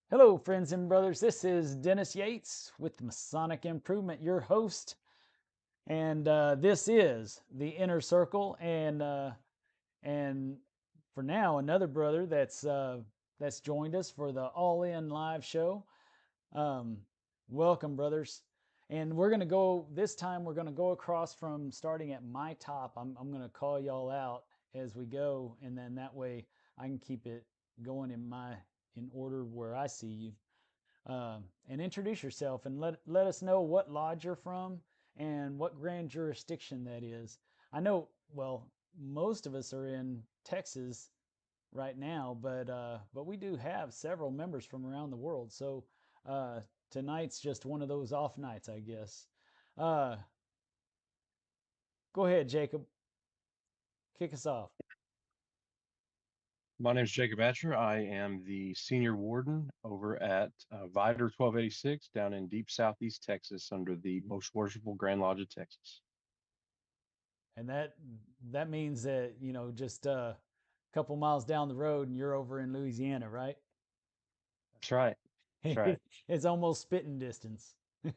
Hello, friends and brothers. This is Dennis Yates with Masonic Improvement, your host, and this is the Inner Circle. And for now, another brother that's joined us for the All In Live show. Um, Welcome, brothers. And we're gonna go this time. We're gonna go across from starting at my top. I'm gonna call y'all out as we go, and then that way I can keep it going in order where I see you. And introduce yourself and let us know what lodge you're from and what grand jurisdiction that is. I know, well, most of us are in Texas right now, but we do have several members from around the world. So uh, tonight's just one of those off nights, I guess. Uh, Go ahead, Jacob. Kick us off. My name is Jacob Atcher. I am the senior warden over at Vider 1286 down in deep southeast Texas under the Most Worshipful Grand Lodge of Texas. And that means that just a couple miles down the road, and you're over in Louisiana, right? That's right. That's right. It's almost spitting distance. If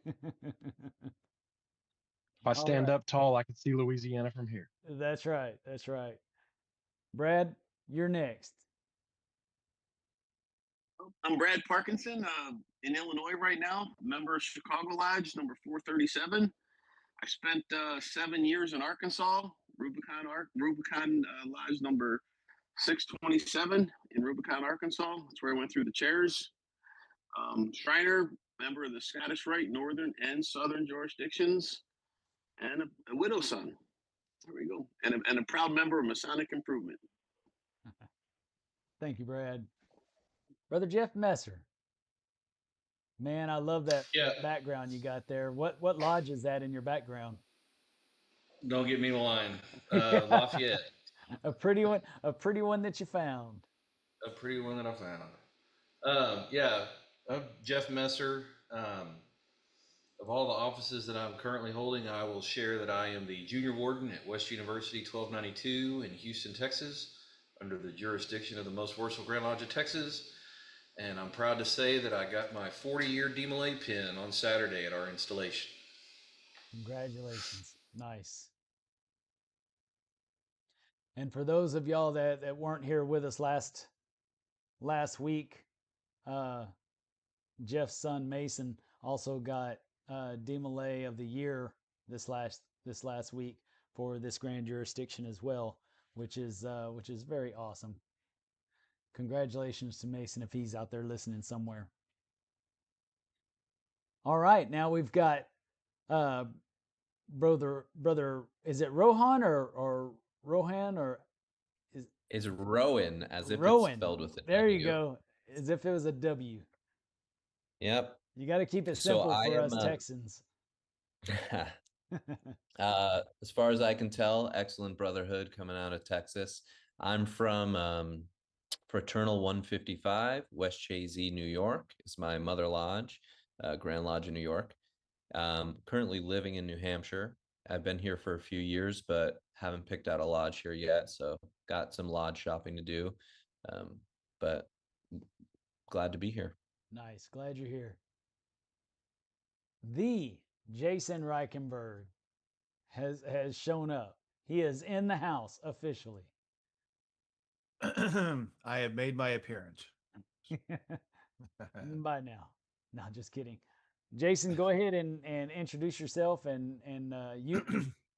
I All stand right. up tall, I can see Louisiana from here. That's right. That's right. Brad, you're next. I'm Brad Parkinson in Illinois right now, member of Chicago Lodge number 437. I spent 7 years in Arkansas, Rubicon Lodge number 627 in Rubicon, Arkansas. That's where I went through the chairs. Shriner, member of the Scottish Rite, Northern and Southern jurisdictions, and a widow son. There we go. And a proud member of Masonic Improvement. Thank you, Brad. Brother Jeff Messer. Man, I love Yeah, that background you got there. What lodge is that in your background? don't get me in line. Lafayette, A pretty one that you found. a pretty one that I found. Yeah, I'm Jeff Messer. Of all the offices that I'm currently holding, I will share that I am the junior warden at West University 1292 in Houston, Texas, under the jurisdiction of the Most Worshipful Grand Lodge of Texas. And I'm proud to say that I got my 40-year DMLA pin on Saturday at our installation. Congratulations. Nice. And for those of y'all that weren't here with us last week, uh, Jeff's son Mason also got DMLA of the year this last week for this grand jurisdiction as well, which is very awesome. Congratulations to Mason if he's out there listening somewhere. All right, now we've got uh, brother. Is it Rohan or Rohan or is Is Rowan, as if it's Rowan? spelled with a There you W. go. As if it was a W. Yep. You got to keep it So simple I for am us Texans. as far as I can tell, excellent brotherhood coming out of Texas. I'm from Fraternal 155, West Chazy, New York, is my mother lodge, Grand Lodge in New York. Currently living in New Hampshire. I've been here for a few years, but haven't picked out a lodge here yet. So got some lodge shopping to do. Um, but glad to be here. Nice. Glad you're here. The Jason Reichenberg has shown up. He is in the house officially. I have made my appearance. By now. No, just kidding. Jason, go ahead and introduce yourself. And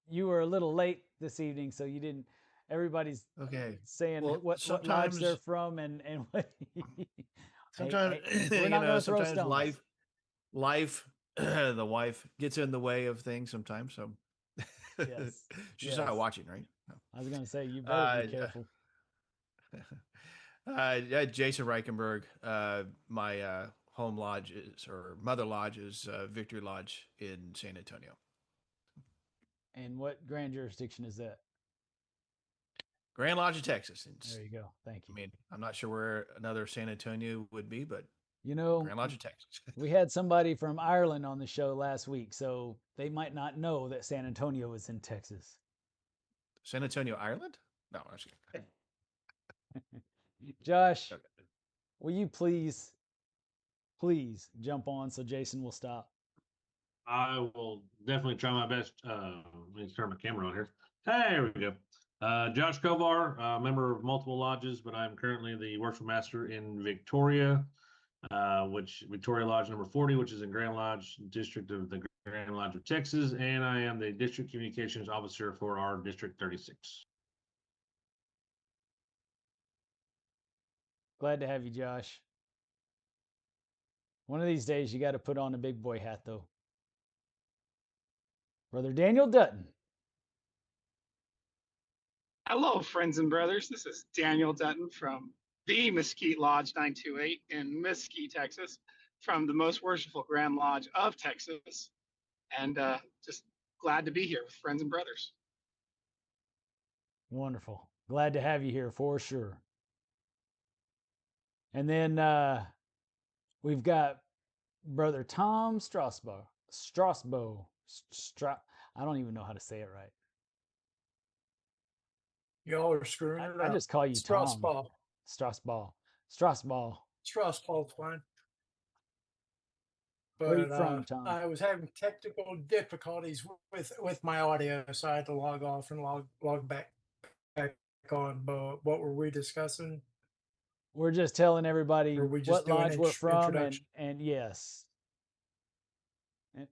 you were a little late this evening, so you didn't. Everybody's Okay. saying Well, what lodge they're from and what. sometimes We're not going to throw sometimes stones. life, the wife gets in the way of things sometimes. So Yes, she's yes. not watching, right? No. I was going to say you better be careful. Jason Reichenberg, my home lodge is, or mother lodge is Victory Lodge in San Antonio. And what grand jurisdiction is that? Grand Lodge of Texas. There you go. Thank you. I mean, I'm not sure where another San Antonio would be, but Grand Lodge of Texas. We had somebody from Ireland on the show last week, so they might not know that San Antonio is in Texas. San Antonio, Ireland? No, actually. Josh, will you please please jump on so Jason will stop. I will definitely try my best. Let me turn my camera on here. Hey, there we go. Josh Kovar, member of multiple lodges, but I'm currently the worship master in Victoria, which Victoria Lodge number 40, which is in Grand Lodge District of the Grand Lodge of Texas, and I am the district communications officer for our District 36. Glad to have you, Josh. One of these days, you got to put on a big boy hat, though. Brother Daniel Dutton. Hello, friends and brothers. This is Daniel Dutton from the Mesquite Lodge 928 in Mesquite, Texas, from the Most Worshipful Grand Lodge of Texas. And just glad to be here with friends and brothers. Wonderful. Glad to have you here for sure. And then we've got Brother Tom Strasbow. I don't even know how to say it right. Y'all are screwing it up. I just call you Tom. Strasbow. Strasbow. Strasbow's fine. Where are you But from, Tom? I was having technical difficulties with my audio, so I had to log off and log back on. But what were we discussing? We're just telling everybody Or we just what doing lodge we're from, introduction? and yes. And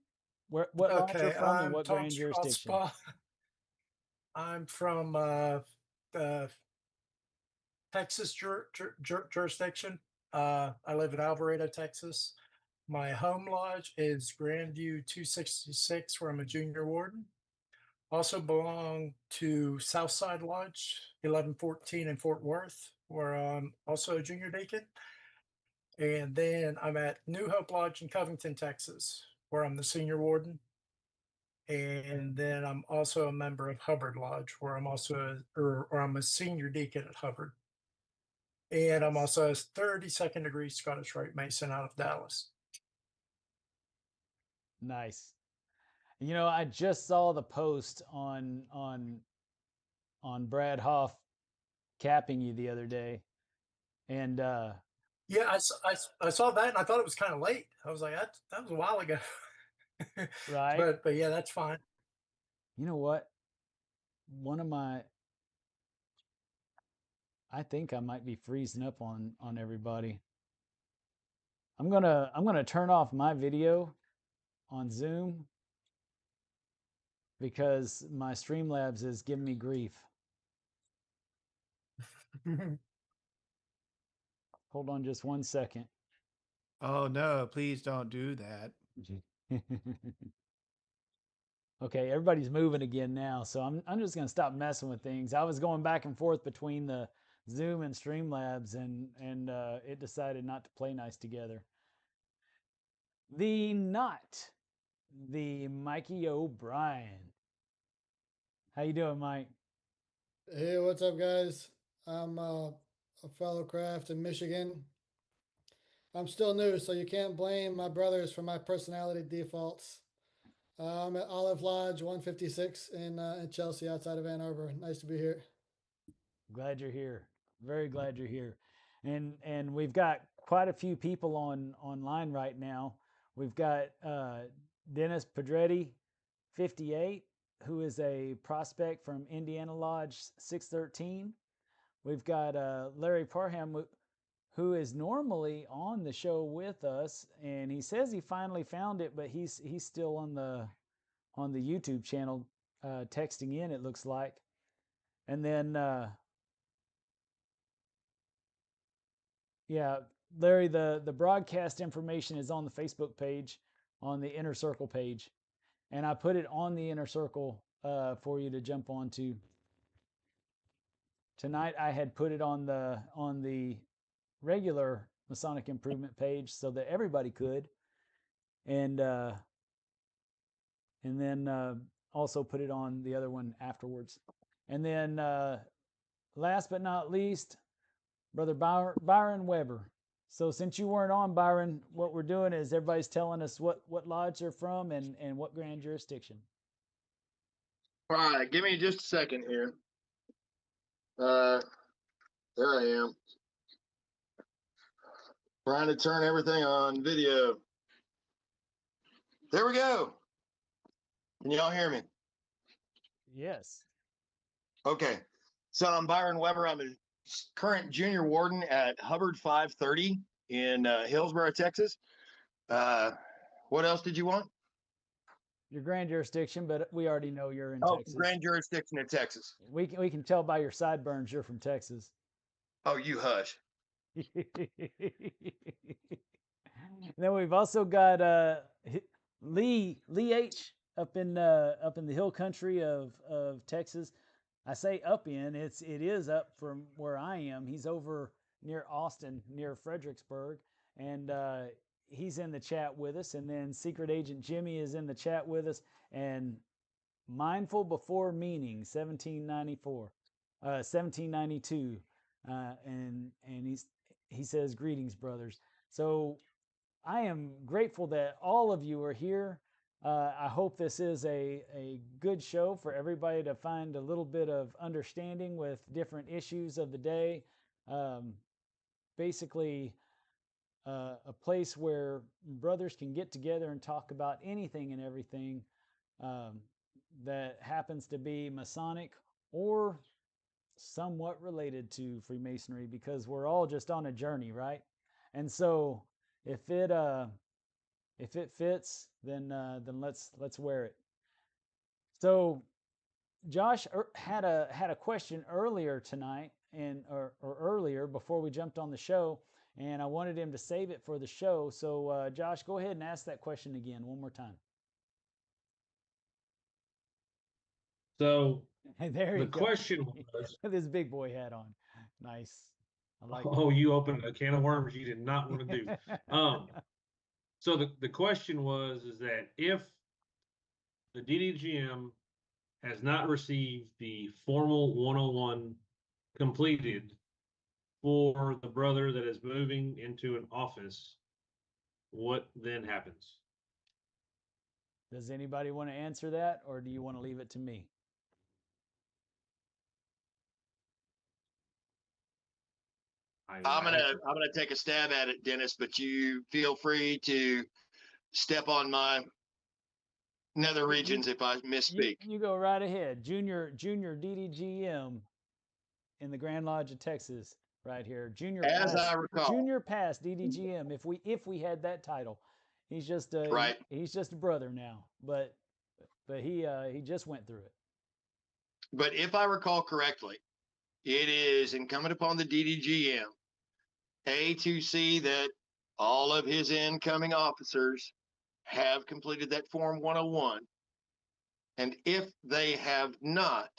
what lodge you're Okay, from and I'm what Tom grand jurisdiction? Strasbow. I'm from Texas jurisdiction. I live in Alvarado, Texas. My home lodge is Grandview 266, where I'm a junior warden. Also belong to Southside Lodge 1114 in Fort Worth, where I'm also a junior deacon. And then I'm at New Hope Lodge in Covington, Texas, where I'm the senior warden. And then I'm also a member of Hubbard Lodge, where I'm also or I'm a senior deacon at Hubbard. And I'm also a 32nd degree Scottish Rite Mason out of Dallas. Nice. You know, I just saw the post on Brad Hoff capping you the other day, and Yeah, I saw that and I thought it was kind of late. I was like, that was a while ago. right. But yeah, that's fine. You know what? I think I might be freezing up on everybody. I'm gonna turn off my video on Zoom because my Streamlabs is giving me grief. Hold on just 1 second. Oh no, please don't do that. Okay, everybody's moving again now, so I'm just gonna stop messing with things. I was going back and forth between the Zoom and Streamlabs, and it decided not to play nice together. The Mikey O'Brien. How you doing, Mike? Hey, what's up, guys? I'm a fellow craft in Michigan. I'm still new, so you can't blame my brothers for my personality defaults. I'm at Olive Lodge 156 in Chelsea, outside of Ann Arbor. Nice to be here. Glad you're here. Very glad you're here. And we've got quite a few people online right now. We've got Dennis Pedretti, 58, who is a prospect from Indiana Lodge 613. We've got Larry Parham, who is normally on the show with us, and he says he finally found it, but he's still on the YouTube channel texting in, it looks like. And then yeah, Larry, the broadcast information is on the Facebook page, on the Inner Circle page, and I put it on the Inner Circle for you to jump onto. Tonight I had put it on the regular Masonic Improvement page so that everybody could, and then also put it on the other one afterwards. And then last but not least, Brother Byron Weber. So since you weren't on, Byron, what we're doing is everybody's telling us what lodge they're from and what grand jurisdiction. All right, give me just a second here. There I am. Trying to turn everything on video. There we go. Can y'all hear me? Yes. Okay. So I'm Byron Weber. I'm a current junior warden at Hubbard 530 in Hillsborough, Texas. What else did you want? Your grand jurisdiction, but we already know you're in Oh, Texas. grand jurisdiction in Texas. We can tell by your sideburns you're from Texas. Oh, you hush. Then we've also got Lee H up in the hill country of Texas. I say up in, it is up from where I am. He's over near Austin, near Fredericksburg, and he's in the chat with us. And then Secret Agent Jimmy is in the chat with us. And Mindful Before Meaning, 1792, and he says, greetings, brothers. So I am grateful that all of you are here. I hope this is a good show for everybody to find a little bit of understanding with different issues of the day. Basically, a place where brothers can get together and talk about anything and everything that happens to be Masonic or somewhat related to Freemasonry, because we're all just on a journey, right? And so if it fits, then let's wear it. So Josh had a question earlier tonight, or earlier before we jumped on the show, and I wanted him to save it for the show. So Josh, go ahead and ask that question again one more time. So there the you go. question was, with his big boy hat on. Nice. I like oh, you opened a can of worms you did not want to do. So the question was, is that if the DDGM has not received the formal 101 completed for the brother that is moving into an office, what then happens? Does anybody want to answer that, or do you want to leave it to me? I'm gonna take a stab at it, Dennis, but you feel free to step on my nether regions if I misspeak. You go right ahead. Junior DDGM in the Grand Lodge of Texas, right here. I recall. Junior past DDGM. If we had that title, he's just right. He's just a brother now, but he just went through it. But if I recall correctly, it is incumbent upon the DDGM to see that all of his incoming officers have completed that Form 101. And if they have not,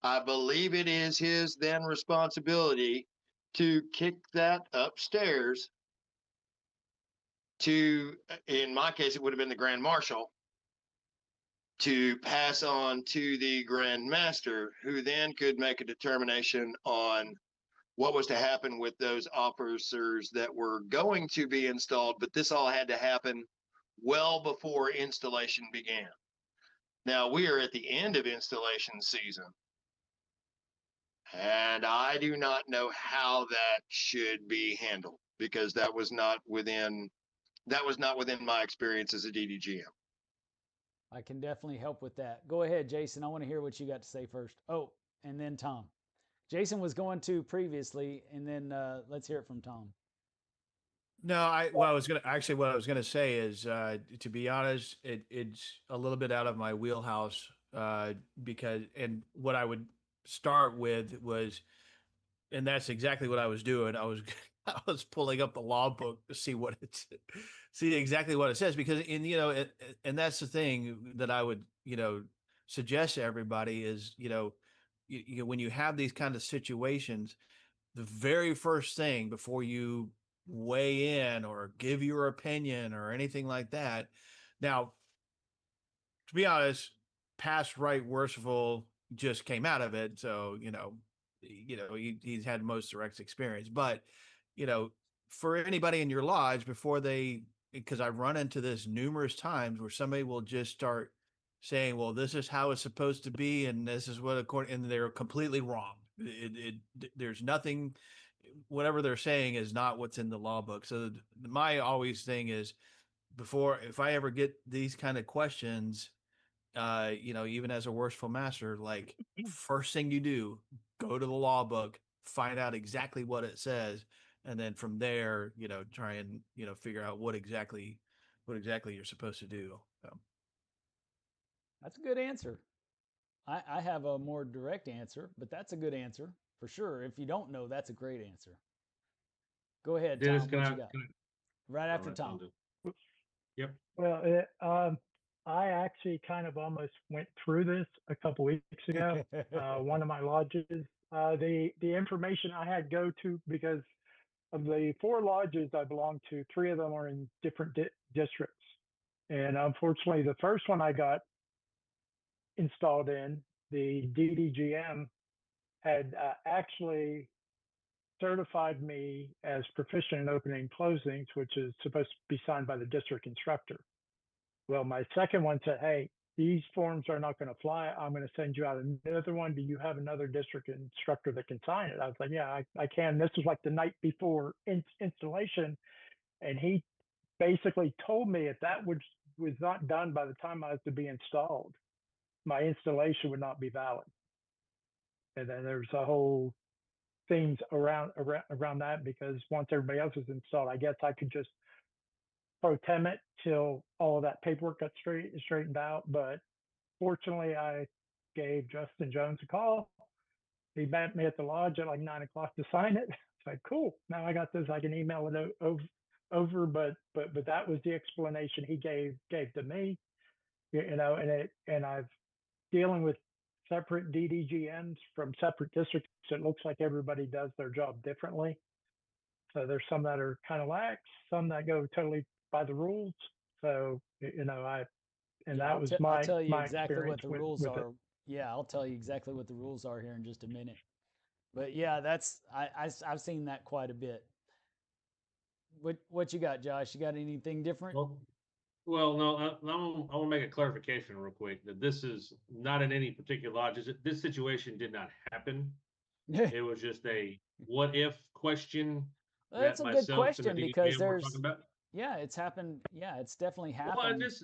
I believe it is his then responsibility to kick that upstairs to, in my case, it would have been the Grand Marshal, to pass on to the Grand Master, who then could make a determination on what was to happen with those officers that were going to be installed. But this all had to happen well before installation began. Now we are at the end of installation season, and I do not know how that should be handled, because that was not within my experience as a DDGM. I can definitely help with that. Go ahead, Jason. I want to hear what you got to say first. Oh, and then Tom. Jason was going to previously, and then let's hear it from Tom. No, what I was gonna say is, to be honest, it's a little bit out of my wheelhouse, because, and what I would start with was, and that's exactly what I was doing. I was pulling up the law book to see exactly what it says, because and that's the thing that I would, suggest to everybody is, when you have these kind of situations, the very first thing before you weigh in or give your opinion or anything like that. Now, to be honest, past right worshipful just came out of it, so he's had most direct experience. But for anybody in your lodge, because I've run into this numerous times where somebody will just start saying, well, this is how it's supposed to be, and this is what and they're completely wrong. There's nothing whatever they're saying is not what's in the law book. So my always thing is, before, if I ever get these kind of questions, even as a worshipful master, like, first thing you do, go to the law book, find out exactly what it says, and then from there, try and figure out what exactly you're supposed to do. So. That's a good answer. I have a more direct answer, but that's a good answer for sure. If you don't know, that's a great answer. Go ahead, Dennis, Tom. What you got? Right all after right, Tom. Yep. Well, I actually kind of almost went through this a couple weeks ago. One of my lodges, the information I had go to, because of the 4 lodges I belong to, 3 of them are in different districts, and unfortunately, the first one I got installed in, the DDGM, had actually certified me as proficient in opening and closings, which is supposed to be signed by the district instructor. Well, my second one said, hey, these forms are not going to fly. I'm going to send you out another one. Do you have another district instructor that can sign it? I was like, yeah, I can. This was like the night before installation. And he basically told me if that was not done by the time I was to be installed, my installation would not be valid. And then there's a whole things around that, because once everybody else is installed, I guess I could just pro tem it till all of that paperwork got straightened out. But fortunately, I gave Justin Jones a call. He met me at the lodge at like 9 o'clock to sign it. It's like, cool. Now I got this. I can email it over. But that was the explanation he gave to me. And I've dealing with separate DDGMs from separate districts. It looks like everybody does their job differently. So there's some that are kind of lax, some that go totally by the rules. So, that was I'll tell you my exactly what experience the with rules it. are. Yeah, I'll tell you exactly what the rules are here in just a minute. But yeah, I've seen that quite a bit. What you got, Josh? You got anything different? Well, no, I want to make a clarification real quick that this is not in any particular lodge. This situation did not happen. It was just a what if question. That's a good question, because we're talking about. Yeah, it's happened. Yeah, it's definitely happened. Well, this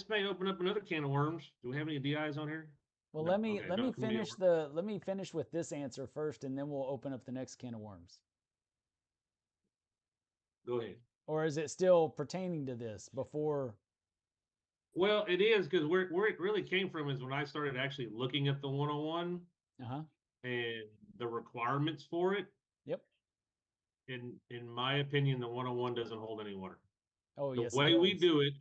may open up another can of worms. Do we have any DIs on here? Well, No. let me Okay, let me finish with this answer first, and then we'll open up the next can of worms. Go ahead. Or is it still pertaining to this before? Well, it is, because where it really came from is when I started actually looking at the 101 and the requirements for it. Yep. In my opinion, the 101 doesn't hold any water. Oh, yes. The way we do it,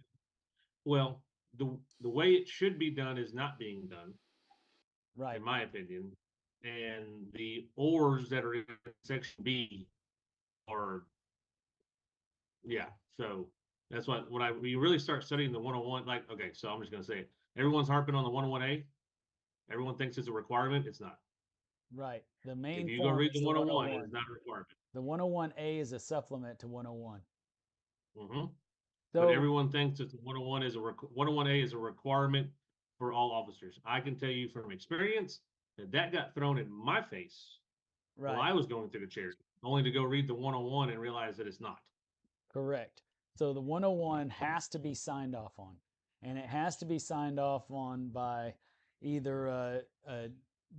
well, the way it should be done is not being done. Right. In my opinion. And the ors that are in section B are, yeah. So that's what when you really start studying the 101, like, okay, so I'm just gonna say it. Everyone's harping on the 101A. Everyone thinks it's a requirement. It's not. Right. The main if you go read the 101, it's not a requirement. The 101A is a supplement to 101. Mm-hmm. So, but everyone thinks that the 101 is 101A is a requirement for all officers. I can tell you from experience that got thrown in my face while I was going through the charity, only to go read the 101 and realize that it's not. Correct. So the 101 has to be signed off on, and it has to be signed off on by either a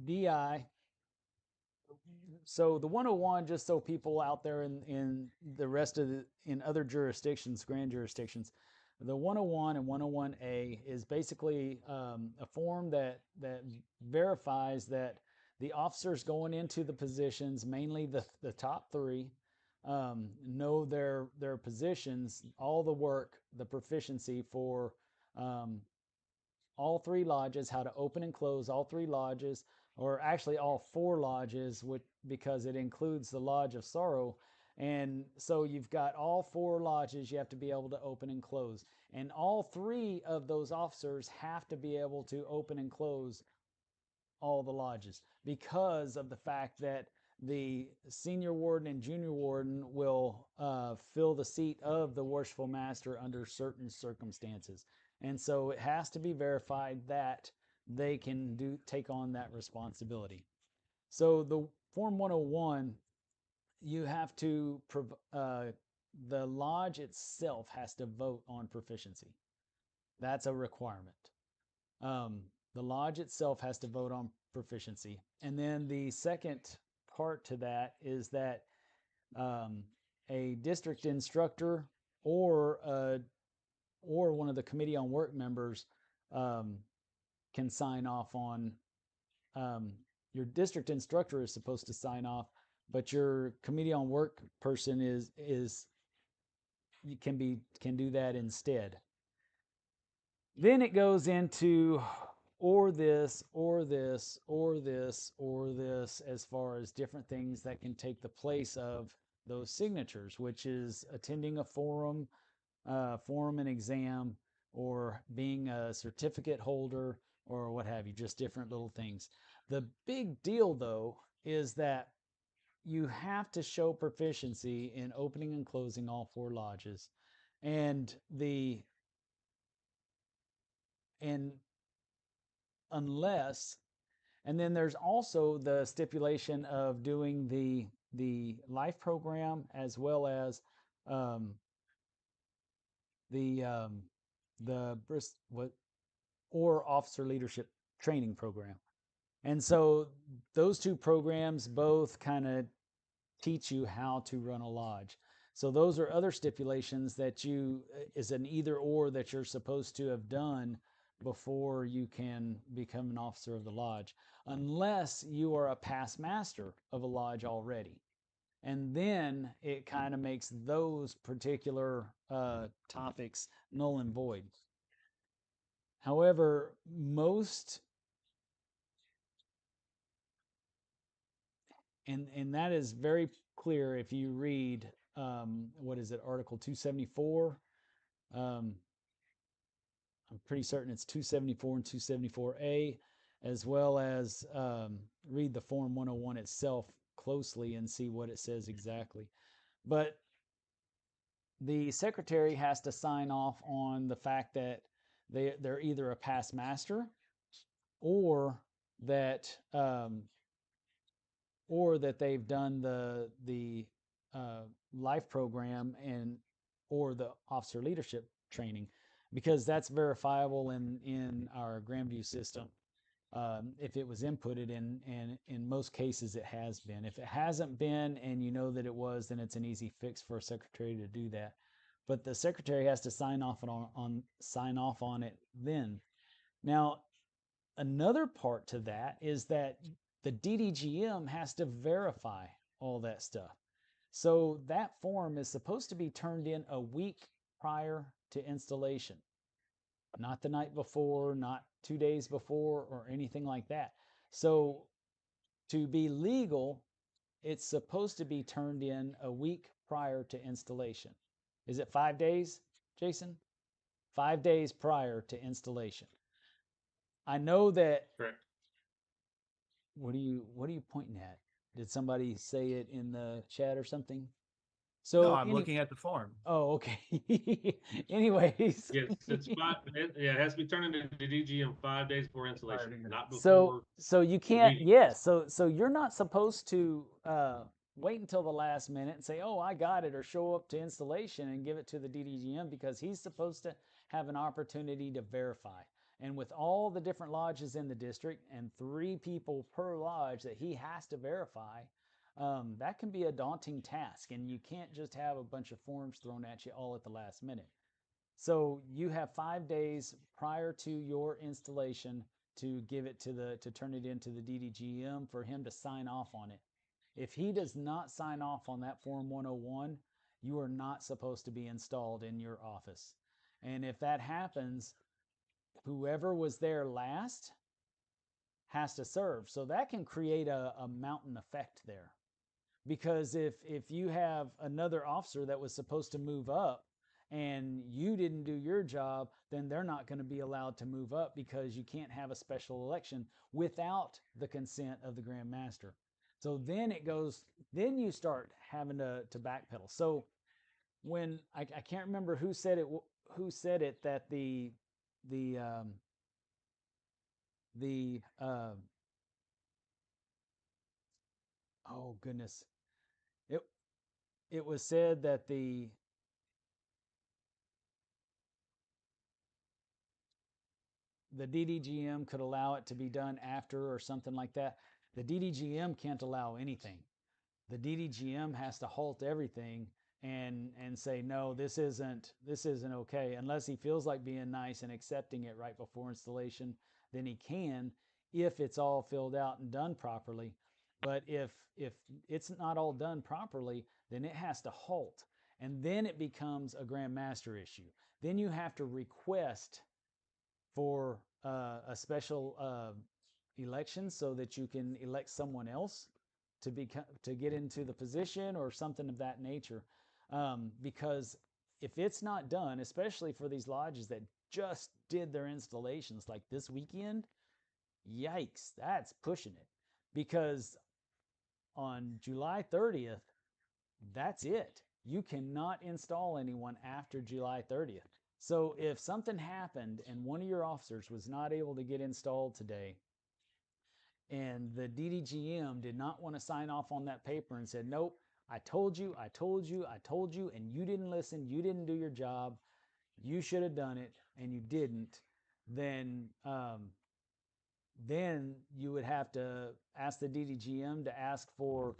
DI. So the 101, just so people out there in the rest of in other jurisdictions, grand jurisdictions, the 101 and 101A is basically a form that verifies that the officers going into the positions, mainly the top 3, know their positions, all the work, the proficiency for all 3 lodges, how to open and close all 3 lodges, or actually all 4 lodges, because it includes the Lodge of Sorrow. And so you've got all 4 lodges you have to be able to open and close. And all 3 of those officers have to be able to open and close all the lodges, because of the fact that the senior warden and junior warden will fill the seat of the worshipful master under certain circumstances. And so it has to be verified that they can take on that responsibility. So Form 101, you have to, the lodge itself has to vote on proficiency. That's a requirement. The lodge itself has to vote on proficiency. And then the second part to that is that a district instructor or one of the committee on work members can sign off on. Your district instructor is supposed to sign off, but your committee on work person can do that instead. Then it goes into or this, or this, or this, or this, as far as different things that can take the place of those signatures, which is attending a forum and exam, or being a certificate holder, or what have you, just different little things. The big deal, though, is that you have to show proficiency in opening and closing all 4 lodges. And unless, and then there's also the stipulation of doing the life program, as well as or officer leadership training program. And so those 2 programs both kind of teach you how to run a lodge. So those are other stipulations that is an either or that you're supposed to have done before you can become an officer of the lodge, unless you are a past master of a lodge already. And then it kind of makes those particular topics null and void. However, and that is very clear if you read, what is it, Article 274? I'm pretty certain it's 274 and 274A, as well as read the Form 101 itself closely and see what it says exactly. But the secretary has to sign off on the fact that they're either a past master, or that they've done the life program or the officer leadership training, because that's verifiable in our Grandview system. If it was inputted, and in most cases it has been. If it hasn't been and you know that it was, then it's an easy fix for a secretary to do that. But the secretary has to sign off on it then. Now, another part to that is that the DDGM has to verify all that stuff. So that form is supposed to be turned in a week prior to installation, not the night before, not 2 days before, or anything like that. So to be legal, it's supposed to be turned in a week prior to installation. Is it 5 days, Jason? 5 days prior to installation. I know that. Correct. What are you pointing at? Did somebody say it in the chat or something? So No, I'm looking at the form. Oh, okay. Anyways. Yes, it's it has to be turned into the DGM 5 days before installation, not before. So you can't. Yes. So you're not supposed to wait until the last minute and say, "Oh, I got it," or show up to installation and give it to the DDGM, because he's supposed to have an opportunity to verify. And with all the different lodges in the district and 3 people per lodge that he has to verify, that can be a daunting task, and you can't just have a bunch of forms thrown at you all at the last minute. So you have 5 days prior to your installation to give it to turn it into the DDGM for him to sign off on it. If he does not sign off on that Form 101, you are not supposed to be installed in your office. And if that happens, whoever was there last has to serve. So that can create a mountain effect there. Because if you have another officer that was supposed to move up and you didn't do your job, then they're not going to be allowed to move up, because you can't have a special election without the consent of the Grand Master. So then you start having to backpedal. So when I can't remember who said it that oh goodness, it was said that the DDGM could allow it to be done after or something like that. The DDGM can't allow anything. The DDGM has to halt everything and say, no, this isn't okay. Unless he feels like being nice and accepting it right before installation, then he can, if it's all filled out and done properly. But if it's not all done properly, then it has to halt. And then it becomes a Grand Master issue. Then you have to request for a special election so that you can elect someone else to get into the position or something of that nature. Because if it's not done, especially for these lodges that just did their installations like this weekend, yikes, that's pushing it. Because on July 30th, that's it. You cannot install anyone after July 30th. So if something happened and one of your officers was not able to get installed today, and the DDGM did not want to sign off on that paper and said, nope, I told you, and you didn't listen, you didn't do your job, you should have done it, and you didn't, then you would have to ask the DDGM to ask for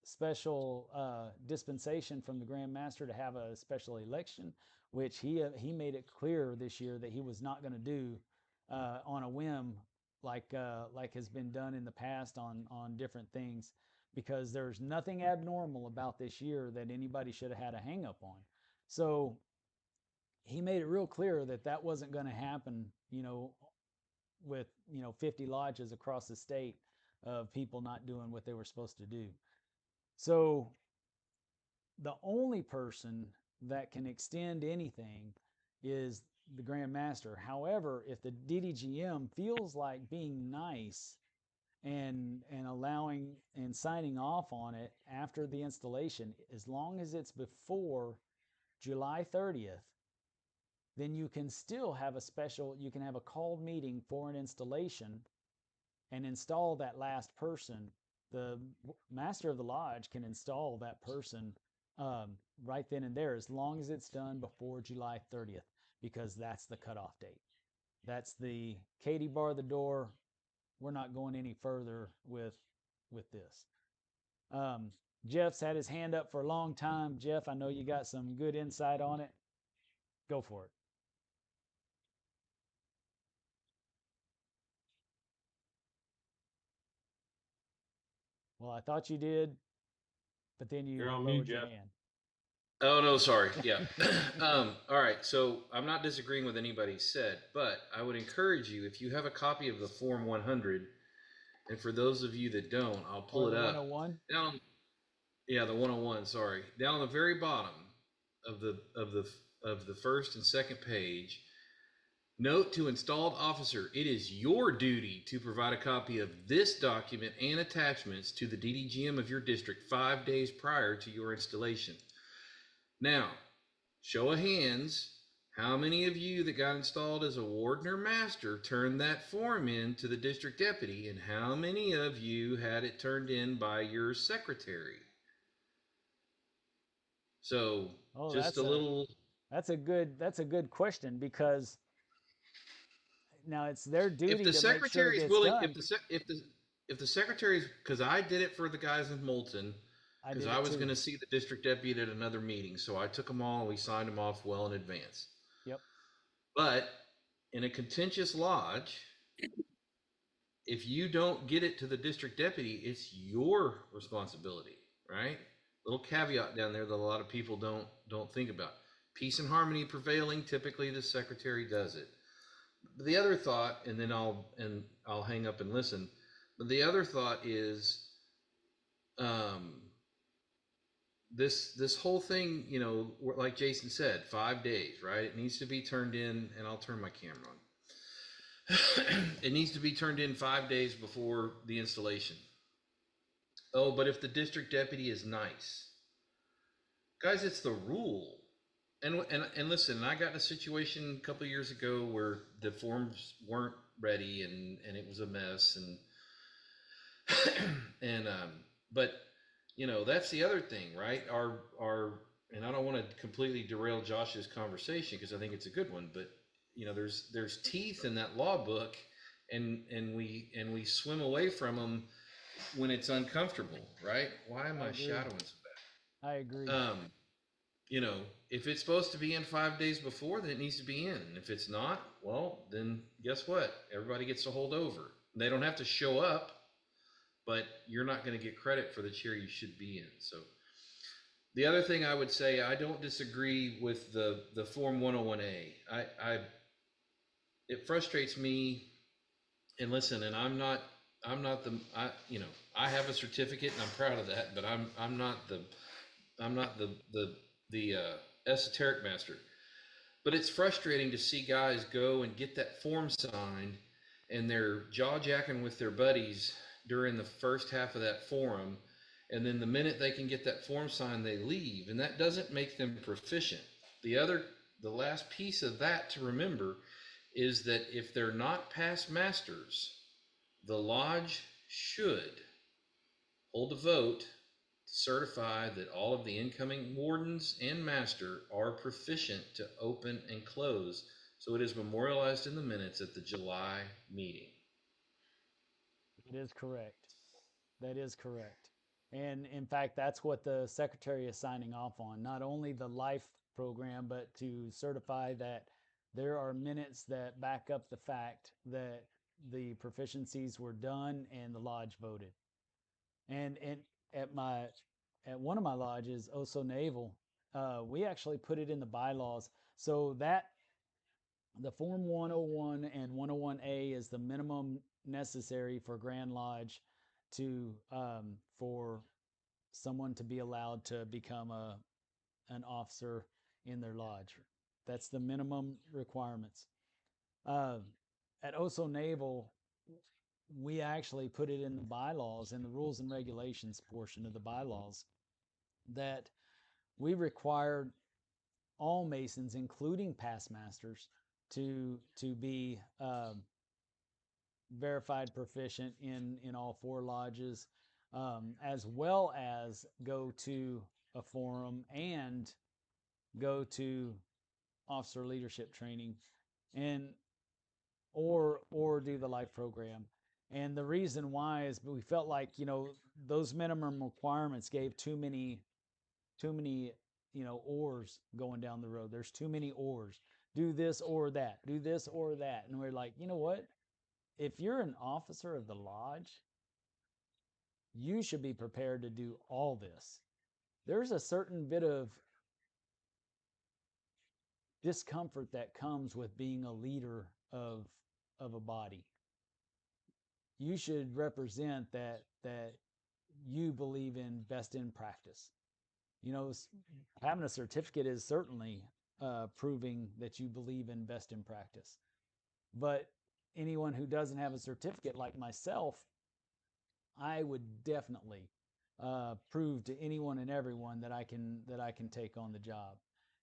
special dispensation from the Grand Master to have a special election, which he made it clear this year that he was not going to do on a whim, like has been done in the past on different things, because there's nothing abnormal about this year that anybody should have had a hang up on. So he made it real clear that that wasn't going to happen, with 50 lodges across the state of people not doing what they were supposed to do. So the only person that can extend anything is the Grand Master. However, if the DDGM feels like being nice and allowing and signing off on it after the installation, as long as it's before July 30th, then you can still have you can have a called meeting for an installation and install that last person. The master of the lodge can install that person right then and there, as long as it's done before July 30th, because that's the cutoff date. That's the Katie bar the door. We're not going any further with this. Jeff's had his hand up for a long time. Jeff, I know you got some good insight on it. Go for it. Well, I thought you did, but then you You're on lowered mute, your Jeff. hand. Oh, no, sorry. Yeah. All right. So I'm not disagreeing with anybody said, but I would encourage you, if you have a copy of the Form 100, and for those of you that don't, I'll pull Or it the up. 101? Yeah, the 101, sorry. Down on the very bottom of the first and second page, note to installed officer, it is your duty to provide a copy of this document and attachments to the DDGM of your district 5 days prior to your installation. Now, show of hands, how many of you that got installed as a warden or master turned that form in to the district deputy, and how many of you had it turned in by your secretary? So just a little. That's a good question, because now it's their If duty the to make sure it secretary is gets willing, done. if the secretary's, because I did it for the guys in Moulton, because I was going to see the district deputy at another meeting, so I took them all and we signed them off well in advance. Yep. But in a contentious lodge, if you don't get it to the district deputy, it's your responsibility, right? Little caveat down there that a lot of people don't think about. Peace and harmony prevailing, typically the secretary does it. The other thought, and then I'll hang up and listen. But the other thought is, this whole thing, like Jason said, 5 days, right? It needs to be turned in, and I'll turn my camera on. It needs to be turned in 5 days before the installation. Oh, but if the district deputy is nice, guys, it's the rule. And listen, I got in a situation a couple of years ago where the forms weren't ready and it was a mess, and And but that's the other thing, right? Our and I don't want to completely derail Josh's conversation because I think it's a good one, but there's teeth in that law book, and we swim away from them when it's uncomfortable, right? Why am I shadowing so I agree. bad? If it's supposed to be in 5 days before, then it needs to be in. And if it's not, well, then guess what? Everybody gets to hold over. They don't have to show up, but you're not going to get credit for the chair you should be in. So the other thing I would say, I don't disagree with the Form 101A. It frustrates me. And listen, and I'm not I have a certificate and I'm proud of that, but I'm not the esoteric master. But it's frustrating to see guys go and get that form signed and they're jaw jacking with their buddies during the first half of that forum, and then the minute they can get that form signed, they leave, and that doesn't make them proficient. The last piece of that to remember is that if they're not past masters, the lodge should hold a vote to certify that all of the incoming wardens and master are proficient to open and close, so it is memorialized in the minutes at the July meeting. It is correct. That is correct. And in fact, that's what the secretary is signing off on, not only the life program, but to certify that there are minutes that back up the fact that the proficiencies were done and the lodge voted. And at one of my lodges, Oso Naval, we actually put it in the bylaws so that the Form 101 and 101A is the minimum necessary for Grand Lodge to for someone to be allowed to become an officer in their lodge. That's the minimum requirements. At Oso Naval, we actually put it in the bylaws, in the rules and regulations portion of the bylaws, that we required all Masons, including past masters, to be verified proficient in all four lodges, as well as go to a forum and go to officer leadership training, and or do the life program. And the reason why is we felt like those minimum requirements gave too many oars going down the road. There's too many oars. Do this or that. Do this or that. And we're like, you know what? If you're an officer of the lodge, you should be prepared to do all this. There's a certain bit of discomfort that comes with being a leader of a body. You should represent that you believe in best in practice. Having a certificate is certainly proving that you believe in best in practice. But anyone who doesn't have a certificate, like myself, I would definitely prove to anyone and everyone that I can take on the job.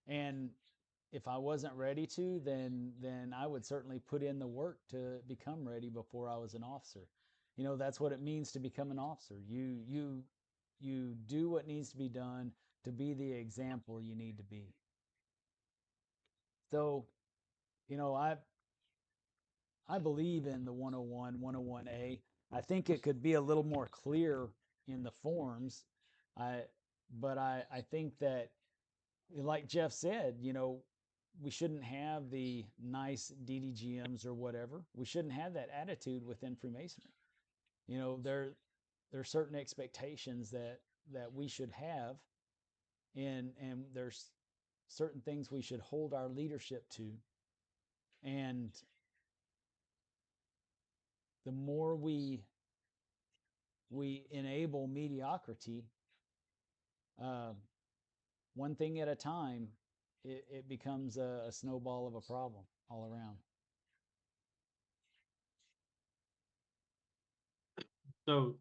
And if I wasn't ready to, then I would certainly put in the work to become ready before I was an officer. That's what it means to become an officer. You do what needs to be done to be the example you need to be. So, I believe in the 101, 101A. I think it could be a little more clear in the forms. But I think that, like Jeff said, we shouldn't have the nice DDGMs or whatever. We shouldn't have that attitude within Freemasonry. There are certain expectations that we should have, and there's certain things we should hold our leadership to. And the more we enable mediocrity, one thing at a time, it becomes a snowball of a problem all around. So,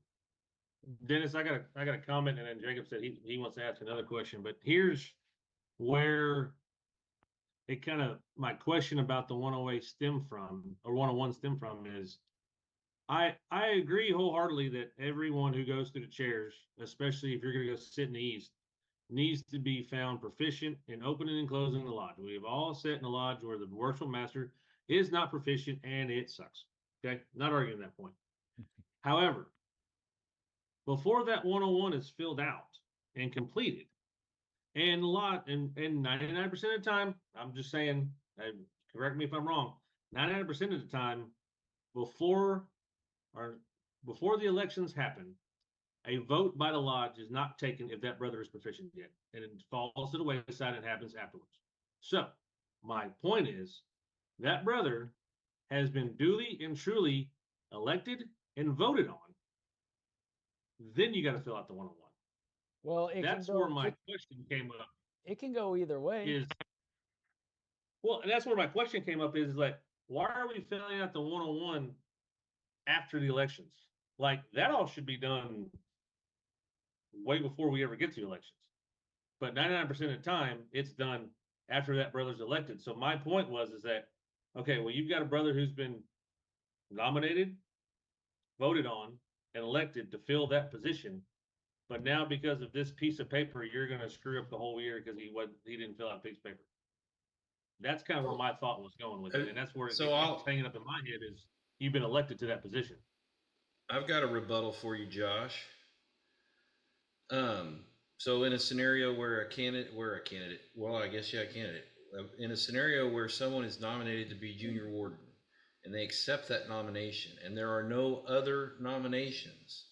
Dennis, I got a comment, and then Jacob said he wants to ask another question. But here's where it kind of my question about the 108 stem from, or 101 stem from, is I agree wholeheartedly that everyone who goes through the chairs, especially if you're going to go sit in the east, needs to be found proficient in opening and closing the lodge. We have all sat in a lodge where the worshipful master is not proficient and it sucks. Okay, not arguing that point. However, before that 101 is filled out and completed, and a lot, and 99% of the time, I'm just saying, correct me if I'm wrong, 99% of the time, before or before the elections happen, a vote by the lodge is not taken if that brother is proficient yet, and it falls to the wayside and happens afterwards. So, my point is that brother has been duly and truly elected and voted on. Then you got to fill out the 101. Well, That's where my question came up. It can go either way. Is well, and that's where my question came up is like, why are we filling out the 101 after the elections? Like that all should be done way before we ever get to the elections. But 99% of the time, it's done after that brother's elected. So my point was is that okay, well, you've got a brother who's been nominated, voted on, and elected to fill that position. But now because of this piece of paper, you're gonna screw up the whole year because he didn't fill out a piece of paper. That's kind of where my thought was going with it, and that's where it's hanging up in my head is you've been elected to that position. I've got a rebuttal for you, Josh. So in a scenario where a candidate, well, I guess yeah, candidate. In a scenario where someone is nominated to be junior warden, and they accept that nomination, and there are no other nominations,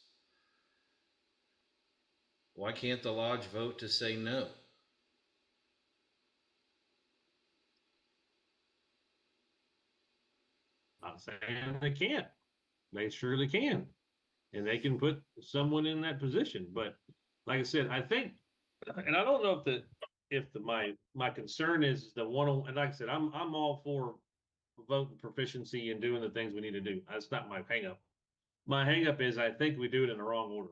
why can't the lodge vote to say no? Not saying they can't. They surely can. And they can put someone in that position. But like I said, I think, and I don't know if my concern is the one, and like I said, I'm all for voting proficiency and doing the things we need to do. That's not my hang up. My hang up is I think we do it in the wrong order.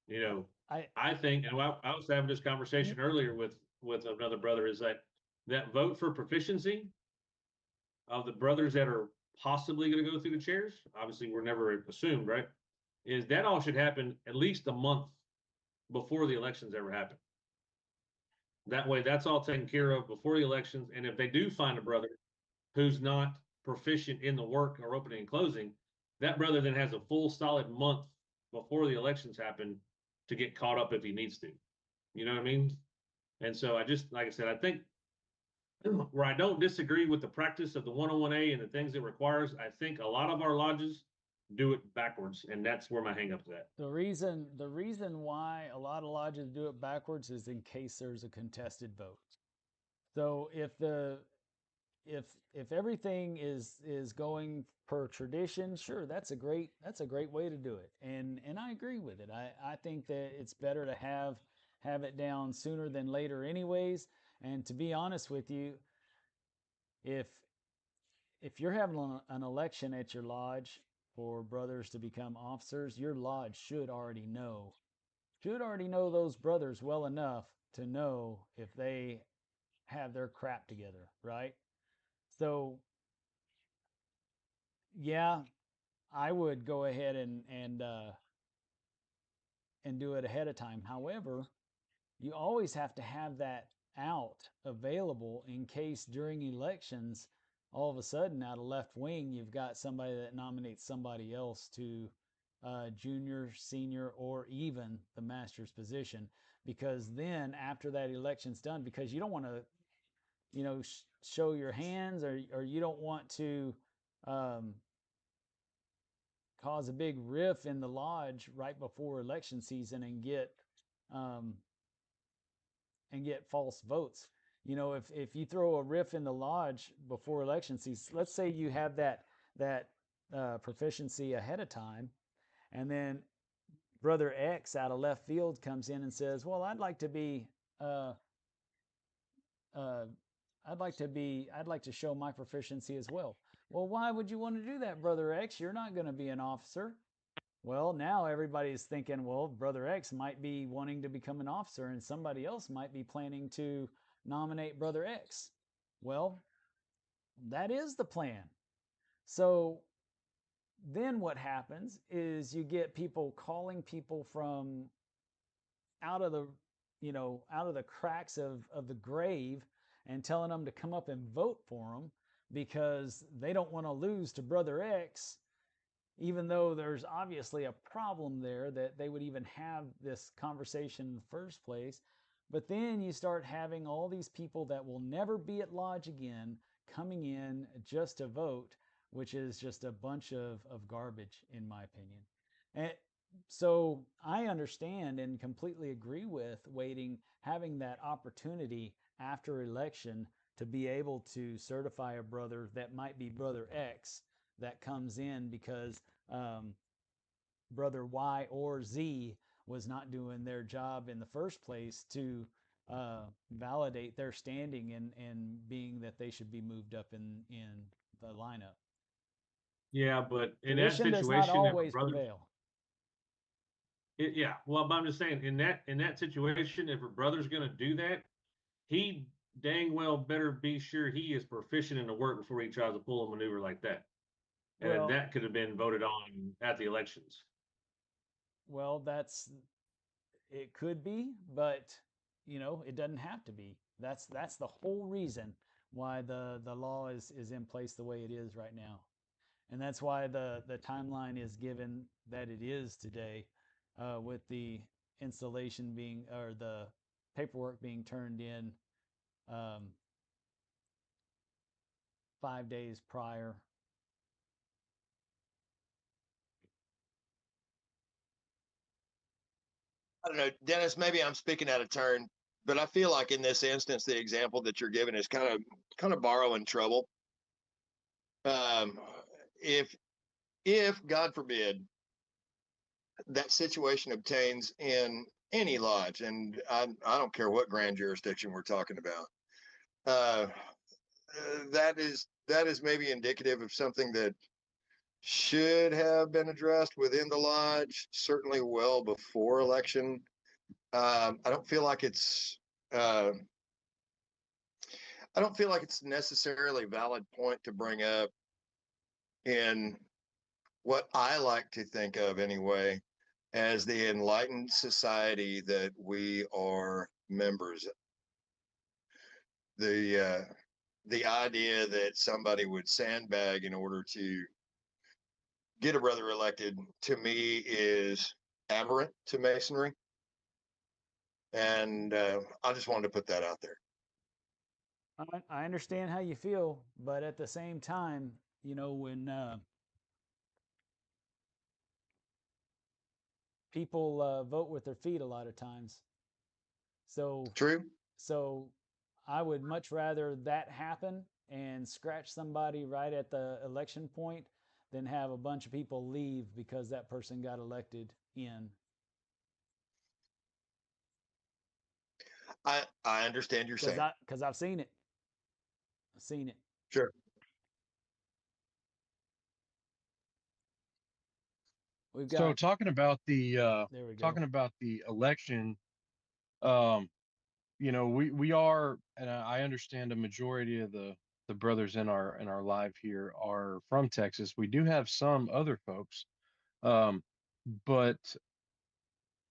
You know, I think, and I was having this conversation earlier with another brother, is that vote for proficiency of the brothers that are possibly going to go through the chairs, obviously we're never assumed, right? Is that all should happen at least a month before the elections ever happen. That way, that's all taken care of before the elections. And if they do find a brother who's not proficient in the work or opening and closing, that brother then has a full solid month before the elections happen to get caught up if he needs to. You know what I mean? And so I just, like I said, I think where I don't disagree with the practice of the 101A and the things it requires, I think a lot of our lodges do it backwards, and that's where my hang-up's at. The reason why a lot of lodges do it backwards is in case there's a contested vote. So if everything is going per tradition, sure, that's a great way to do it, and I agree with it. I think that it's better to have it down sooner than later, anyways. And to be honest with you, if you're having an election at your lodge for brothers to become officers, your lodge should already know those brothers well enough to know if they have their crap together, right? So yeah, I would go ahead and do it ahead of time. However, you always have to have that out available in case during elections, all of a sudden out of left wing, you've got somebody that nominates somebody else to junior, senior, or even the master's position. Because then after that election's done, because you don't want to, show your hands, or you don't want to cause a big riff in the lodge right before election season and get false votes. If you throw a riff in the lodge before election season, let's say you have that proficiency ahead of time, and then brother X out of left field comes in and says, "Well, I'd like to show my proficiency as well." Well, why would you want to do that, brother X? You're not going to be an officer. Well, now everybody's thinking, well, brother X might be wanting to become an officer, and somebody else might be planning to nominate brother X. Well, that is the plan. So then what happens is you get people calling people from out of the out of the cracks of the grave and telling them to come up and vote for them because they don't want to lose to Brother X, even though there's obviously a problem there that they would even have this conversation in the first place. But then you start having all these people that will never be at lodge again coming in just to vote, which is just a bunch of garbage, in my opinion. And so I understand and completely agree with having that opportunity after election to be able to certify a brother that might be Brother X that comes in because Brother Y or Z was not doing their job in the first place to validate their standing and being that they should be moved up in the lineup. Yeah, but in that Tradition does not situation, if a always brother, prevail. yeah, well, but I'm just saying in that situation, if a brother's going to do that, he dang well better be sure he is proficient in the work before he tries to pull a maneuver like that. And Well, that could have been voted on at the elections. Well, it could be, but it doesn't have to be. That's the whole reason why the law is in place the way it is right now. And that's why the timeline is given that it is today, with the installation being, or the paperwork being turned in 5 days prior. I don't know, Dennis, maybe I'm speaking out of turn, but I feel like in this instance, the example that you're giving is kind of borrowing trouble. Um, if God forbid that situation obtains in any lodge, and I don't care what grand jurisdiction we're talking about, that is maybe indicative of something that should have been addressed within the lodge, certainly well before election. I don't feel like it's necessarily a valid point to bring up in what I like to think of anyway as the enlightened society that we are members of. The idea that somebody would sandbag in order to get a brother elected, to me, is aberrant to Masonry. And I just wanted to put that out there. I understand how you feel, but at the same time, when people vote with their feet a lot of times. So True. So I would much rather that happen and scratch somebody right at the election point than have a bunch of people leave because that person got elected in. I understand you're saying. Because I've seen it. I've seen it. Sure. We've So got talking about the there we go. election, we are, and I understand a majority of the brothers in our live here are from Texas. We do have some other folks, but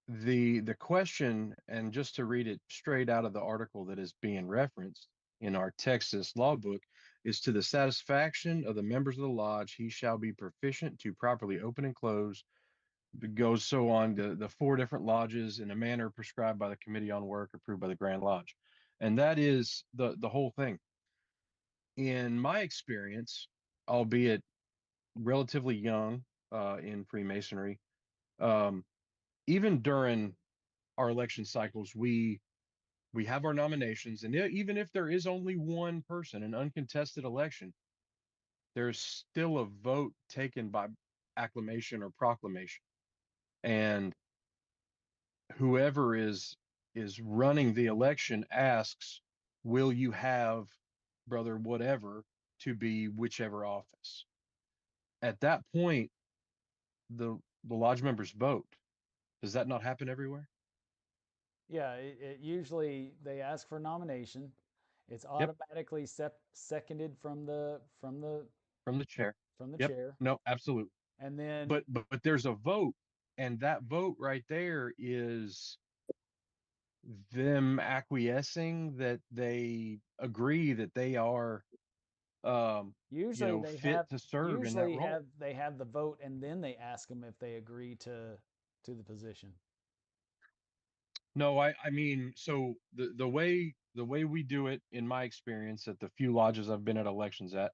the question, and just to read it straight out of the article that is being referenced in our Texas law book, is to the satisfaction of the members of the lodge, he shall be proficient to properly open and close. It goes so on to the 4 different lodges in a manner prescribed by the Committee on Work, approved by the Grand Lodge. And that is the whole thing. In my experience, albeit relatively young in Freemasonry, even during our election cycles, we have our nominations, and even if there is only one person, an uncontested election, there's still a vote taken by acclamation or proclamation, and whoever is running the election asks, will you have brother whatever to be whichever office? At that point, the lodge members vote. Does that not happen everywhere? Yeah, it usually they ask for nomination. It's Yep. automatically seconded from the From the chair. from the Yep. chair. No, absolutely. And then, but there's a vote, and that vote right there is them acquiescing that they agree that they are usually they fit have to serve in that role. they have the vote, and then they ask them if they agree to the position. No, I mean, so the way we do it in my experience at the few lodges I've been at elections at,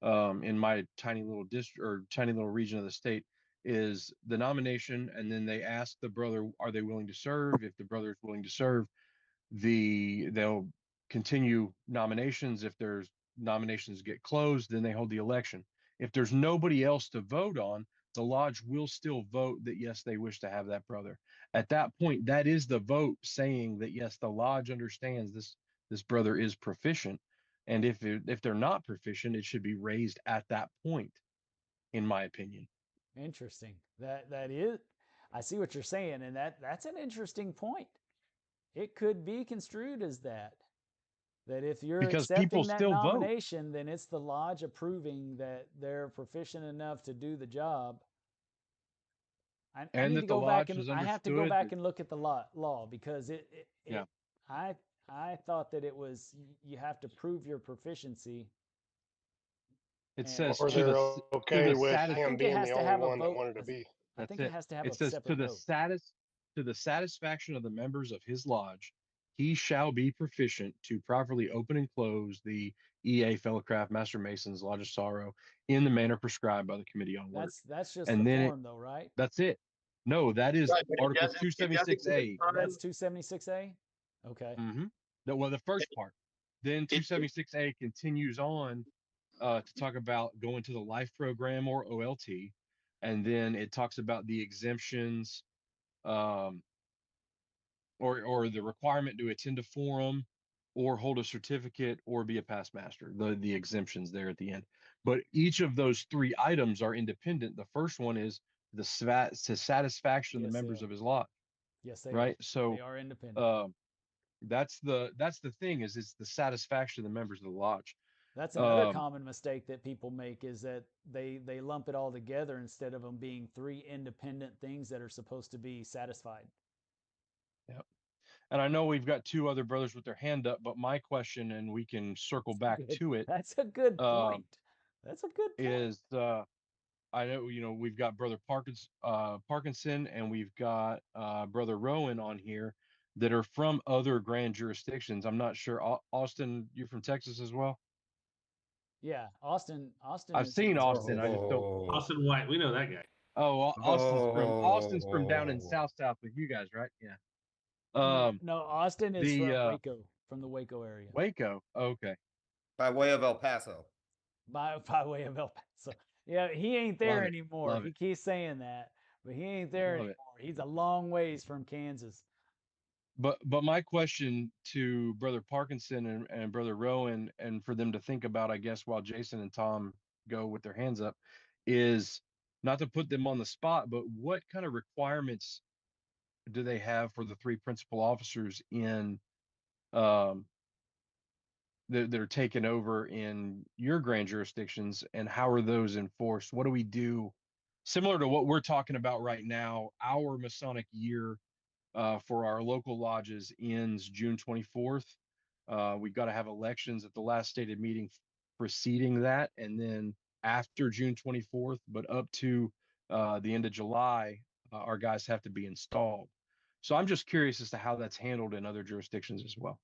in my tiny little district or tiny little region of the state, is the nomination, and then they ask the brother, are they willing to serve? If the brother is willing to serve, they'll continue nominations. If there's nominations get closed, then they hold the election. If there's nobody else to vote on, the lodge will still vote that yes, they wish to have that brother. At that point, that is the vote saying that yes, the lodge understands this brother is proficient. And if they're not proficient, it should be raised at that point, in my opinion. Interesting. That is, I see what you're saying, and that's an interesting point. It could be construed as that if you're Because people accepting that still vote. nomination, then it's the lodge approving that they're proficient enough to do the job. I And need that to the go back lodge and has I have to go understood back that, and look at the law because yeah. I thought that it was you have to prove your proficiency. It and says Or to they're to okay the with I satis him think it being has the to only have a one that vote. wanted to be. I That's think it it. has to have It a says separate vote. to the satisfaction of the members of his lodge, he shall be proficient to properly open and close the EA Fellowcraft Master Masons Lodge of Sorrow in the manner prescribed by the Committee on Work. That's just And the then form, though, right? that's it. No, that is Right, but Article it doesn't give it 276A. That's time. 276A. Okay. Mm-hmm. Well, the first part. Then It, 276A continues on to talk about going to the life program or OLT. And then it talks about the exemptions, um, or the requirement to attend a forum or hold a certificate or be a past master, the exemptions there at the end. But each of those three items are independent. The first one is the satisfaction of the Yes, they members are. of his lot, Yes, they are. right? So They are independent. that's the thing, is it's the satisfaction of the members of the lodge. That's another Um, common mistake that people make is that they lump it all together instead of them being three independent things that are supposed to be satisfied. yeah. And I know we've got two other brothers with their hand up, but my question, and we can circle back to it, That's a good um, point. That's a good point. is I know, we've got brother Parkinson, and we've got brother Rowan on here that are from other grand jurisdictions. I'm not sure. Austin, you're from Texas as well? Yeah, Austin I've is seen from Austin. I Texas. just don't. Austin White, we know that guy. Oh, Austin's from down in South with you guys, right? Yeah. No, Austin is The from Waco, from the Waco area, Waco. Okay. by way of El Paso. by way of El Paso. Yeah, he ain't there Love it. anymore. Love He it. keeps saying that, but he ain't there Love anymore. it. He's a long ways from Kansas. But my question to brother Parkinson and brother Rowan, and for them to think about, I guess, while Jason and Tom go with their hands up, is not to put them on the spot, but what kind of requirements do they have for the three principal officers in um, that are taken over in your grand jurisdictions, and how are those enforced? What do we do similar to what we're talking about right now? Our Masonic year for our local lodges ends June 24th. We've got to have elections at the last stated meeting preceding that, and then after June 24th, but up to the end of July, our guys have to be installed. So I'm just curious as to how that's handled in other jurisdictions as well.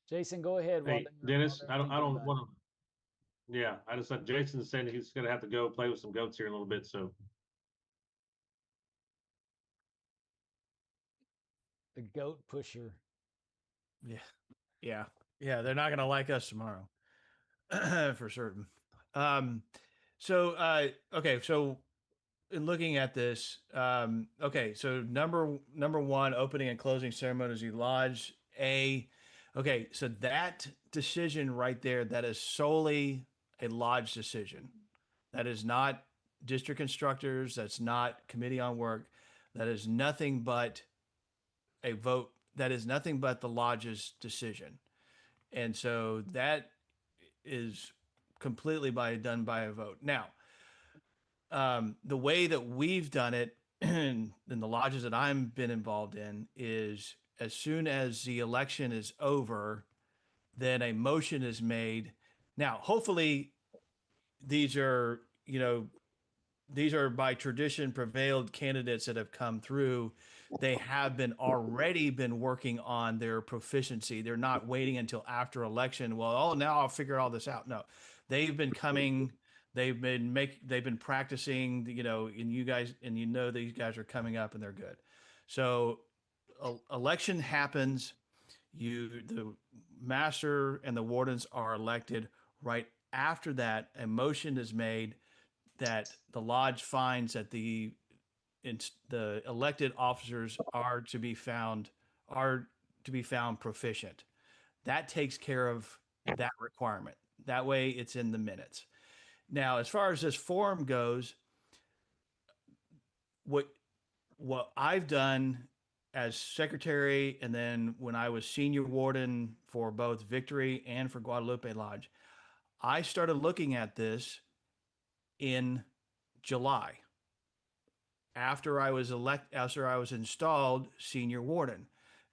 Jason, go ahead. Hey, while Dennis, they're I thinking don't about it. want to. Yeah, I just said Jason's saying he's going to have to go play with some goats here in a little bit. So The goat pusher. Yeah. They're not gonna like us tomorrow, for certain. Okay. So in looking at this, okay. So number one, opening and closing ceremonies, lodge A. Okay. So that decision right there, that is solely a lodge decision. That is not district instructors. That's not committee on work. That is nothing but a vote. That is nothing but the lodge's decision. And so that is completely done by a vote. Now, the way that we've done it in the lodges that I've been involved in is as soon as the election is over, then a motion is made. Now, hopefully, these are, these are by tradition prevailed candidates that have come through. They have already been working on their proficiency. They're not waiting until after election. Well, oh, now I'll figure all this out. No, they've been coming. They've been practicing. And you guys, and these guys are coming up and they're good. So, election happens. The master and the wardens are elected. Right after that, a motion is made that the lodge finds that the elected officers are to be found proficient. That takes care of that requirement. That way, it's in the minutes. Now, as far as this form goes, what I've done as secretary, and then when I was senior warden for both Victory and for Guadalupe Lodge, I started looking at this in July after I was installed senior warden,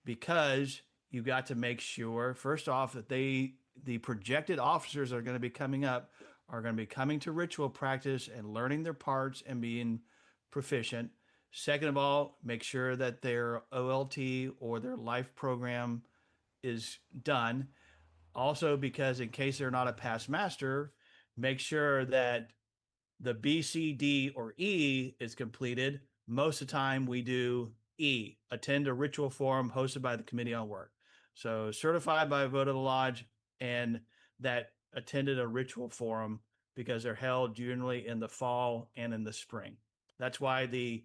because you got to make sure, first off, that the projected officers that are going to be coming up are going to be coming to ritual practice and learning their parts and being proficient. Second of all, make sure that their OLT or their life program is done. Also, because in case they're not a past master, make sure that the B, C, D, or E is completed. Most of the time we do E, attend a ritual forum hosted by the Committee on Work. So certified by a vote of the lodge, and that attended a ritual forum, because they're held generally in the fall and in the spring. That's why the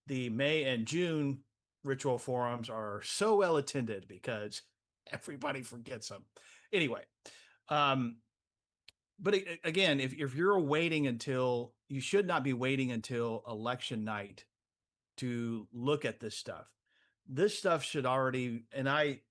May and June ritual forums are so well attended, because everybody forgets them. Anyway, but again, if you're waiting until, you should not be waiting until election night to look at this stuff. This stuff should already, and I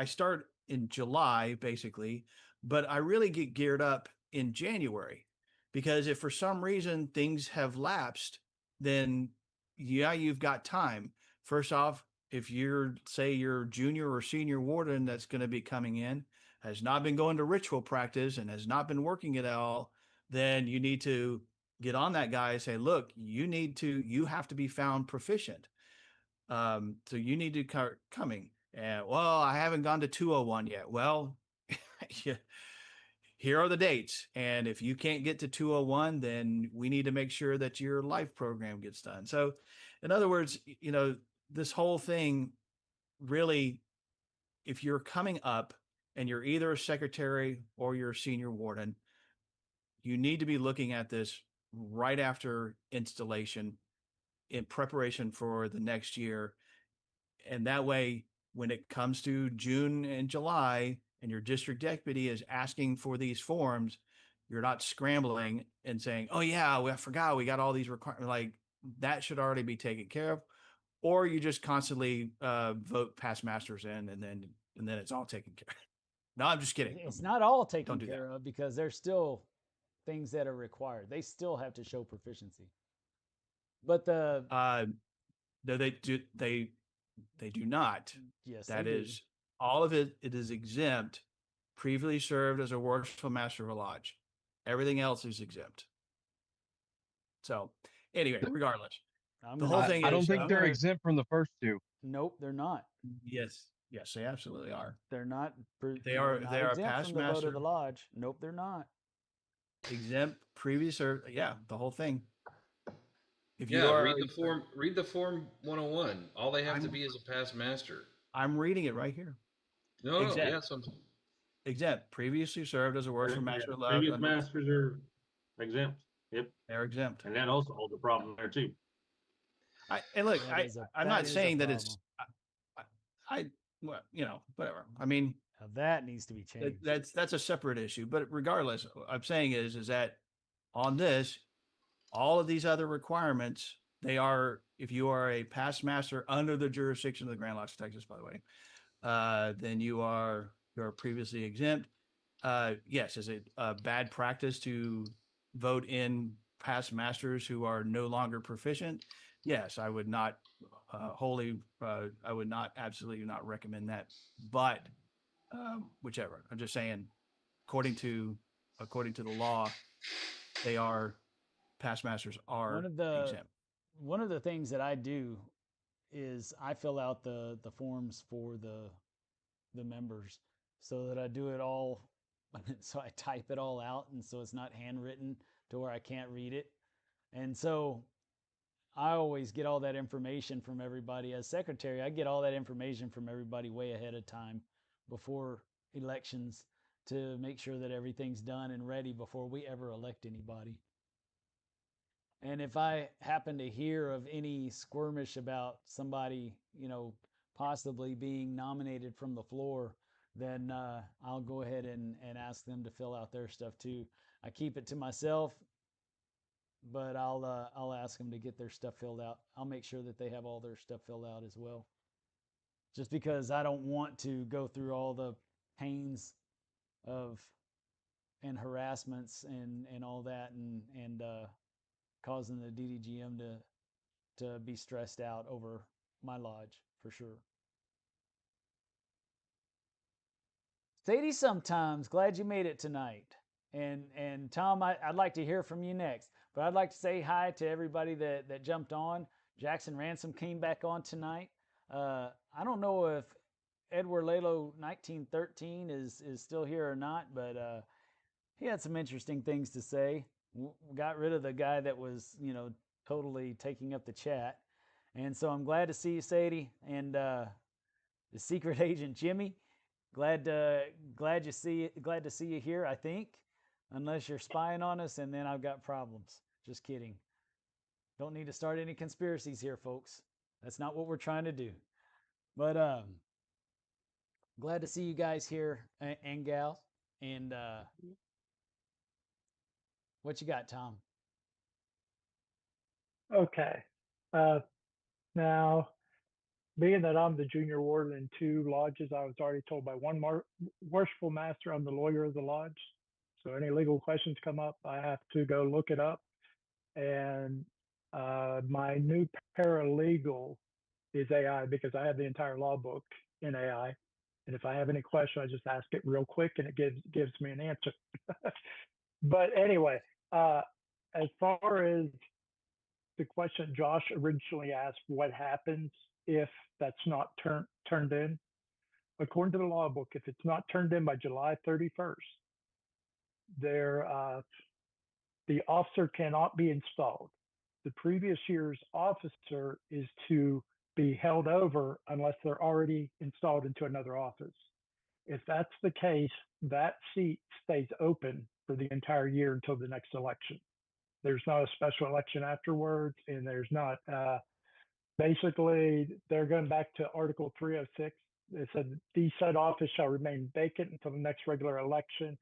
start in July basically, but I really get geared up in January, because if for some reason things have lapsed, then yeah, you've got time. First off, if you're, say, your junior or senior warden that's going to be coming in has not been going to ritual practice and has not been working it at all, then you need to get on that guy and say, look, you have to be found proficient. So you need to start coming. And well, I haven't gone to 201 yet. Well, here are the dates. And if you can't get to 201, then we need to make sure that your life program gets done. So in other words, this whole thing really, if you're coming up and you're either a secretary or you're a senior warden, you need to be looking at this right after installation in preparation for the next year. And that way, when it comes to June and July and your district deputy is asking for these forms, you're not scrambling and saying, oh yeah, I forgot we got all these requirements. Like, that should already be taken care of. Or you just constantly vote past masters in, and then it's all taken care of. No, I'm just kidding. It's not all taken do care of, because there's still things that are required. They still have to show proficiency. But no, they do not. Yes, that they is do. All of it. It is exempt. Previously served as a worshipful master of a lodge. Everything else is exempt. So anyway, regardless, the whole thing. I don't think they're exempt from the first two. Nope, they're not. Yes, they absolutely are. They're not. They are exempt past from the vote master of the lodge. Nope, they're not. Exempt, previous, or the whole thing. If you read the form 101. All they have to be is a past master. I'm reading it right here. No, exempt. Yes, exempt. Previously served as a worshipful master of lodge. Previous masters are exempt. Yep, they're exempt, and that also holds a problem there too. I'm not saying that it's. Whatever. I mean, now that needs to be changed. That's a separate issue. But regardless, what I'm saying is that on this, all of these other requirements, they are, if you are a past master under the jurisdiction of the Grand Lodge of Texas, by the way, then you're previously exempt. yes, is it a bad practice to vote in past masters who are no longer proficient? Yes, I would not I would not absolutely not recommend that. But whichever, I'm just saying, according to the law, they are past masters are exempt. One of the things that I do is I fill out the forms for the members so that I do it all so I type it all out and so it's not handwritten to where I can't read it. And so I always get all that information from everybody. As secretary, I get all that information from everybody way ahead of time before elections to make sure that everything's done and ready before we ever elect anybody. And if I happen to hear of any skirmish about somebody, possibly being nominated from the floor, then I'll go ahead and ask them to fill out their stuff too. I keep it to myself, but I'll ask them to get their stuff filled out. I'll make sure that they have all their stuff filled out as well. Just because I don't want to go through all the pains of and harassments and all that and causing the DDGM to be stressed out over my lodge for sure. Sadie, sometimes glad you made it tonight. And Tom, I'd like to hear from you next. But I'd like to say hi to everybody that jumped on. Jackson Ransom came back on tonight. I don't know if Edward Lalo 1913 is still here or not, but he had some interesting things to say. Got rid of the guy that was, totally taking up the chat. And so I'm glad to see you, Sadie, and the secret agent Jimmy. Glad to see you here, I think. Unless you're spying on us, and then I've got problems. Just kidding. Don't need to start any conspiracies here, folks. That's not what we're trying to do. But glad to see you guys here and gals. And what you got, Tom? Okay. Now, being that I'm the junior warden in 2 lodges, I was already told by one worshipful master I'm the lawyer of the lodge. So any legal questions come up, I have to go look it up. And my new paralegal is AI because I have the entire law book in AI. And if I have any question, I just ask it real quick and it gives me an answer. But anyway, as far as the question Josh originally asked, what happens if that's not turned in? According to the law book, if it's not turned in by July 31st, the officer cannot be installed. The previous year's officer is to be held over unless they're already installed into another office. If that's the case, that seat stays open for the entire year until the next election. There's not a special election afterwards, and there's not, basically, they're going back to Article 306. It said, the said office shall remain vacant until the next regular election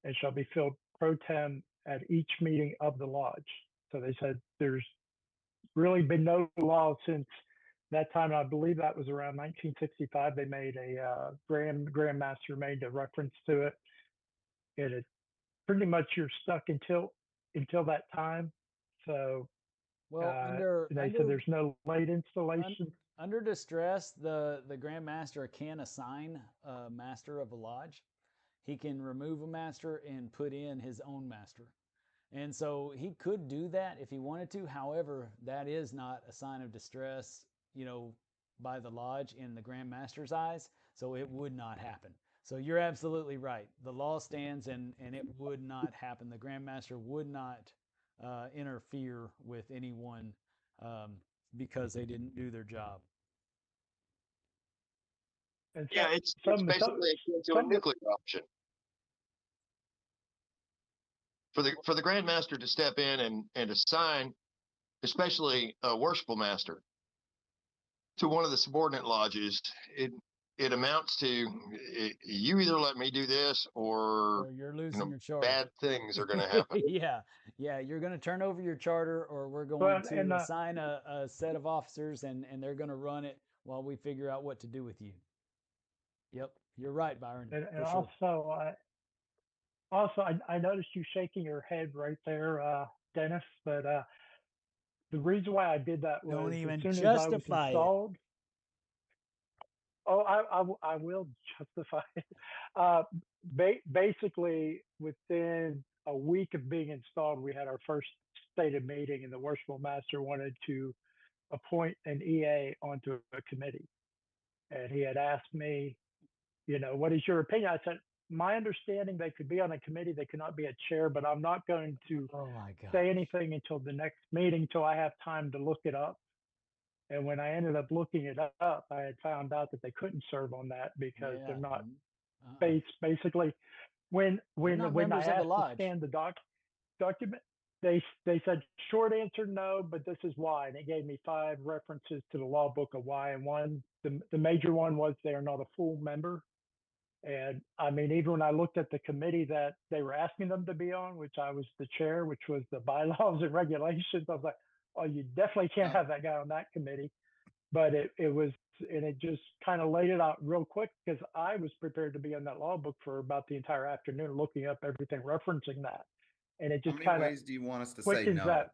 and shall be filled pro tem at each meeting of the lodge. So they said there's really been no law since that time. I believe that was around 1965. They made a Grandmaster made a reference to it. And it pretty much you're stuck until that time. So they said there's no late installation. Under distress, the Grand Master can assign a master of a lodge. He can remove a master and put in his own master. And so he could do that if he wanted to. However, that is not a sign of distress, by the lodge in the Grand Master's eyes. So it would not happen. So you're absolutely right. The law stands and it would not happen. The Grand Master would not interfere with anyone because they didn't do their job. Yeah, it's basically akin to a nuclear option. For the Grand Master to step in and assign, especially a worshipful master, to one of the subordinate lodges, it amounts to you either let me do this or you're losing your charter. Bad things are going to happen. Yeah, you're going to turn over your charter, or we're going to assign a set of officers, and they're going to run it while we figure out what to do with you. Yep, you're right, Byron. And also, Also, I noticed you shaking your head right there, Dennis. But the reason why I did that Don't was as even soon as I was justify it. installed. Oh, I will justify it. Basically, within a week of being installed, we had our first stated meeting, and the worshipful master wanted to appoint an EA onto a committee. And he had asked me, what is your opinion? I said, my understanding, they could be on a committee, they could not be a chair, but I'm not going to Oh my God. say anything until the next meeting, till I have time to look it up. And when I ended up looking it up, I had found out that they couldn't serve on that because they're not basically when not I members of the asked to lodge. scan the document, they said short answer no, but this is why, and it gave me 5 references to the law book of why. And one, the major one was they are not a full member. And I mean, even when I looked at the committee that they were asking them to be on, which I was the chair, which was the bylaws and regulations, I was like, oh, you definitely can't have that guy on that committee. But it was, and it just kind of laid it out real quick because I was prepared to be on that law book for about the entire afternoon, looking up everything referencing that. And it How just many kind of ways do you want us to say quickens no? that.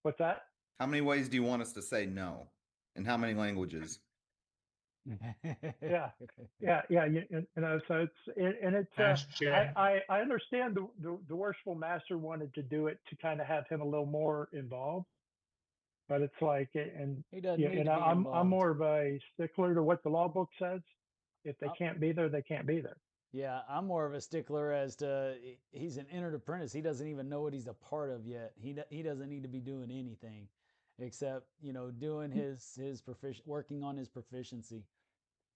What's that? How many ways do you want us to say no? In how many languages? Yeah. So it's Ask Chad. I understand the worshipful master wanted to do it to kind of have him a little more involved, but it's like, and He doesn't need to be I'm involved. more of a stickler to what the law book says. If they can't be there, they can't be there. Yeah, I'm more of a stickler as to he's an entered apprentice. He doesn't even know what he's a part of yet. He doesn't need to be doing anything except doing his working on his proficiency.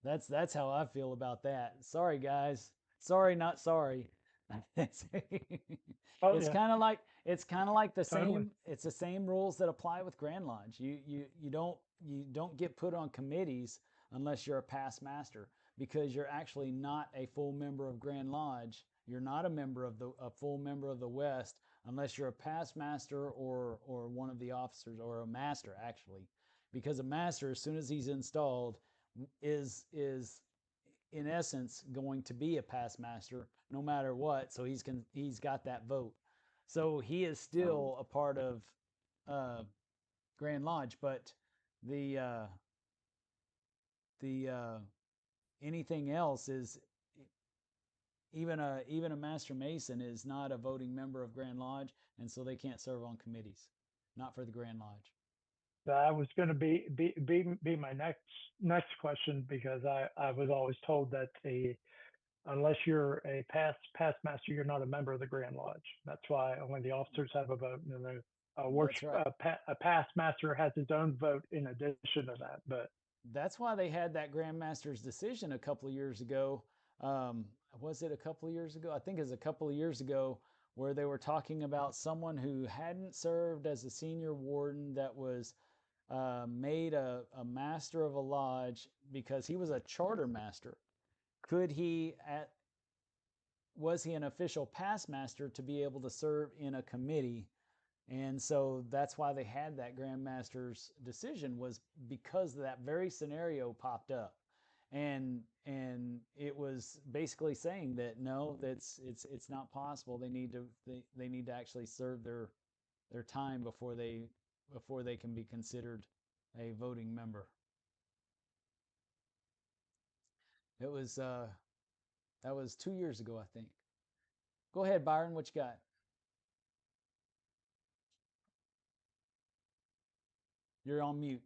That's how I feel about that. Sorry guys, sorry not sorry. it's Yeah. kind of like the Totally. same. It's the same rules that apply with Grand Lodge. You don't get put on committees unless you're a past master, because you're actually not a full member of Grand Lodge. You're not a full member of the West unless you're a past master or one of the officers, or a master actually, because a master, as soon as he's installed, is in essence going to be a past master no matter what. So he's got that vote. So he is still a part of Grand Lodge, but the anything else is, even a master mason is not a voting member of Grand Lodge, and so they can't serve on committees, not for the Grand Lodge. That was going to be my next question, because I was always told that unless you're a past master, you're not a member of the Grand Lodge. That's why only the officers have a vote, and a past master has his own vote in addition to that. But that's why they had that Grandmaster's decision a couple of years ago. Was it a couple of years ago? I think it was a couple of years ago, where they were talking about someone who hadn't served as a senior warden that was made a master of a lodge because he was a charter master. Was he an official past master to be able to serve in a committee? And so that's why they had that Grandmaster's decision, was because that very scenario popped up. And it was basically saying that no, it's not possible. They need to actually serve their time before they can be considered a voting member. It was that was 2 years ago, I think. Go ahead, Byron, what you got? You're on mute.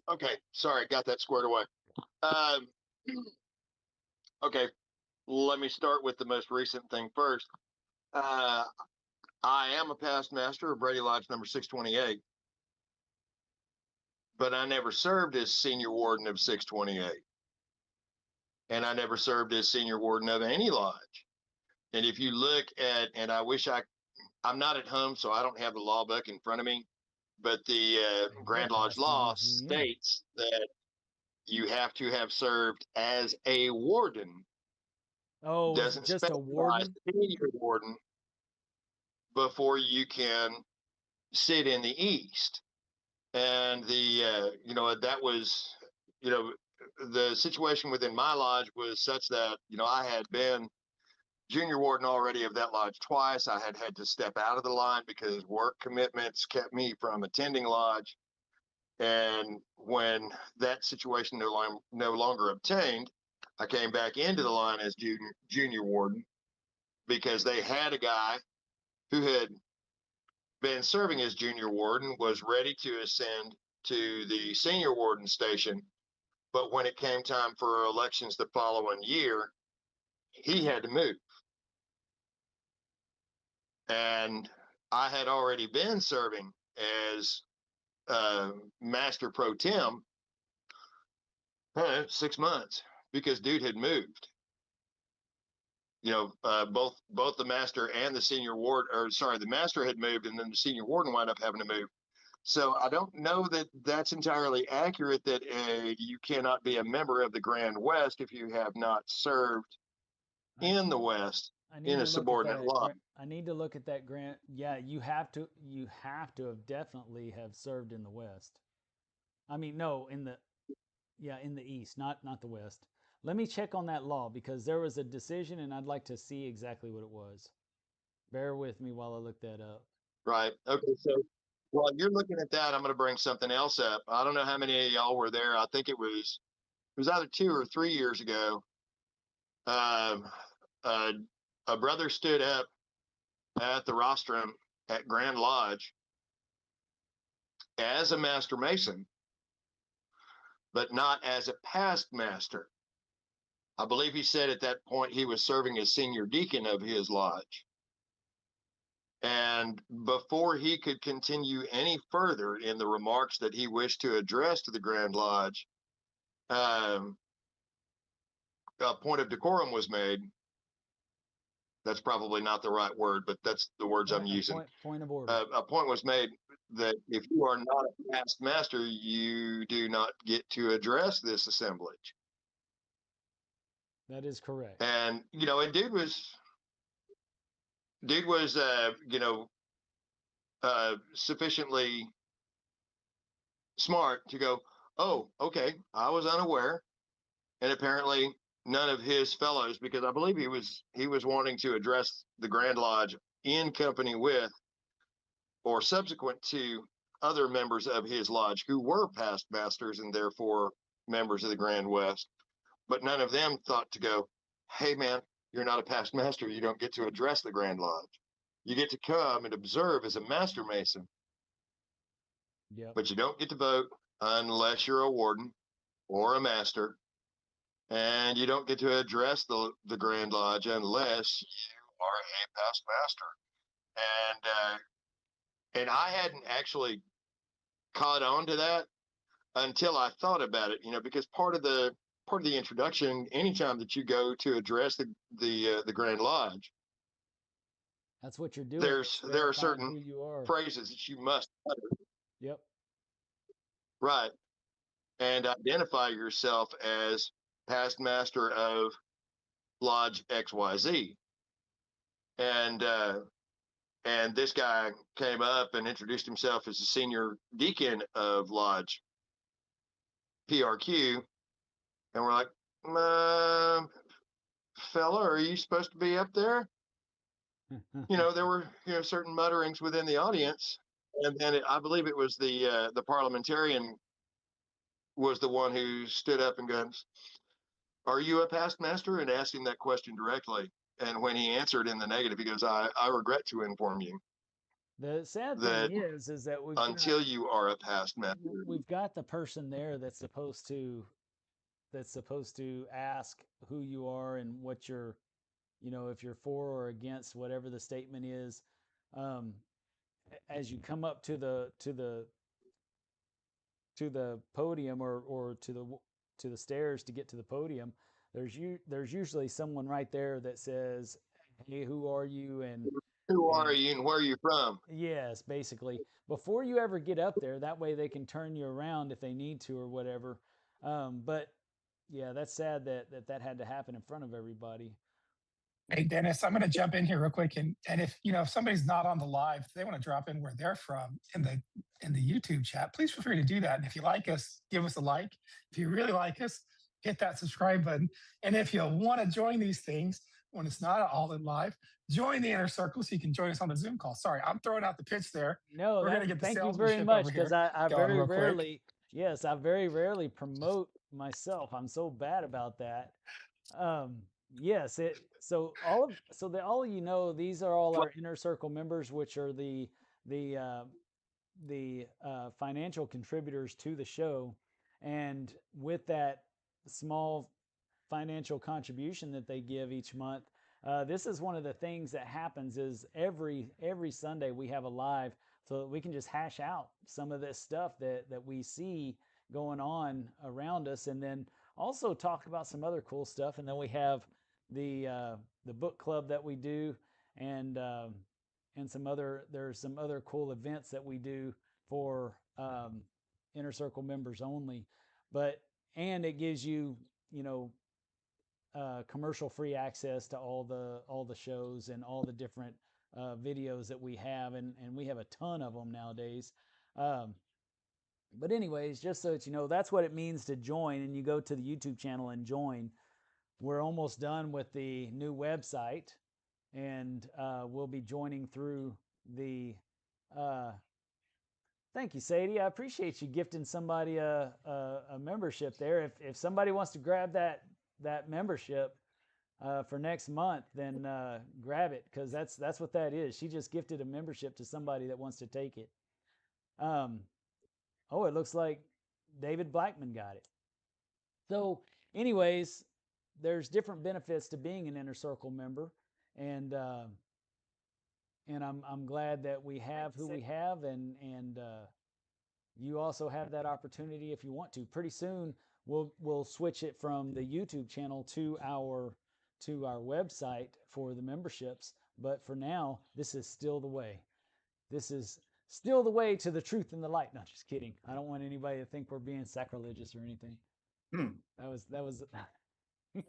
Okay, sorry, got that squared away. Okay, let me start with the most recent thing first. I am a past master of Brady Lodge number 628, but I never served as senior warden of 628. And I never served as senior warden of any lodge. And if you look at, and I'm not at home, so I don't have the law book in front of me, but the Grand Lodge law states that you have to have served as a warden. Oh, doesn't just a warden? Senior warden before you can sit in the East. And that was, the situation within my lodge was such that, I had been junior warden already of that lodge twice. I had had to step out of the line because work commitments kept me from attending lodge. And when that situation no longer obtained, I came back into the line as junior warden because they had a guy who had been serving as junior warden, was ready to ascend to the senior warden station. But when it came time for elections the following year, he had to move. And I had already been serving as master pro tem 6 months because dude had moved. Both the master and the senior ward, or sorry, the master had moved, and then the senior warden wound up having to move. So I don't know that that's entirely accurate, that you cannot be a member of the Grand West if you have not served in the West in a subordinate lodge. I need to look at that grant. Yeah, you have to have definitely have served in the West. I mean, no, in the East, not the West. Let me check on that law because there was a decision and I'd like to see exactly what it was. Bear with me while I look that up. Right. Okay. So while you're looking at that, I'm going to bring something else up. I don't know how many of y'all were there. I think it was either 2 or 3 years ago. A brother stood up at the rostrum at Grand Lodge as a master mason, but not as a past master. I believe he said at that point he was serving as senior deacon of his lodge. And before he could continue any further in the remarks that he wished to address to the Grand Lodge, a point of decorum was made. That's probably not the right word, but that's the words I'm using. Point of order. A point was made that if you are not a past master, you do not get to address this assemblage. That is correct. And, and dude was sufficiently smart to go, oh, okay, I was unaware. And apparently none of his fellows, because I believe he was wanting to address the Grand Lodge in company with or subsequent to other members of his lodge who were past masters and therefore members of the Grand West. But none of them thought to go, hey, man, you're not a past master. You don't get to address the Grand Lodge. You get to come and observe as a master mason. Yep. But you don't get to vote unless you're a warden or a master. And you don't get to address the Grand Lodge unless you are a past master. And I hadn't actually caught on to that until I thought about it, because part of the introduction, anytime that you go to address the Grand Lodge, that's what you're doing. There are certain phrases that you must utter. Yep. Right. And identify yourself as past master of Lodge XYZ. And this guy came up and introduced himself as the senior deacon of Lodge PRQ. And we're like, fella, are you supposed to be up there? There were certain mutterings within the audience. And then I believe it was the parliamentarian was the one who stood up and goes, are you a past master? And asked him that question directly. And when he answered in the negative, he goes, I regret to inform you. The sad thing is that until you are a past master, we've got the person there that's supposed to ask who you are and what you're, if you're for or against whatever the statement is. As you come up to the podium or to the stairs to get to the podium, there's usually someone right there that says, hey, who are you? And who are you and where are you from? Yes, basically. Before you ever get up there, that way they can turn you around if they need to or whatever. But yeah, that's sad that had to happen in front of everybody. Hey, Dennis, I'm going to jump in here real quick. And if, if somebody's not on the live, if they want to drop in where they're from in the YouTube chat, please feel free to do that. And if you like us, give us a like. If you really like us, hit that subscribe button. And if you want to join these things when it's not all in live, join the inner circle so you can join us on the Zoom call. Sorry, I'm throwing out the pitch there. No, We're gonna get the thank you very salesmanship much, over because here I going very real quick. rarely, yes, I very rarely promote myself. I'm so bad about that. Yes, all of you know, these are all our inner circle members, which are the financial contributors to the show, and with that small financial contribution that they give each month, this is one of the things that happens is every Sunday we have a live, so that we can just hash out some of this stuff that we see going on around us, and then also talk about some other cool stuff. And then we have the book club that we do, and there's some other cool events that we do for inner circle members only. And it gives you, commercial free access to all the shows and all the different videos that we have, and we have a ton of them nowadays. But anyways, just so that you know, that's what it means to join. And you go to the YouTube channel and join. We're almost done with the new website, and we'll be joining through the thank you, Sadie. I appreciate you gifting somebody a membership there. If somebody wants to grab that membership for next month, then grab it, because that's what that is. She just gifted a membership to somebody that wants to take it. Oh, it looks like David Blackman got it. So anyways, there's different benefits to being an inner circle member, and I'm glad that we have who we have, and you also have that opportunity if you want to. Pretty soon we'll switch it from the YouTube channel to our website for the memberships, but for now, this is still the way. This is still the way to the truth and the light. No, just kidding. I don't want anybody to think we're being sacrilegious or anything. That was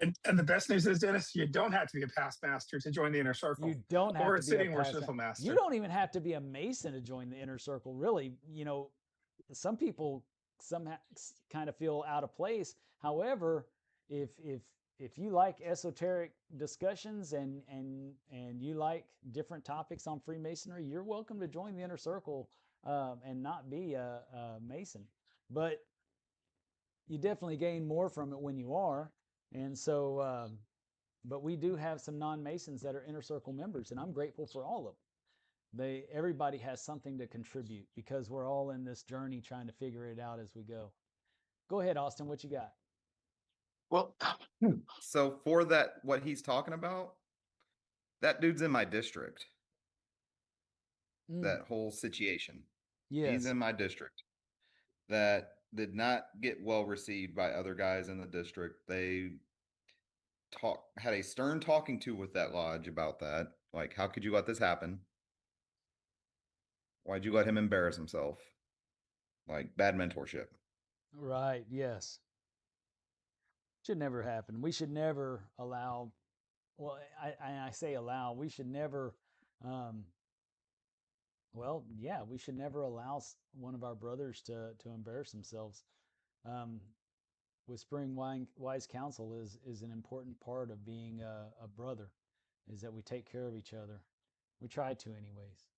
And the best news is, Dennis, you don't have to be a past master to join the inner circle. You don't have or to a be sitting a worshipful master. You don't even have to be a Mason to join the inner circle, really. Some people kind of feel out of place. However, if you like esoteric discussions and you like different topics on Freemasonry, you're welcome to join the inner circle and not be a Mason. But you definitely gain more from it when you are. And so, but we do have some non-Masons that are inner circle members, and I'm grateful for all of them. Everybody has something to contribute, because we're all in this journey trying to figure it out as we go. Go ahead, Austin, what you got? Well, so for that, what he's talking about, that dude's in my district. That whole situation. Yes. He's in my district. That did not get well received by other guys in the district. They had a stern talking to with that lodge about that. Like, how could you let this happen? Why'd you let him embarrass himself? Like, bad mentorship. Right, yes. Should never happen. We should never allow, well, I say allow, we should never, we should never allow one of our brothers to embarrass themselves. Whispering wise counsel is an important part of being a brother, is that we take care of each other. We try to anyways.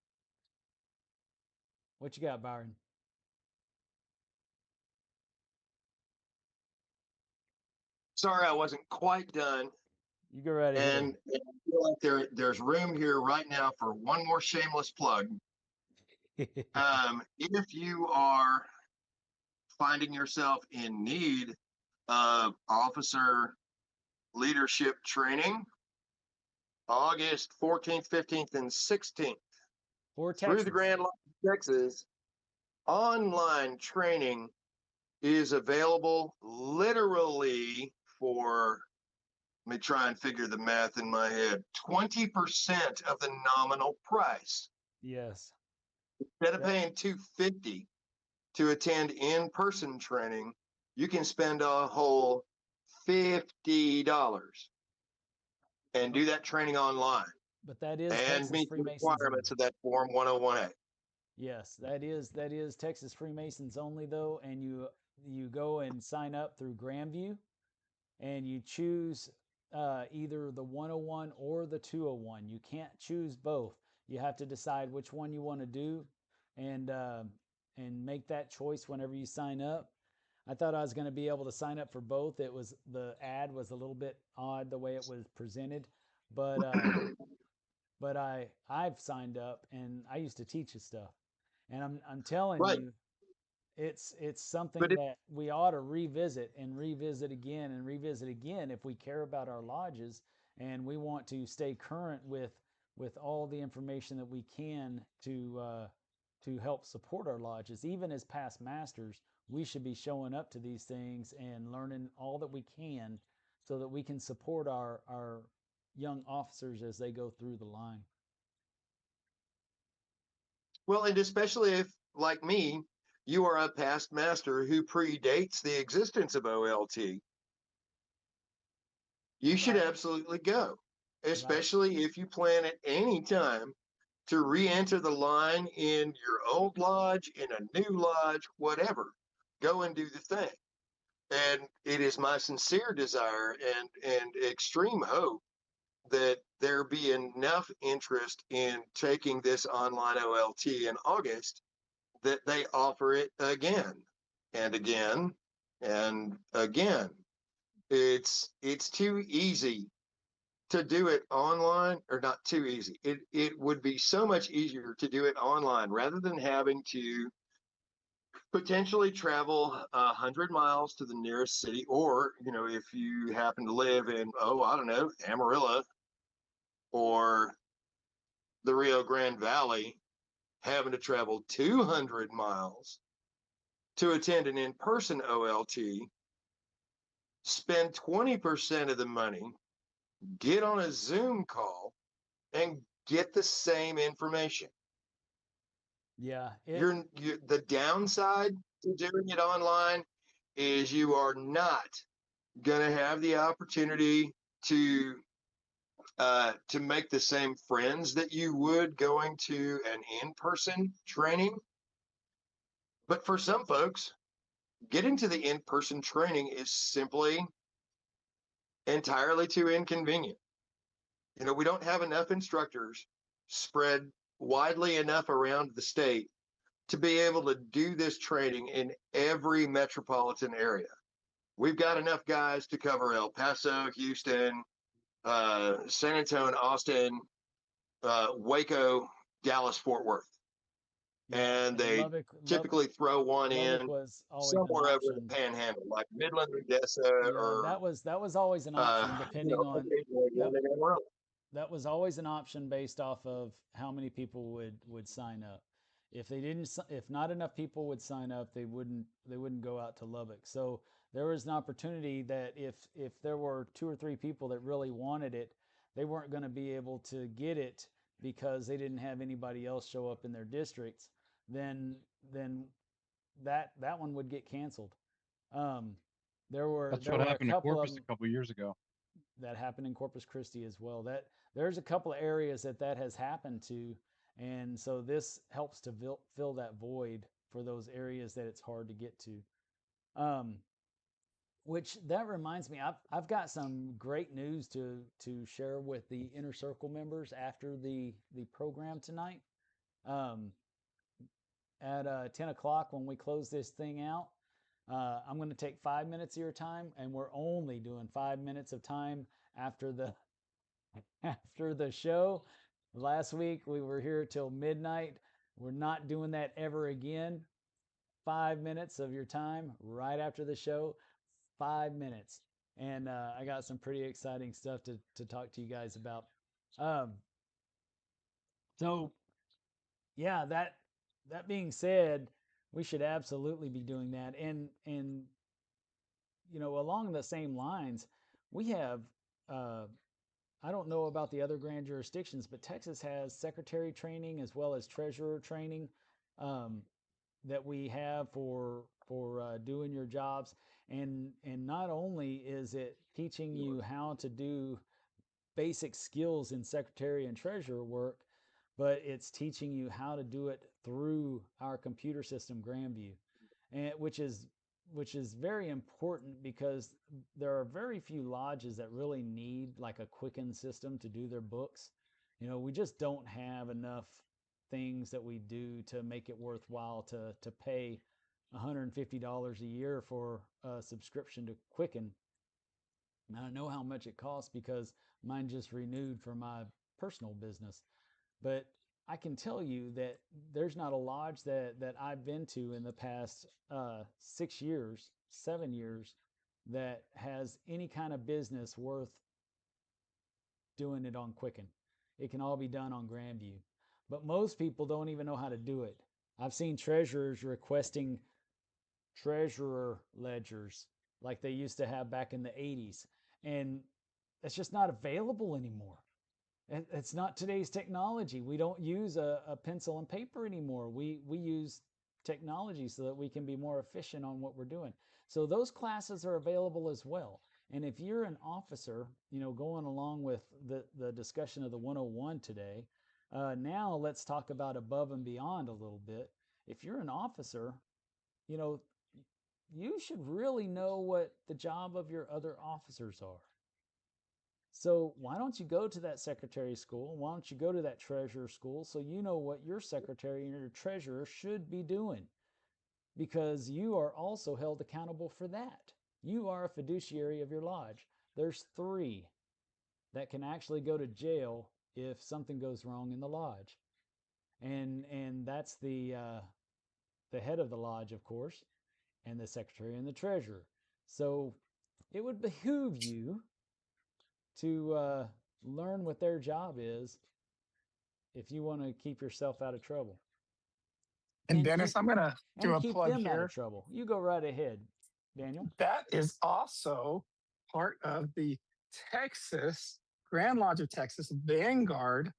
What you got, Byron? Sorry, I wasn't quite done. You go right ahead. And I feel like there's room here right now for one more shameless plug. If you are finding yourself in need of officer leadership training, August 14th, 15th, and 16th, through the Grand Lodge of Texas, online training is available literally for, let me try and figure the math in my head, 20% of the nominal price. Yes. Instead of paying $250 to attend in-person training, you can spend a whole $50 and do that training online. But that is and Texas meet the Freemasons requirements only. of that Form 101A. Yes, that is Texas Freemasons only, though, and you go and sign up through Grandview, and you choose either the 101 or the 201. You can't choose both. You have to decide which one you want to do, and make that choice whenever you sign up. I thought I was going to be able to sign up for both. The ad was a little bit odd the way it was presented, but I've signed up, and I used to teach this stuff, and I'm telling Right. you, it's But something that we ought to revisit and revisit again and revisit again if we care about our lodges and we want to stay current with all the information that we can to help support our lodges. Even as past masters, we should be showing up to these things and learning all that we can so that we can support our young officers as they go through the line. well, and especially if, like me, you are a past master who predates the existence of OLT, you should Right. absolutely go, Right. especially if you plan at any time to re-enter the line in your old lodge, in a new lodge, whatever. Go and do the thing. And it is my sincere desire and extreme hope that there be enough interest in taking this online OLT in August that they offer it again and again and again. It's too easy to do it online, or not too easy. It would be so much easier to do it online rather than having to potentially travel 100 miles to the nearest city, or if you happen to live in, oh, I don't know, Amarillo or the Rio Grande Valley, having to travel 200 miles to attend an in-person OLT, spend 20% of the money, get on a Zoom call, and get the same information. Yeah. The downside to doing it online is you are not going to have the opportunity to make the same friends that you would going to an in-person training. But for some folks, getting to the in-person training is simply entirely too inconvenient. We don't have enough instructors spread widely enough around the state to be able to do this training in every metropolitan area. We've got enough guys to cover El Paso, Houston, San Antonio, Austin, Waco, Dallas, Fort Worth. Yeah, And they typically throw one Lubbock in was always an somewhere over the option. panhandle, like Midland, Odessa, Yeah, or that was always an option depending on occasionally that. one in Amarillo. That was always an option based off of how many people would sign up. If they didn't, if not enough people would sign up, they wouldn't go out to Lubbock. So there was an opportunity that if there were 2 or 3 people that really wanted it, they weren't going to be able to get it because they didn't have anybody else show up in their districts. Then that one would get canceled. Um, That's there what were a happened to couple of Corpus them a couple years ago. that happened in Corpus Christi as well. There's a couple of areas that has happened to, and so this helps to fill that void for those areas that it's hard to get to. Which that reminds me, I've got some great news to share with the Inner Circle members after the program tonight. At 10 o'clock when we close this thing out, I'm going to take 5 minutes of your time, and we're only doing 5 minutes of time after the after the show. Last week we were here till midnight. We're not doing that ever again. 5 minutes of your time right after the show. 5 minutes, and I got some pretty exciting stuff to talk to you guys about. So yeah, that being said, we should absolutely be doing that. And along the same lines, we have I don't know about the other grand jurisdictions, but Texas has secretary training as well as treasurer training um, that we have for doing your jobs. And not only is it teaching you how to do basic skills in secretary and treasurer work, but it's teaching you how to do it through our computer system, Grandview, and which is very important because there are very few lodges that really need like a quicken system to do their books. We just don't have enough things that we do to make it worthwhile to pay $150 a year for a subscription to Quicken. And I know how much it costs because mine just renewed for my personal business. But I can tell you that there's not a lodge that I've been to in the past 6 years, 7 years, that has any kind of business worth doing it on Quicken. It can all be done on Grandview. But most people don't even know how to do it. I've seen treasurers requesting treasurer ledgers like they used to have back in the 80s. And it's just not available anymore. It's not today's technology. We don't use a pencil and paper anymore. We use technology so that we can be more efficient on what we're doing. So those classes are available as well. And if you're an officer, going along with the discussion of the 101 today, now let's talk about above and beyond a little bit. If you're an officer, you should really know what the job of your other officers are. So why don't you go to that secretary school? Why don't you go to that treasurer school so you know what your secretary and your treasurer should be doing? Because you are also held accountable for that. You are a fiduciary of your lodge. There's 3 that can actually go to jail if something goes wrong in the lodge. And that's the head of the lodge, of course, and the secretary and the treasurer. So it would behoove you to learn what their job is if you want to keep yourself out of trouble. And Dennis, I'm going to do a keep plug them out here. of trouble. You go right ahead, Daniel. That is also part of the Texas, Grand Lodge of Texas Vanguard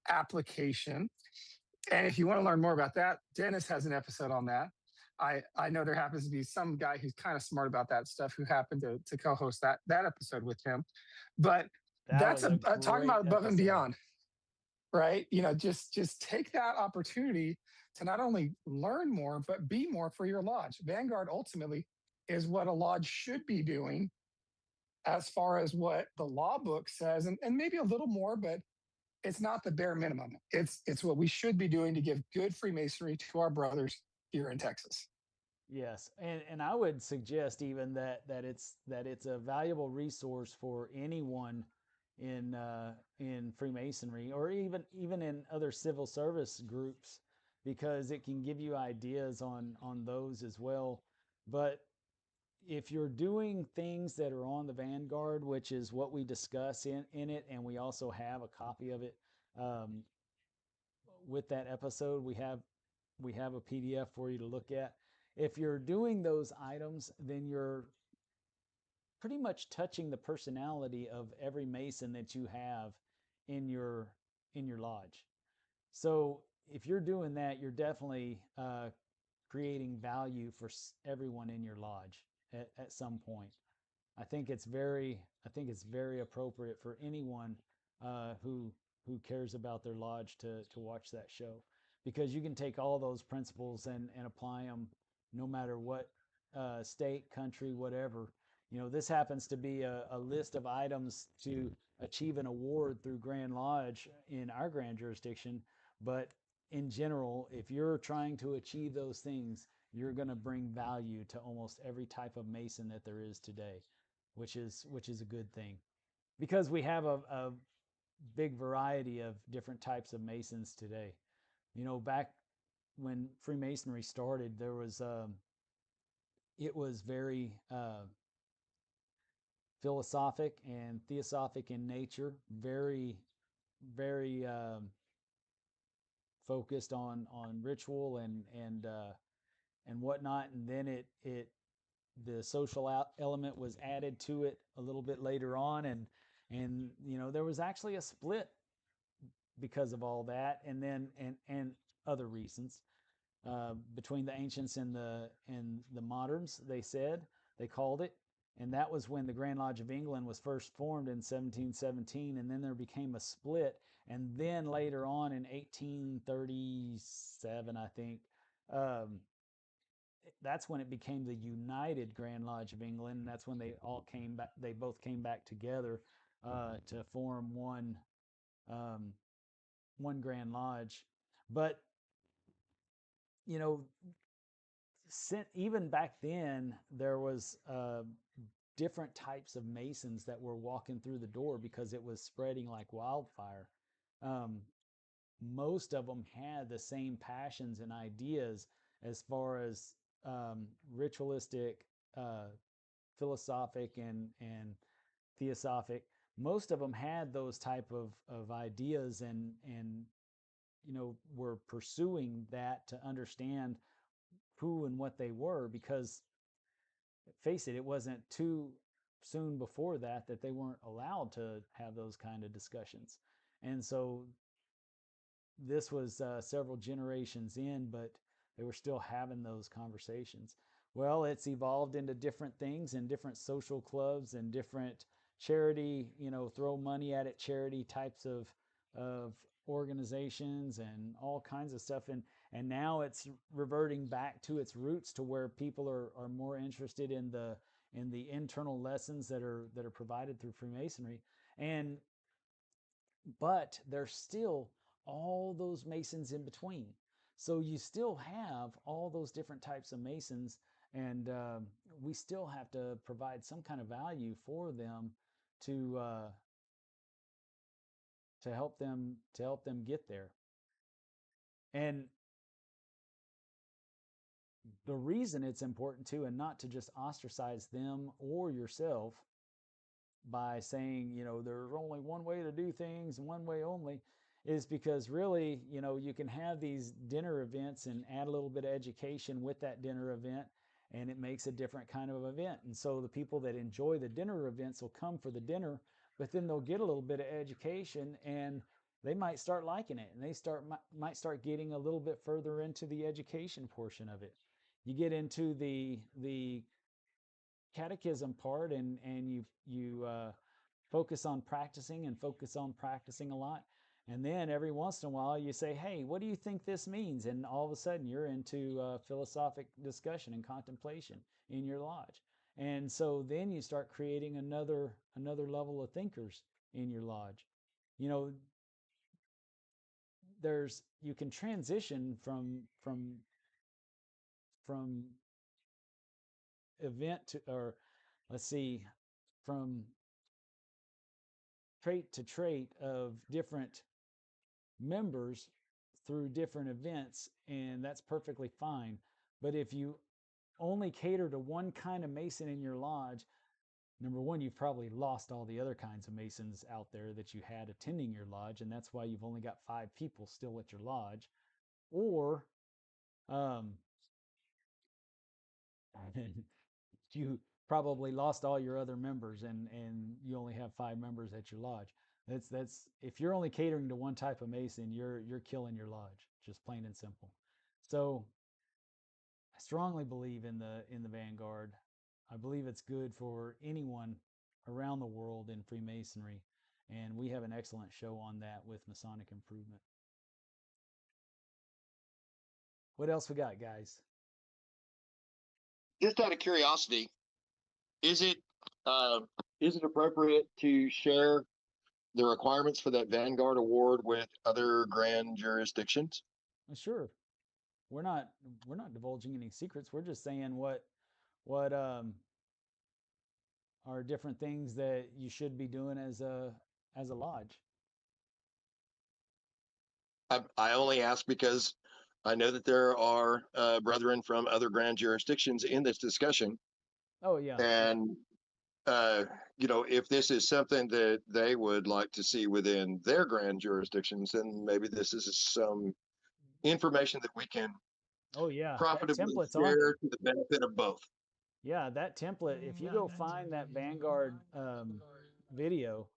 application. And if you want to learn more about that, Dennis has an episode on that. I know there happens to be some guy who's kind of smart about that stuff who happened to co-host that episode with him. But that's talking about above and beyond, right? Just take that opportunity to not only learn more, but be more for your lodge. Vanguard ultimately is what a lodge should be doing as far as what the law book says, and maybe a little more, but it's not the bare minimum. It's what we should be doing to give good Freemasonry to our brothers here in Texas. Yes, and I would suggest even that it's a valuable resource for anyone in Freemasonry or even in other civil service groups, because it can give you ideas on those as well. But if you're doing things that are on the Vanguard, which is what we discuss in it, and we also have a copy of it with that episode, we have a PDF for you to look at. If you're doing those items, then you're pretty much touching the personality of every Mason that you have in your lodge. So if you're doing that, you're definitely creating value for everyone in your lodge at some point. I think it's very appropriate for anyone who cares about their lodge to watch that show, because you can take all those principles and apply them no matter what state, country, whatever. This happens to be a list of items to achieve an award through Grand Lodge in our grand jurisdiction. But in general, if you're trying to achieve those things, you're going to bring value to almost every type of Mason that there is today, which is a good thing, because we have a big variety of different types of Masons today. Back when Freemasonry started, there was it was very philosophic and theosophic in nature, very focused on ritual and whatnot. And then the social element was added to it a little bit later on, and there was actually a split because of all that, and then and other reasons between the ancients and the moderns. They called it, and that was when the Grand Lodge of England was first formed in 1717, and then there became a split, and then later on in 1837, I think, that's when it became the United Grand Lodge of England. And that's when they all came back. They both came back together to form um, one Grand Lodge. But you know, even back then, there was different types of Masons that were walking through the door because it was spreading like wildfire. Um, most of them had the same passions and ideas as far as ritualistic, philosophic, and theosophic. Most of them had those type of ideas, and were pursuing that to understand who and what they were, because face it, it wasn't too soon before that they weren't allowed to have those kind of discussions. And so this was several generations in, but they were still having those conversations. Well, it's evolved into different things and different social clubs and different charity, throw money at it, charity types of organizations and all kinds of stuff. And now it's reverting back to its roots, to where people are more interested in the internal lessons that are provided through Freemasonry. But there's still all those Masons in between. So you still have all those different types of Masons, and we still have to provide some kind of value for them to help them get there. And the reason it's important too, and not to just ostracize them or yourself by saying, there's only one way to do things and one way only, is because really, you can have these dinner events and add a little bit of education with that dinner event, and it makes a different kind of event. And so the people that enjoy the dinner events will come for the dinner, but then they'll get a little bit of education, and they might start liking it, and they might start getting a little bit further into the education portion of it. You get into the catechism part, and you focus on practicing a lot, and then every once in a while you say, hey, what do you think this means? And all of a sudden you're into philosophic discussion and contemplation in your lodge. And so then you start creating another level of thinkers in your lodge. You can transition from event to, or let's see, from trait to trait of different members through different events, and that's perfectly fine. But if you only cater to one kind of Mason in your lodge, number one, you've probably lost all the other kinds of Masons out there that you had attending your lodge, and that's why you've only got 5 people still at your lodge. Or you probably lost all your other members, and you only have 5 members at your lodge. That's if you're only catering to one type of Mason, you're killing your lodge, just plain and simple. So I strongly believe in the Vanguard. I believe it's good for anyone around the world in Freemasonry, and we have an excellent show on that with Masonic Improvement. What else we got, guys? Just out of curiosity, is it appropriate to share the requirements for that Vanguard Award with other grand jurisdictions? Sure. We're not divulging any secrets. We're just saying what are different things that you should be doing as a lodge. I only ask because I know that there are brethren from other grand jurisdictions in this discussion. Oh yeah. And if this is something that they would like to see within their grand jurisdictions, then maybe this is some information that we can profitably share to the benefit of both. Yeah, that template, if you go find that Vanguard video,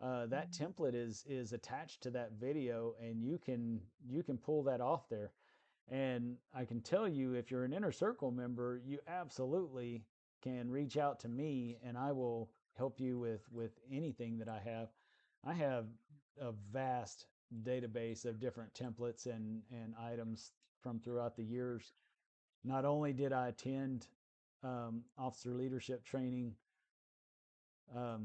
that template is attached to that video, and you can pull that off there. And I can tell you, if you're an Inner Circle member, you absolutely can reach out to me, and I will help you with anything that I have. I have a vast database of different templates and items from throughout the years not only did I attend officer leadership training a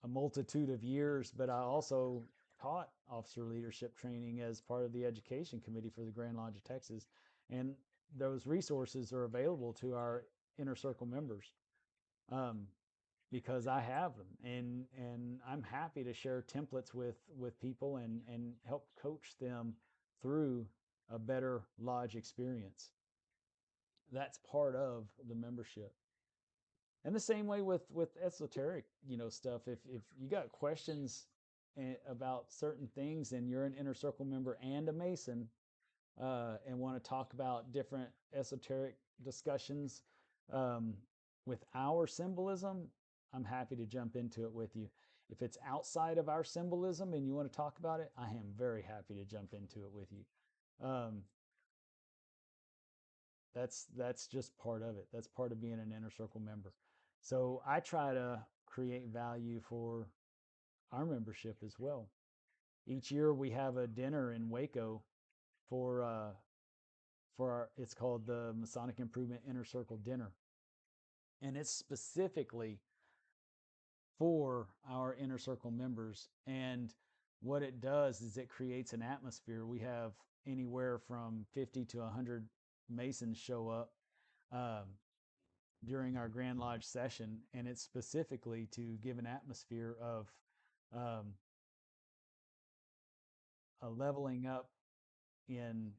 multitude of years, but I also taught officer leadership training as part of the education committee for the Grand Lodge of Texas. And those resources are available to our inner circle members because I have them, and I'm happy to share templates with people and help coach them through a better lodge experience. That's part of the membership. And the same way with esoteric, stuff. If you got questions about certain things and you're an inner circle member and a Mason, and want to talk about different esoteric discussions with our symbolism, I'm happy to jump into it with you. If it's outside of our symbolism and you want to talk about it, I am very happy to jump into it with you. That's just part of it. That's part of being an inner circle member. So I try to create value for our membership as well. Each year we have a dinner in Waco for our, it's called the Masonic Improvement Inner Circle Dinner. And it's specifically for our inner circle members. And what it does is it creates an atmosphere. We have anywhere from 50 to 100 Masons show up during our Grand Lodge session, and it's specifically to give an atmosphere of a leveling up in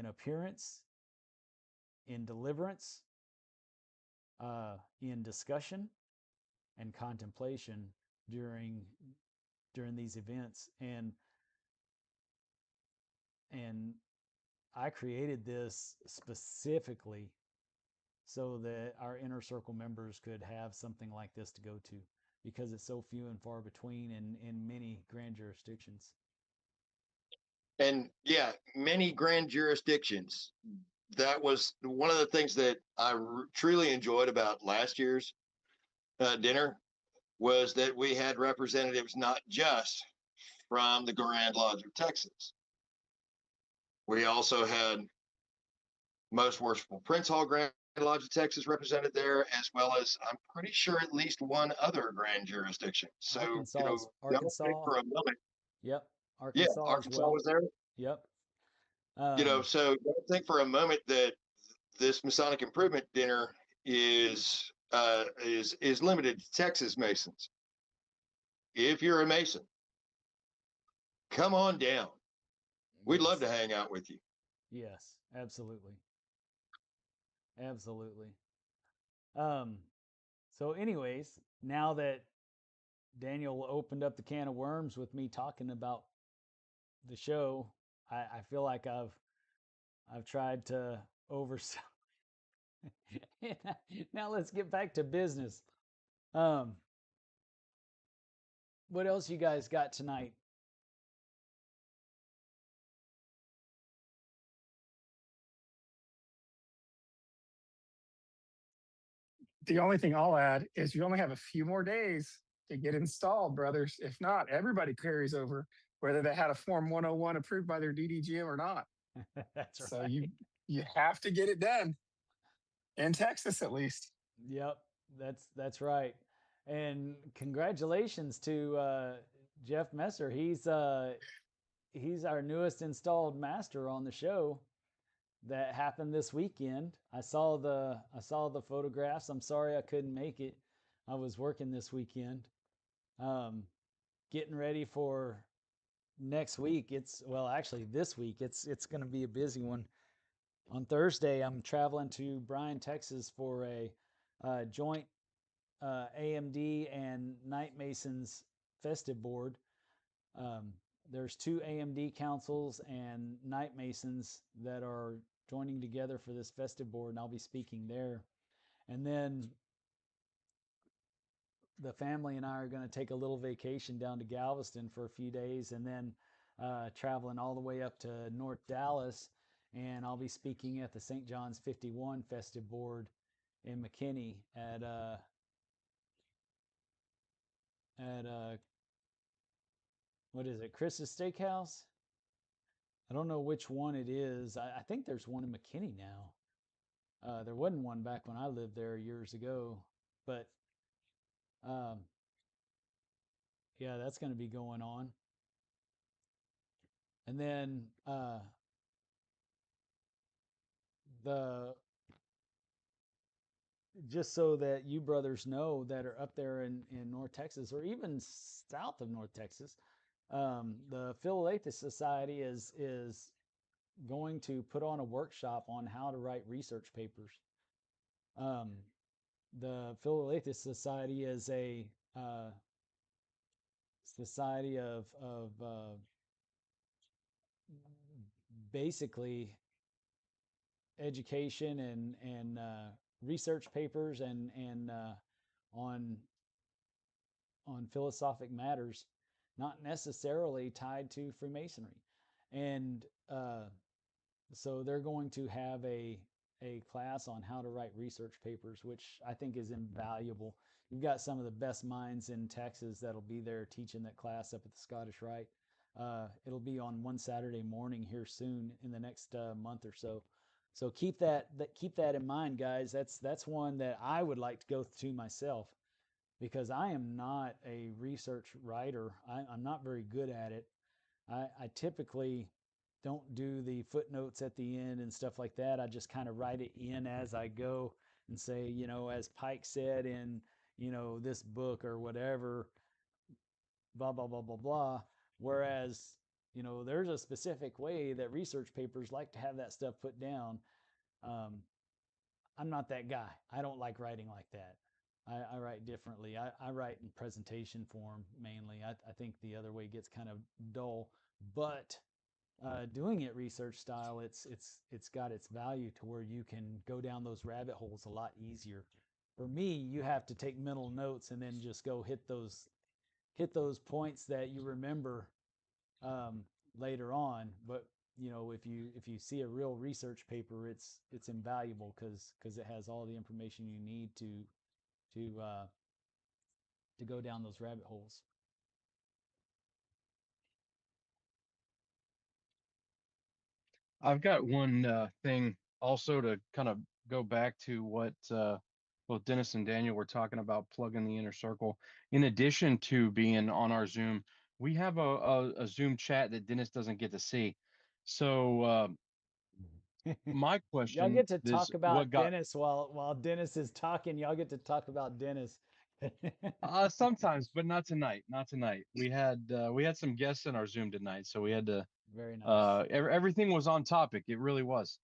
appearance, in deliverance, in discussion and contemplation during these events. And I created this specifically so that our inner circle members could have something like this to go to, because it's so few and far between in many grand jurisdictions. And yeah, many grand jurisdictions. That was one of the things that I truly enjoyed about last year's dinner, was that we had representatives not just from the Grand Lodge of Texas. We also had Most Worshipful Prince Hall Grand Lodge of Texas represented there, as well as I'm pretty sure at least one other grand jurisdiction. So Arkansas, don't think for a moment. Yep, Yeah, Arkansas, Arkansas as well. was there. Yep. So don't think for a moment that this Masonic Improvement dinner is limited to Texas Masons. If you're a Mason, come on down. We'd love to hang out with you. Yes, absolutely. Absolutely. So anyways, now that Daniel opened up the can of worms with me talking about the show, I feel like I've tried to oversell. Now let's get back to business. What else you guys got tonight? The only thing I'll add is you only have a few more days to get installed, brothers. If not, everybody carries over, whether they had a Form 101 approved by their DDGM or not. That's right. So you have to get it done in Texas, at least. Yep, that's right. And congratulations to Jeff Messer. He's our newest installed master on the show. That happened this weekend. I saw the photographs. I'm sorry I couldn't make it. I was working this weekend, getting ready for next week. Actually this week. It's going to be a busy one. On Thursday, I'm traveling to Bryan, Texas for a joint AMD and Night Masons festive board. There's 2 AMD councils and Night Masons that are joining together for this festive board, and I'll be speaking there. And then the family and I are going to take a little vacation down to Galveston for a few days, and then traveling all the way up to North Dallas, and I'll be speaking at the St. John's 51 festive board in McKinney at what is it, Chris's Steakhouse? I don't know which one it is. I think there's one in McKinney now. There wasn't one back when I lived there years ago, but um, yeah, that's going to be going on. And then the just so that you brothers know that are up there in North Texas or even south of North Texas, the Philalethes Society is going to put on a workshop on how to write research papers. Um, the Philalethes Society is a society of basically education and research papers and on on philosophic matters, not necessarily tied to Freemasonry, and so they're going to have a class on how to write research papers, which I think is invaluable. You've got some of the best minds in Texas that'll be there teaching that class up at the Scottish Rite. It'll be on one Saturday morning here soon in the next month or so. So keep that in mind, guys. That's one that I would like to go to myself because I am not a research writer. I'm not very good at it. I typically don't do the footnotes at the end and stuff like that. I just kind of write it in as I go and say, as Pike said in, this book or whatever, blah, blah, blah, blah, blah. Whereas, there's a specific way that research papers like to have that stuff put down. Um, I'm not that guy. I don't like writing like that. I write differently. I write in presentation form mainly. I think the other way gets kind of dull, but doing it research style, it's got its value to where you can go down those rabbit holes a lot easier. For me, you have to take mental notes and then just go hit those points that you remember um, later on. But if you see a real research paper, it's invaluable because it has all the information you need to go down those rabbit holes. I've got one thing also to kind of go back to what both Dennis and Daniel were talking about plugging the inner circle. In addition to being on our Zoom, we have a Zoom chat that Dennis doesn't get to see. So my Y'all question get to is talk what about got Dennis while Dennis is talking. Y'all get to talk about Dennis. sometimes, but not tonight. Not tonight. We had some guests in our Zoom tonight, so we had to Very nice. everything was on topic. It really was.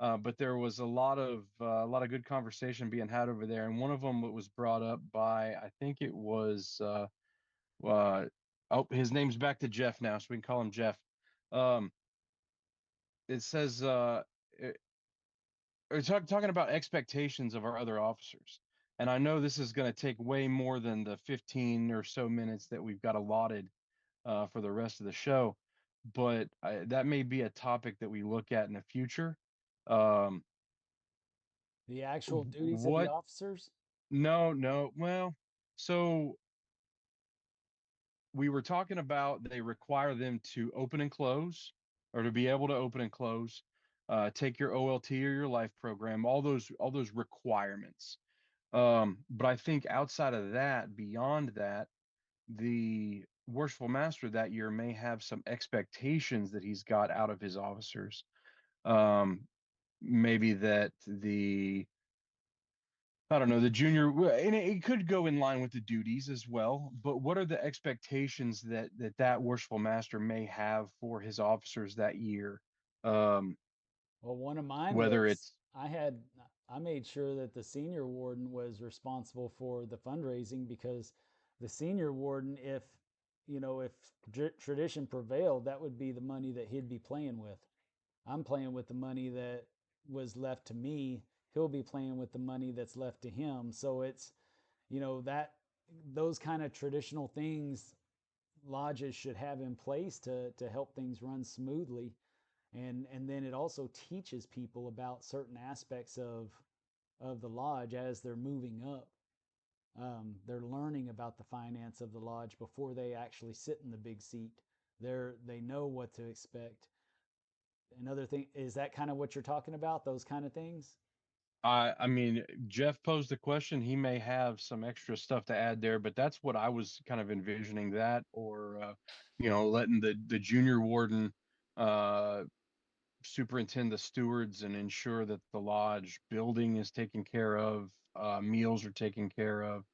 But there was a lot of good conversation being had over there, and one of them was brought up by I think it was his name's back to Jeff now, so we can call him Jeff. Um, it says talking about expectations of our other officers, and I know this is going to take way more than the 15 or so minutes that we've got allotted for the rest of the show, but that may be a topic that we look at in the future. Um, The actual duties of the what? officers. No, no. Well, so we were talking about they require them to open and close, or to be able to open and close, take your OLT or your life program, all those requirements. But I think outside of that, beyond that, the worshipful master that year may have some expectations that he's got out of his officers. Um, maybe that the I don't know, the junior, and it could go in line with the duties as well. But what are the expectations that worshipful master may have for his officers that year? Um, Well, one of mine whether was it's I made sure that the senior warden was responsible for the fundraising because the senior warden, if tradition prevailed, that would be the money that he'd be playing with. I'm playing with the money that was left to me. He'll be playing with the money that's left to him. So it's, that those kind of traditional things lodges should have in place to help things run smoothly. And then it also teaches people about certain aspects of the lodge as they're moving up. They're learning about the finance of the lodge before they actually sit in the big seat. They know what to expect. another thing, is that kind of what you're talking about? Those kind of things? I mean, Jeff posed the question. He may have some extra stuff to add there, but that's what I was kind of envisioning, that, or letting the junior warden superintend the stewards and ensure that the lodge building is taken care of, meals are taken care of,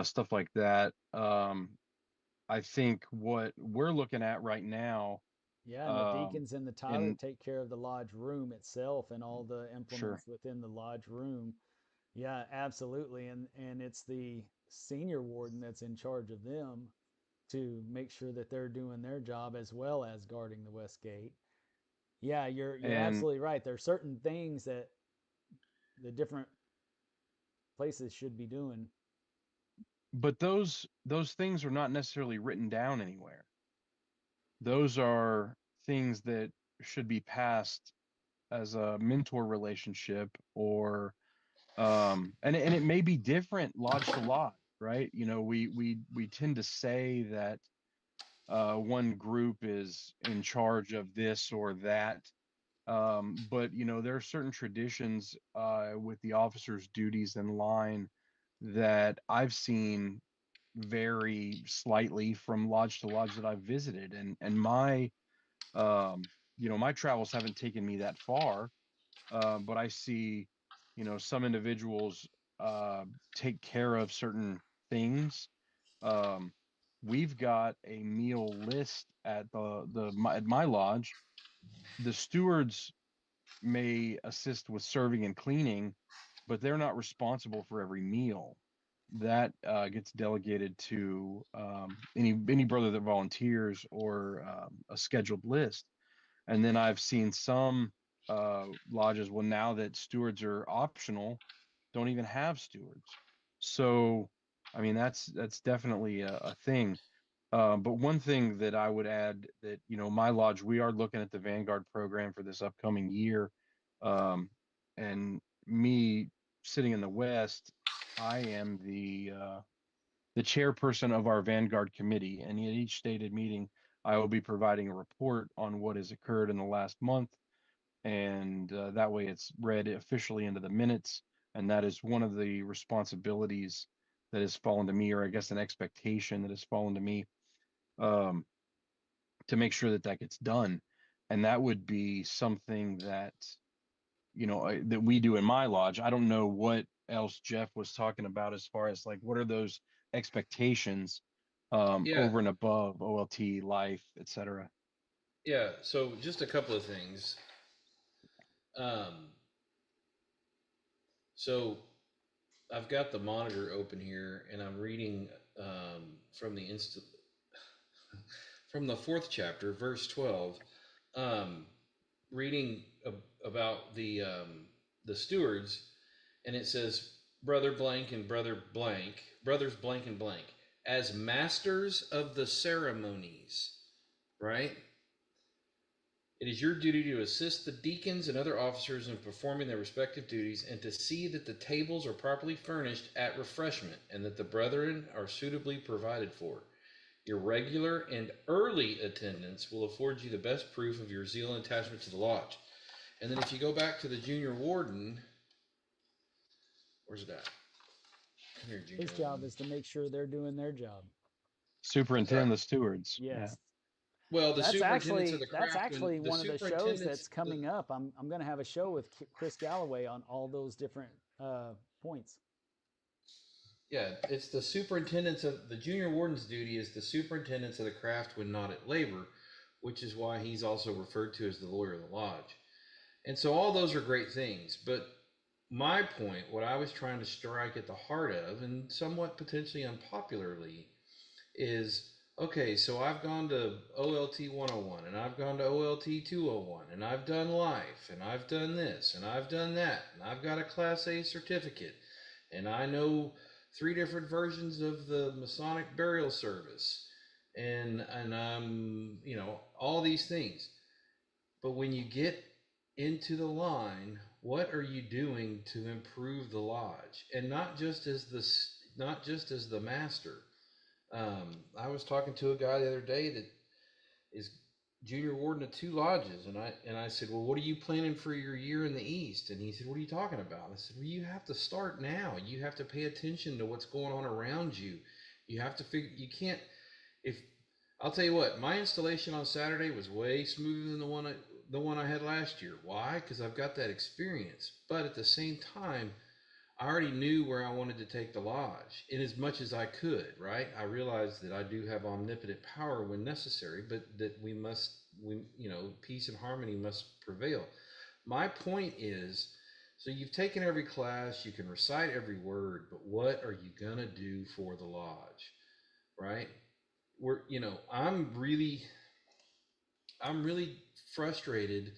stuff like that. I think what we're looking at right now, Yeah, and the um, deacons and the Tyler in take care of the lodge room itself and all the sure, implements within the lodge room. Yeah, absolutely. And it's the senior warden that's in charge of them to make sure that they're doing their job as well as guarding the west gate. Yeah, you're and absolutely right. There are certain things that the different places should be doing. but those things are not necessarily written down anywhere. Those are things that should be passed as a mentor relationship, or and it may be different lodge to lodge, right? We tend to say that one group is in charge of this or that, but there are certain traditions with the officers' duties in line that I've seen vary slightly from lodge to lodge that I've visited, and my travels haven't taken me that far, but I see, some individuals take care of certain things. Um, we've got a meal list at at my lodge. The stewards may assist with serving and cleaning, but they're not responsible for every meal. That gets delegated to any brother that volunteers, or a scheduled list. And then I've seen some lodges, well, now that stewards are optional, don't even have stewards. So, I mean, that's definitely a thing. But one thing that I would add, that, my lodge, we are looking at the Vanguard program for this upcoming year. Um, and me sitting in the West, I am the chairperson of our Vanguard committee. And at each stated meeting, I will be providing a report on what has occurred in the last month. And that way it's read officially into the minutes. And that is one of the responsibilities that has fallen to me, or I guess an expectation that has fallen to me, um, to make sure that that gets done. And that would be something that, that we do in my lodge. I don't know what else Jeff was talking about as far as, like, what are those expectations Yeah, over and above OLT, life, etc. yeah. So just a couple of things. Um, so I've got the monitor open here, and I'm reading from from the fourth chapter, verse 12, um, reading about the stewards, and it says, "Brother blank and brother blank, brothers blank and blank, as masters of the ceremonies," right? "It is your duty to assist the deacons and other officers in performing their respective duties, and to see that the tables are properly furnished at refreshment, and that the brethren are suitably provided for. Your regular and early attendance will afford you the best proof of your zeal and attachment to the lodge." And then if you go back to the junior warden, where's it at? Come here, junior His job warden. is to make sure they're doing their job. Right. Superintend the stewards. Yeah. Yes. Well, the That's superintendents of actually the that's craft, when actually the one of the shows that's superintendents, coming up. I'm going to have a show with Chris Galloway on all those different points. yeah, it's the superintendents of the junior warden's duty is the superintendents of the craft when not at labor, which is why he's also referred to as the lawyer of the lodge. And so all those are great things. But my point, what I was trying to strike at the heart of, and somewhat potentially unpopularly, is okay, so I've gone to OLT 101, and I've gone to OLT 201, and I've done life, and I've done this, and I've done that, and I've got a Class A certificate, and I know 3 different versions of the Masonic burial service, and I'm, all these things. But when you get into the line, what are you doing to improve the lodge? And not just as the master. I was talking to a guy the other day that is junior warden of 2 lodges, and I said, well, what are you planning for your year in the East? And he said, what are you talking about? I said, well, you have to start now. You have to pay attention to what's going on around you. You have to figure. You can't. If I'll tell you what, my installation on Saturday was way smoother than the one I had last year. Why? Because I've got that experience. But at the same time, I already knew where I wanted to take the lodge in as much as I could, right? I realized that I do have omnipotent power when necessary, but that peace and harmony must prevail. My point is, so you've taken every class, you can recite every word, but what are you going to do for the lodge, right? I'm really frustrated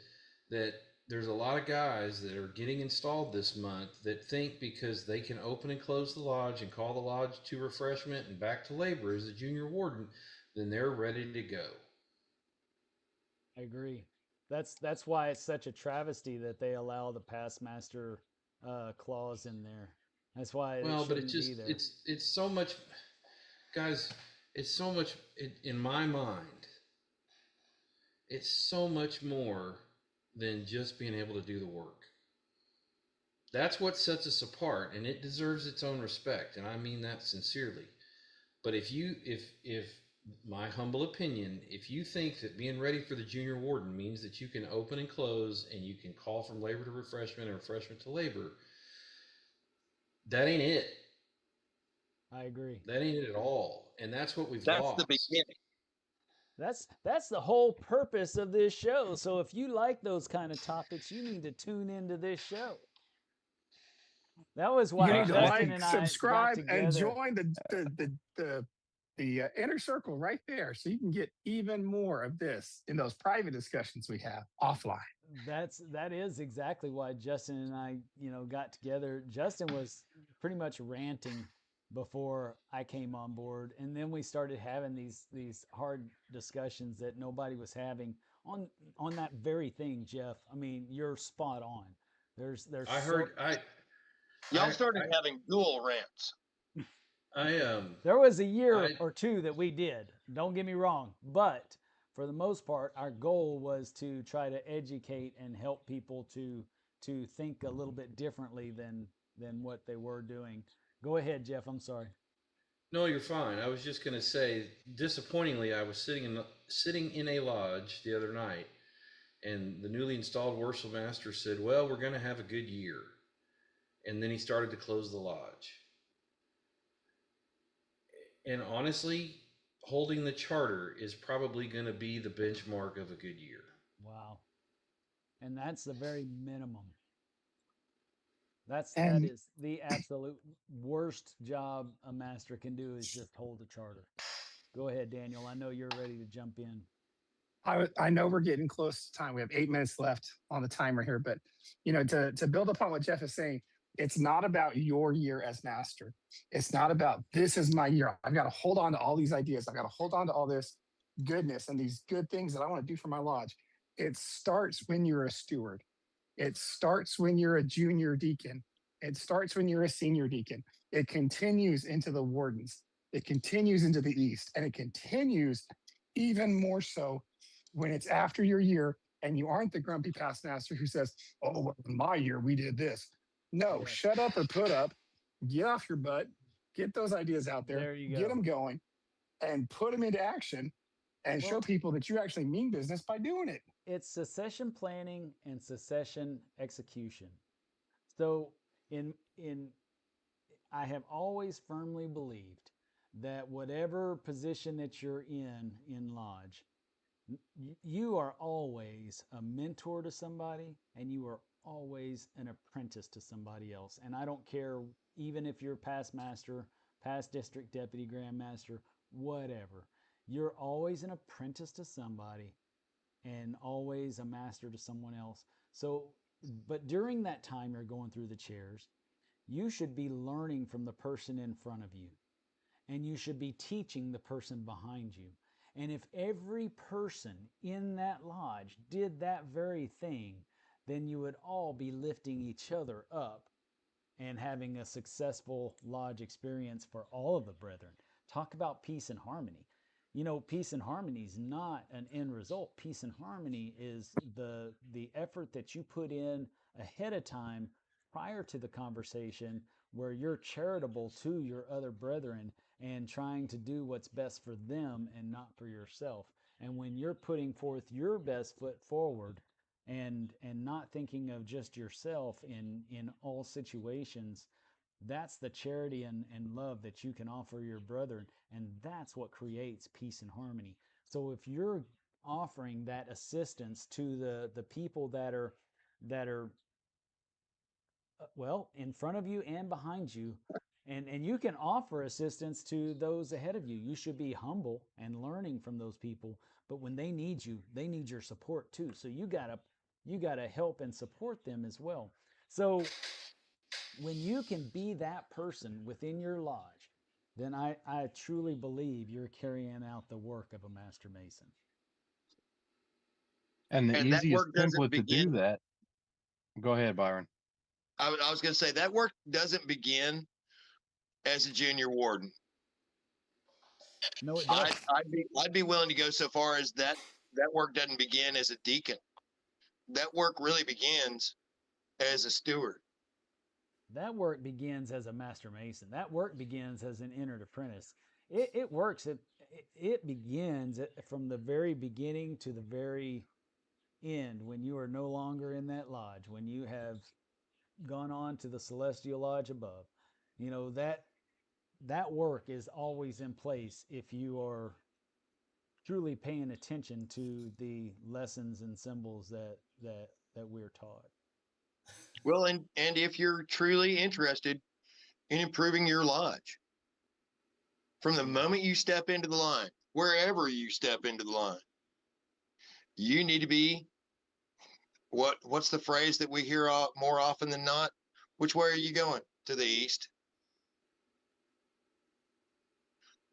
that there's a lot of guys that are getting installed this month that think because they can open and close the lodge and call the lodge to refreshment and back to labor as a junior warden, then they're ready to go. I agree. That's why it's such a travesty that they allow the past master clause in there. That's why it Well, but shouldn't be there. it's so much, guys. It's so much in my mind. It's so much more than just being able to do the work. That's what sets us apart, and it deserves its own respect, and I mean that sincerely. But if my humble opinion, if you think that being ready for the junior warden means that you can open and close and you can call from labor to refreshment and refreshment to labor, that ain't it. I agree. That ain't it at all, and that's what we've That's the lost. beginning. That's the whole purpose of this show. So if you like those kind of topics, you need to tune into this show. That was You why need to Justin like, and I got subscribe, and together. join the inner circle right there, so you can get even more of this in those private discussions we have offline. That is exactly why Justin and I, got together. Justin was pretty much ranting before I came on board, and then we started having these hard discussions that nobody was having on that very thing, Jeff. I mean, you're spot on. There's I heard Y'all started having dual rants. There was a year I or two that we did. Don't get me wrong, but for the most part, our goal was to try to educate and help people to think a little bit differently than what they were doing. Go ahead, Jeff. I'm sorry. No, you're fine. I was just going to say, disappointingly, I was sitting in a lodge the other night, and the newly installed worship master said, "Well, we're going to have a good year," and then he started to close the lodge. And honestly, holding the charter is probably going to be the benchmark of a good year. Wow. And that's the very minimum. That And is the absolute worst job a master can do is just hold the charter. Go ahead, Daniel. I know you're ready to jump in. I know we're getting close to time. We have 8 minutes left on the timer here, but to build upon what Jeff is saying, it's not about your year as master. It's not about this is my year. I've got to hold on to all these ideas. I've got to hold on to all this goodness and these good things that I want to do for my lodge. It starts when you're a steward. It starts when you're a junior deacon. It starts when you're a senior deacon. It continues into the wardens. It continues into the east, and it continues even more so when it's after your year and you aren't the grumpy past master who says, "Oh, well, in my year we did this." No, Yes. shut up or put up, get off your butt, get those ideas out there, There you get go. them going, and put them into action, and show Well, people that you actually mean business by doing it. it's succession planning and succession execution. So in I have always firmly believed that whatever position that you're in lodge, you are always a mentor to somebody and you are always an apprentice to somebody else. And I don't care even if you're past master, past district deputy, grandmaster, whatever. You're always an apprentice to somebody and always a master to someone else. So, but during that time you're going through the chairs, you should be learning from the person in front of you, and you should be teaching the person behind you. And if every person in that lodge did that very thing, then you would all be lifting each other up and having a successful lodge experience for all of the brethren. Talk about peace and harmony. you know, peace and harmony is not an end result. Peace and harmony is the effort that you put in ahead of time prior to the conversation, where you're charitable to your other brethren and trying to do what's best for them and not for yourself. And when you're putting forth your best foot forward and not thinking of just yourself in all situations, that's the charity and love that you can offer your brethren, and that's what creates peace and harmony. So if you're offering that assistance to the people that are well, in front of you and behind you, and you can offer assistance to those ahead of you. You should be humble and learning from those people, but when they need you, they need your support too. So you gotta help and support them as well. So when you can be that person within your lodge, then I truly believe you're carrying out the work of a master mason. And the And that easiest work doesn't template to do begin. that. Go ahead, Byron. I was going to say that work doesn't begin as a junior warden. No, it doesn't. I'd be willing to go so far as that work doesn't begin as a deacon. That work really begins as a steward. That work begins as a master mason. That work begins as an entered apprentice. It works. It begins from the very beginning to the very end, when you are no longer in that lodge, when you have gone on to the celestial lodge above. You know, that work is always in place if you are truly paying attention to the lessons and symbols that we're taught. Well, and if you're truly interested in improving your lodge, from the moment you step into the line, wherever you step into the line, you need to be what's the phrase that we hear more often than not? Which way are you going? To the east.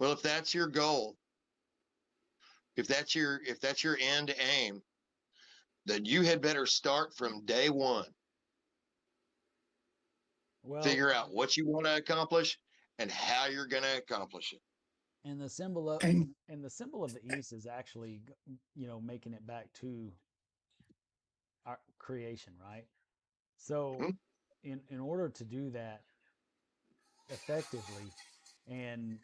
Well, if that's your goal, if that's your end aim, then you had better start from day one. Well, figure out what you want to accomplish and how you're going to accomplish it. and the symbol of the east is actually, you know, making it back to our creation, right? So in order to do that effectively and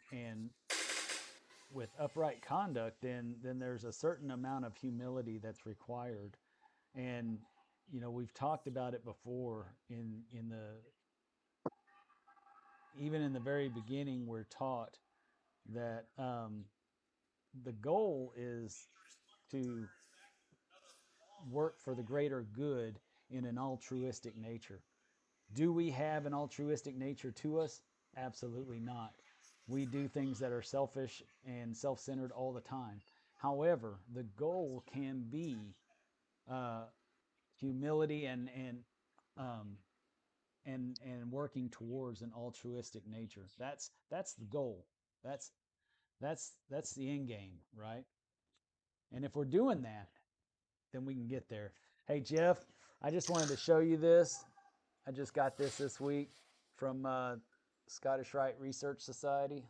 with upright conduct, then there's a certain amount of humility that's required. And you know, we've talked about it before in the even in the very beginning. We're taught that the goal is to work for the greater good in an altruistic nature. Do we have an altruistic nature to us? Absolutely not. We do things that are selfish and self-centered all the time. However, the goal can be humility um, and working towards an altruistic nature. That's the goal. That's the end game, right? And if we're doing that, then we can get there. Hey Jeff, I just wanted to show you this. I just got this week from Scottish Rite Research Society.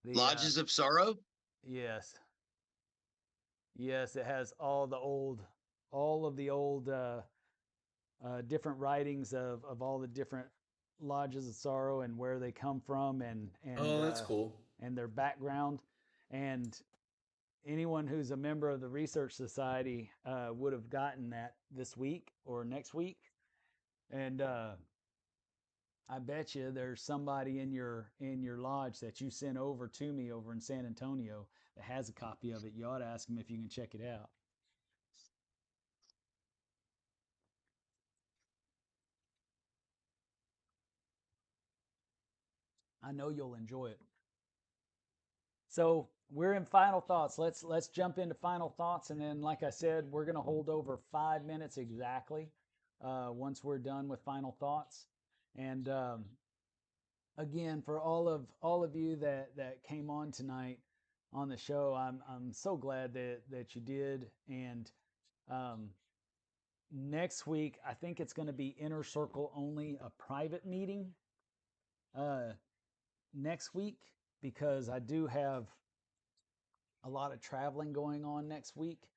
Lodges of Sorrow? Yes. Yes, it has all of the old different writings of all the different lodges of sorrow and where they come from and Oh, that's cool. and their background. And anyone who's a member of the research society would have gotten that this week or next week. And I bet you there's somebody in your lodge that you sent over to me over in San Antonio that has a copy of it. You ought to ask them if you can check it out. I know you'll enjoy it. So we're in final thoughts. Let's jump into final thoughts, and then, like I said, we're going to hold over 5 minutes exactly once we're done with final thoughts. And again, for all of you that came on tonight on the show, I'm so glad that you did. And next week, I think it's going to be inner circle only, a private meeting next week. because I do have a lot of traveling going on next week.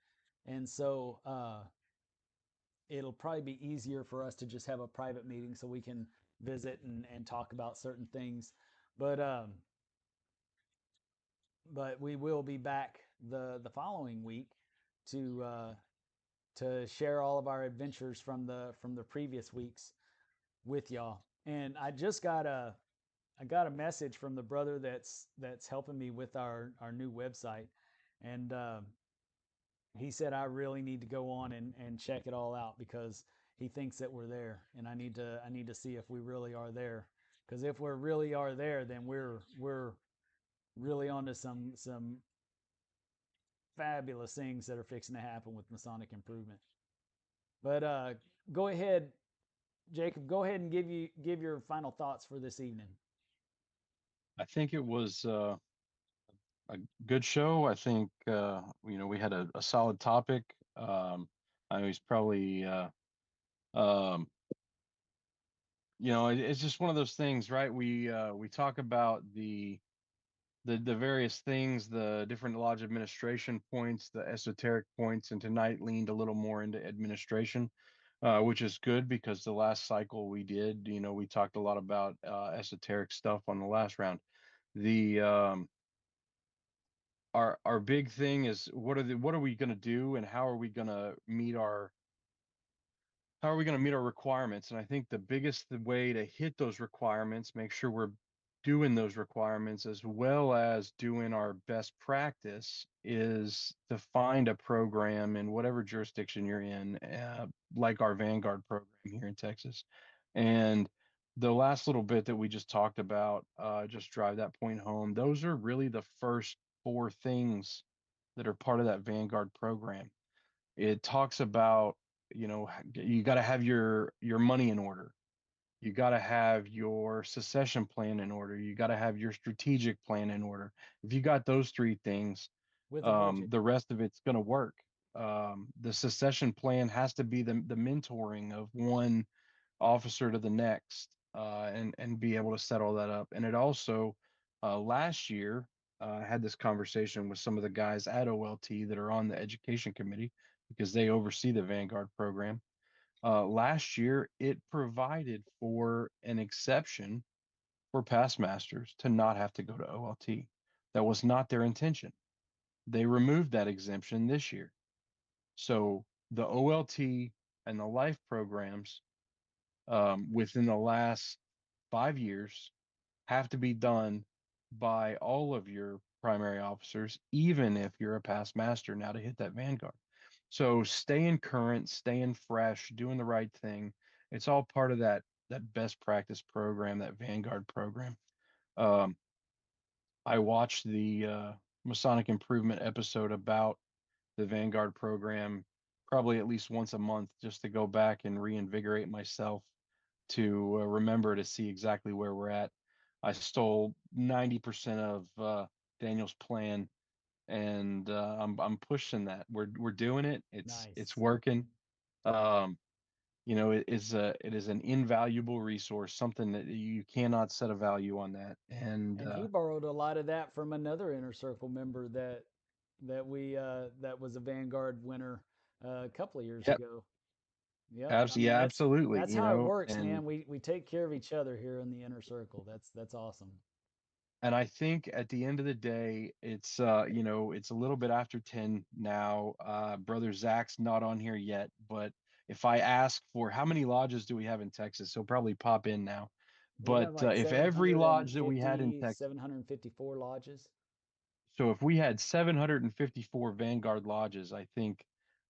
And so it'll probably be easier for us to just have a private meeting so we can visit and talk about certain things. But we will be back the following week to share all of our adventures from the previous weeks with y'all. And I got a message from the brother that's helping me with our new website, and he said I really need to go on and check it all out because he thinks that we're there, and I need to see if we really are there. Because if we really are there, then we're really onto some fabulous things that are fixing to happen with Masonic Improvement. But go ahead, Jacob. Go ahead and give your final thoughts for this evening. I think it was a good show. I think we had a solid topic. I know he's probably it's just one of those things, right? We talk about the various things, the different lodge administration points, the esoteric points, and tonight leaned a little more into administration, which is good because the last cycle we did, we talked a lot about esoteric stuff on the last round. The our big thing is what are we going to do, and how are we going to meet our requirements? And I think the biggest way to hit those requirements, make sure we're doing those requirements as well as doing our best practice, is to find a program in whatever jurisdiction you're in, like our Vanguard program here in Texas. And the last little bit that we just talked about, just drive that point home. Those are really the first 4 things that are part of that Vanguard program. It talks about, you got to have your money in order. You got to have your succession plan in order. You got to have your strategic plan in order. If you got those 3 things, With a budget. the rest of it's going to work. The succession plan has to be the mentoring of one officer to the next, and be able to set all that up. And it also, last year, I had this conversation with some of the guys at OLT that are on the education committee because they oversee the Vanguard program. Last year, it provided for an exception for past masters to not have to go to OLT. That was not their intention. They removed that exemption this year. So the OLT and the life programs, within the last 5 years, have to be done by all of your primary officers, even if you're a past master now, to hit that Vanguard. So staying current, staying fresh, doing the right thing. It's all part of that best practice program, that Vanguard program. Um, I watched the Masonic Improvement episode about the Vanguard program probably at least once a month, just to go back and reinvigorate myself to remember to see exactly where we're at. I stole 90% of Daniel's plan, and I'm pushing that. We're doing it. It's Nice. working. It is an invaluable resource, something that you cannot set a value on that. And And he borrowed a lot of that from another inner circle member that was a Vanguard winner a couple of years yep, ago. Yep. I mean, yeah, absolutely. that's how it works, And man. We take care of each other here in the inner circle. That's awesome. I think at the end of the day, it's it's a little bit after 10 now. Brother Zach's not on here yet, but if I ask for how many lodges do we have in Texas, he'll probably pop in now. We But have like if every lodge that we had in 750, Texas, 754 lodges. so if we had 754 Vanguard lodges, I think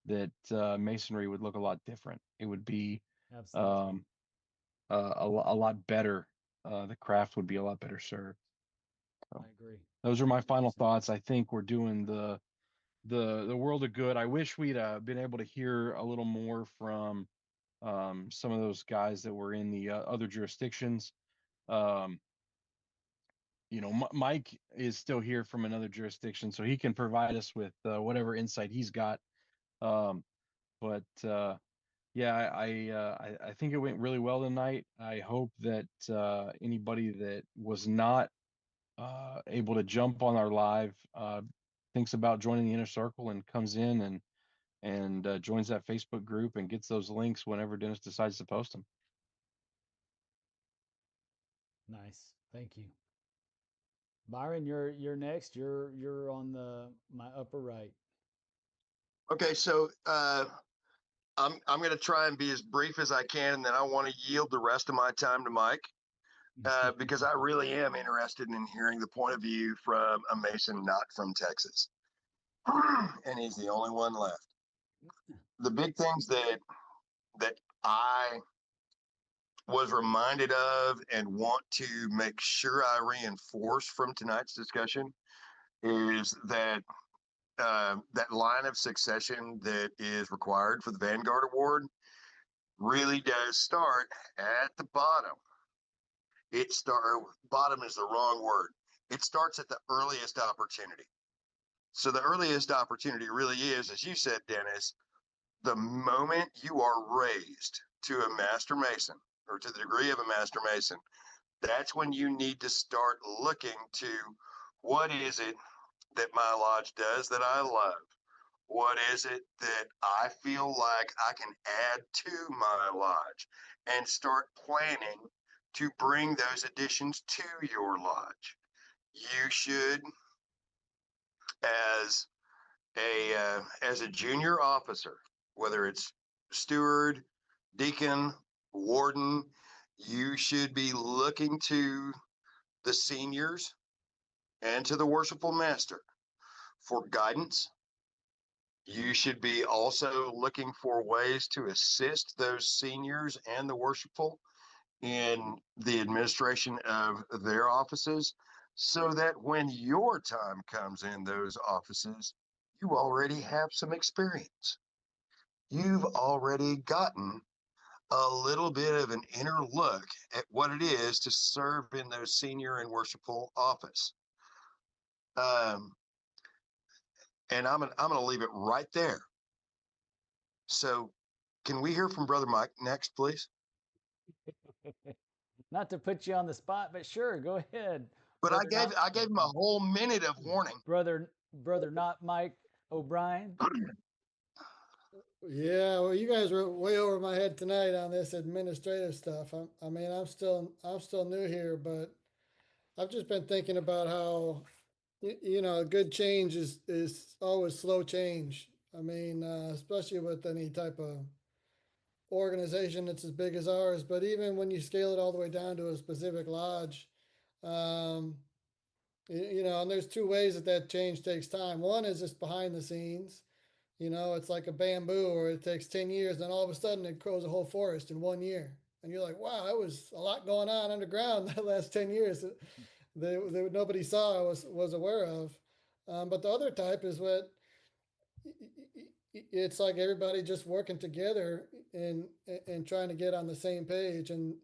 that Masonry would look a lot different. It would be Absolutely. um, a lot better. The craft would be a lot better served. So I agree. those are my final 100%. thoughts. I think we're doing the world of good. I wish we'd been able to hear a little more from some of those guys that were in the other jurisdictions. Um, Mike is still here from another jurisdiction, so he can provide us with whatever insight he's got. Um, but yeah, I think it went really well tonight. I hope that anybody that was not able to jump on our live, thinks about joining the inner circle and comes in and joins that Facebook group and gets those links whenever Dennis decides to post them. Nice. Thank you. Byron, you're next. You're on my upper right. Okay, so I'm going to try and be as brief as I can, and then I want to yield the rest of my time to Mike because I really am interested in hearing the point of view from a Mason not from Texas, and he's the only one left. The big things that I was reminded of and want to make sure I reinforce from tonight's discussion is that that line of succession that is required for the Vanguard Award really does start at the bottom. Bottom is the wrong word. It starts at the earliest opportunity. So the earliest opportunity really is, as you said, Dennis, the moment you are raised to a Master Mason or to the degree of a Master Mason, that's when you need to start looking to what is it that my lodge does that I love? What is it that I feel like I can add to my lodge and start planning to bring those additions to your lodge? You should, as a junior officer, whether it's steward, deacon, warden, you should be looking to the seniors and to the worshipful master for guidance. You should be also looking for ways to assist those seniors and the worshipful in the administration of their offices so that when your time comes in those offices, you already have some experience. You've already gotten a little bit of an inner look at what it is to serve in those senior and worshipful office. And I'm gonna leave it right there. So can we hear from Brother Mike next, please? Not to put you on the spot, but sure, go ahead. But I gave him a whole minute of warning. Brother not Mike O'Brien. Yeah, well, you guys were way over my head tonight on this administrative stuff. I mean, I'm still new here, but I've just been thinking about how, you know, good change is always slow change. I mean, especially with any type of organization that's as big as ours. But even when you scale it all the way down to a specific lodge, um, you know, and there's two ways that change takes time. One is just behind the scenes. You know, it's like a bamboo, or it takes 10 years, then all of a sudden it grows a whole forest in 1 year. And you're like, wow, that was a lot going on underground that last 10 years that nobody saw or was aware of. But the other type is what it's like everybody just working together and trying to get on the same page. And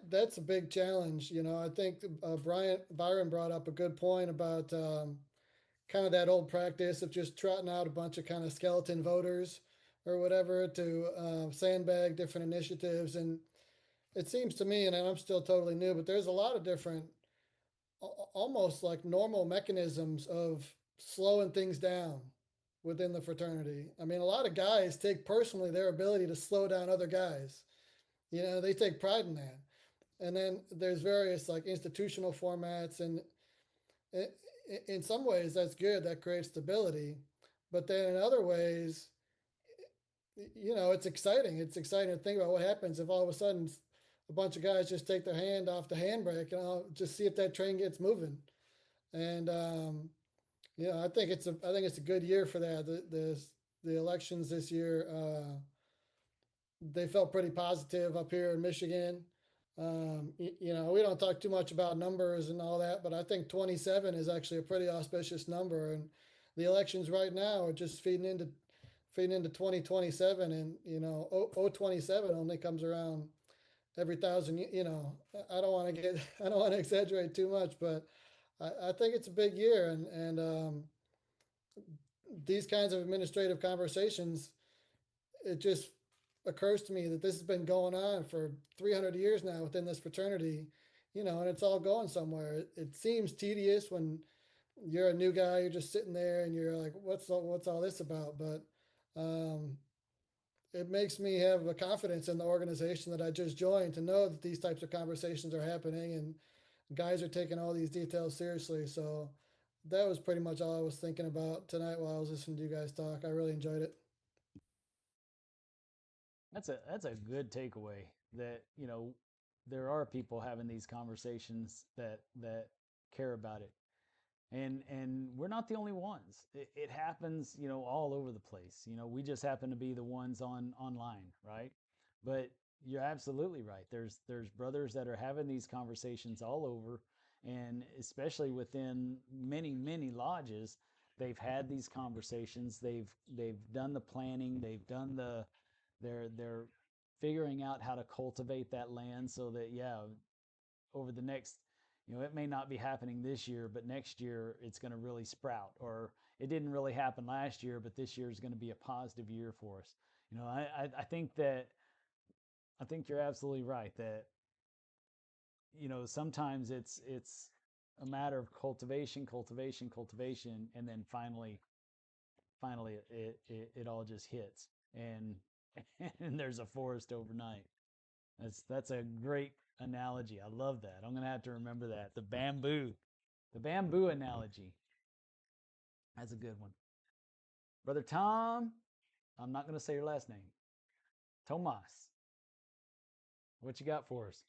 that's a big challenge. You know, I think Byron brought up a good point about kind of that old practice of just trotting out a bunch of kind of skeleton voters or whatever to sandbag different initiatives. And it seems to me, and I'm still totally new, but there's a lot of different, almost like normal mechanisms of slowing things down within the fraternity. I mean, a lot of guys take personally their ability to slow down other guys. You know, they take pride in that. And then there's various like institutional formats, and in some ways that's good, that creates stability. But then in other ways, you know, it's exciting to think about what happens if all of a sudden a bunch of guys just take their hand off the handbrake and I'll just see if that train gets moving. And you know, I think it's a good year for that. The elections this year, they felt pretty positive up here in Michigan. You know, we don't talk too much about numbers and all that, but I think 27 is actually a pretty auspicious number. And the elections right now are just feeding into 2027. And, you know, 027 only comes around every 1,000, you know. I don't want to exaggerate too much, but I think it's a big year. And these kinds of administrative conversations, it just occurs to me that this has been going on for 300 years now within this fraternity. and it's all going somewhere. It seems tedious when you're a new guy, you're just sitting there and you're like, what's all this about? But um, it makes me have a confidence in the organization that I just joined to know that these types of conversations are happening and guys are taking all these details seriously. So that was pretty much all I was thinking about tonight while I was listening to you guys talk. I really enjoyed it. That's a good takeaway that there are people having these conversations that care about it, and we're not the only ones. It happens all over the place. We just happen to be the ones online, right? But you're absolutely right. There's brothers that are having these conversations all over, and especially within many lodges, they've had these conversations. They've done the planning. They've done they're figuring out how to cultivate that land so that over the next, it may not be happening this year, but next year it's going to really sprout. Or it didn't really happen last year, but this year is going to be a positive year for us. I think you're absolutely right that sometimes it's a matter of cultivation, and then finally it all just hits, and and there's a forest overnight. That's a great analogy. I love that. I'm gonna have to remember that. The bamboo analogy. That's a good one. Brother Tom, I'm not gonna say your last name. Tomas, what you got for us?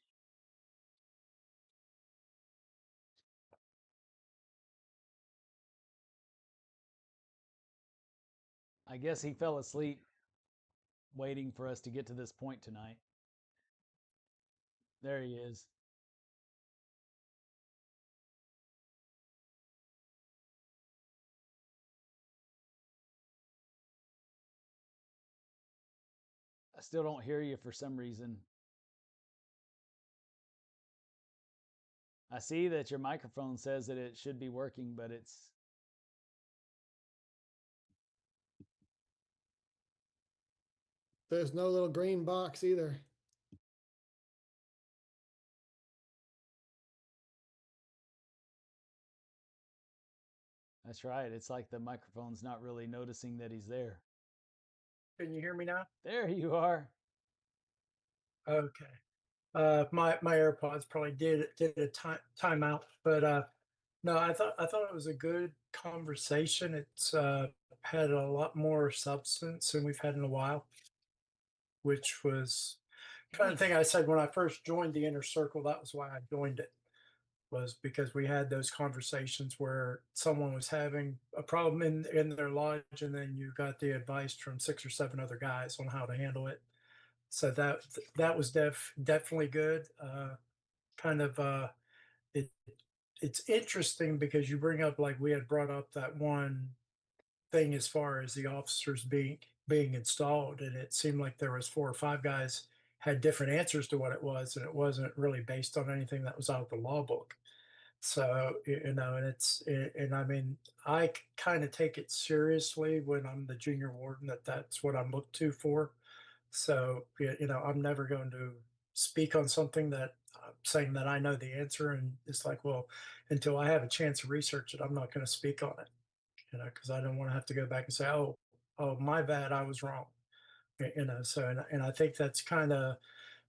I guess he fell asleep waiting for us to get to this point tonight. There he is. I still don't hear you for some reason. I see that your microphone says that it should be working, but There's no little green box either. that's right. It's like the microphone's not really noticing that he's there. Can you hear me now? There you are. Okay. My AirPods probably did a timeout, but no, I thought it was a good conversation. It's had a lot more substance than we've had in a while, which was kind of thing I said when I first joined the inner circle. That was why I joined it, was because we had those conversations where someone was having a problem in their lodge, and then you got the advice from 6 or 7 other guys on how to handle it. So that was definitely good. Kind of it it's interesting because you bring up, like, we had brought up that one thing as far as the officers being installed, and it seemed like there was 4 or 5 guys had different answers to what it was, and it wasn't really based on anything that was out of the law book. So, and and I mean, I kind of take it seriously when I'm the junior warden, that's what I'm looked to for. So, I'm never going to speak on something that I'm saying that I know the answer. And it's like, well, until I have a chance to research it, I'm not going to speak on it, because I don't want to have to go back and say, oh, my bad, I was wrong. So, and I think that's kind of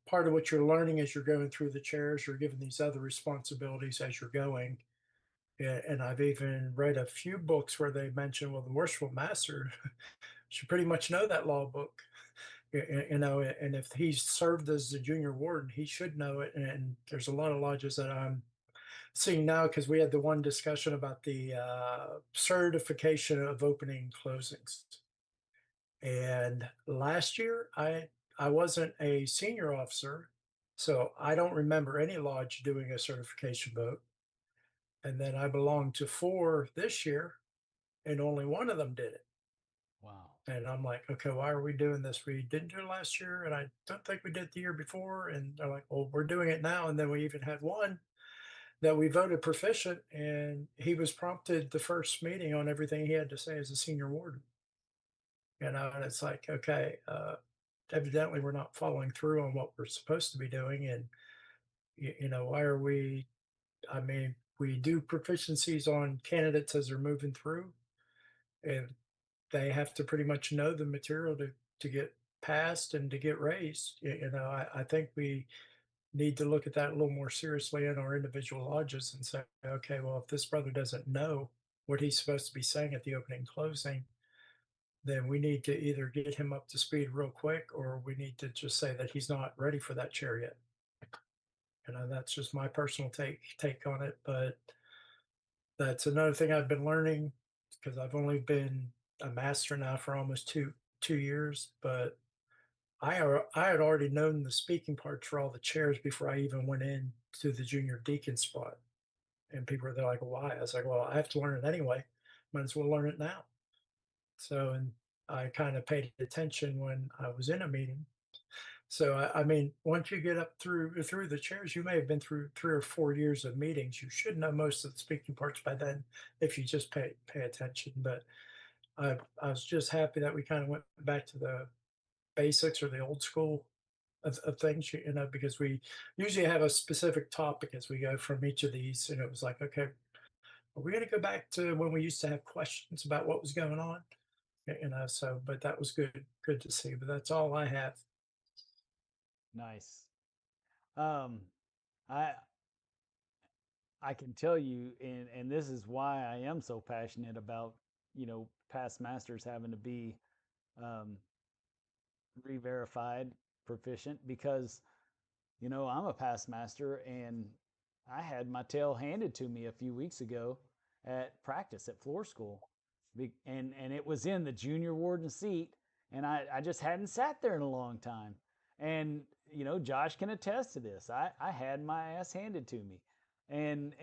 part of what you're learning as you're going through the chairs. You're given these other responsibilities as you're going. Yeah, and I've even read a few books where they mention, well, the worshipful master should pretty much know that law book, and if he's served as the junior warden, he should know it. And there's a lot of lodges that I'm seeing now, because we had the one discussion about the certification of opening closings. And last year, I wasn't a senior officer, so I don't remember any lodge doing a certification vote. And then I belonged to 4 this year, and only one of them did it. Wow. And I'm like, okay, why are we doing this? We didn't do it last year, and I don't think we did the year before. And they're like, well, we're doing it now. And then we even had one that we voted proficient, and he was prompted the first meeting on everything he had to say as a senior warden. And it's like, okay, evidently we're not following through on what we're supposed to be doing. And Why are we, I mean, we do proficiencies on candidates as they're moving through, and they have to pretty much know the material to get passed and to get raised. I think we need to look at that a little more seriously in our individual lodges and say, okay, well, if this brother doesn't know what he's supposed to be saying at the opening and closing, then we need to either get him up to speed real quick, or we need to just say that he's not ready for that chair yet. That's just my personal take on it. But that's another thing I've been learning, because I've only been a master now for almost two years. But I had already known the speaking parts for all the chairs before I even went in to the junior deacon spot. And people were like, why? I was like, well, I have to learn it anyway. Might as well learn it now. So, and I kind of paid attention when I was in a meeting. So, I mean, once you get up through the chairs, you may have been through 3 or 4 years of meetings. You should know most of the speaking parts by then if you just pay attention. But I was just happy that we kind of went back to the basics or the old school of things, because we usually have a specific topic as we go from each of these. And it was like, okay, are we going to go back to when we used to have questions about what was going on? So, but that was good to see. But that's all I have. Nice. Um, I I can tell you, and this is why I am so passionate about past masters having to be um, re-verified proficient, because I'm a past master, and I had my tail handed to me a few weeks ago at practice at floor school, and it was in the junior warden seat, and I just hadn't sat there in a long time, and Josh can attest to this. I had my ass handed to me, and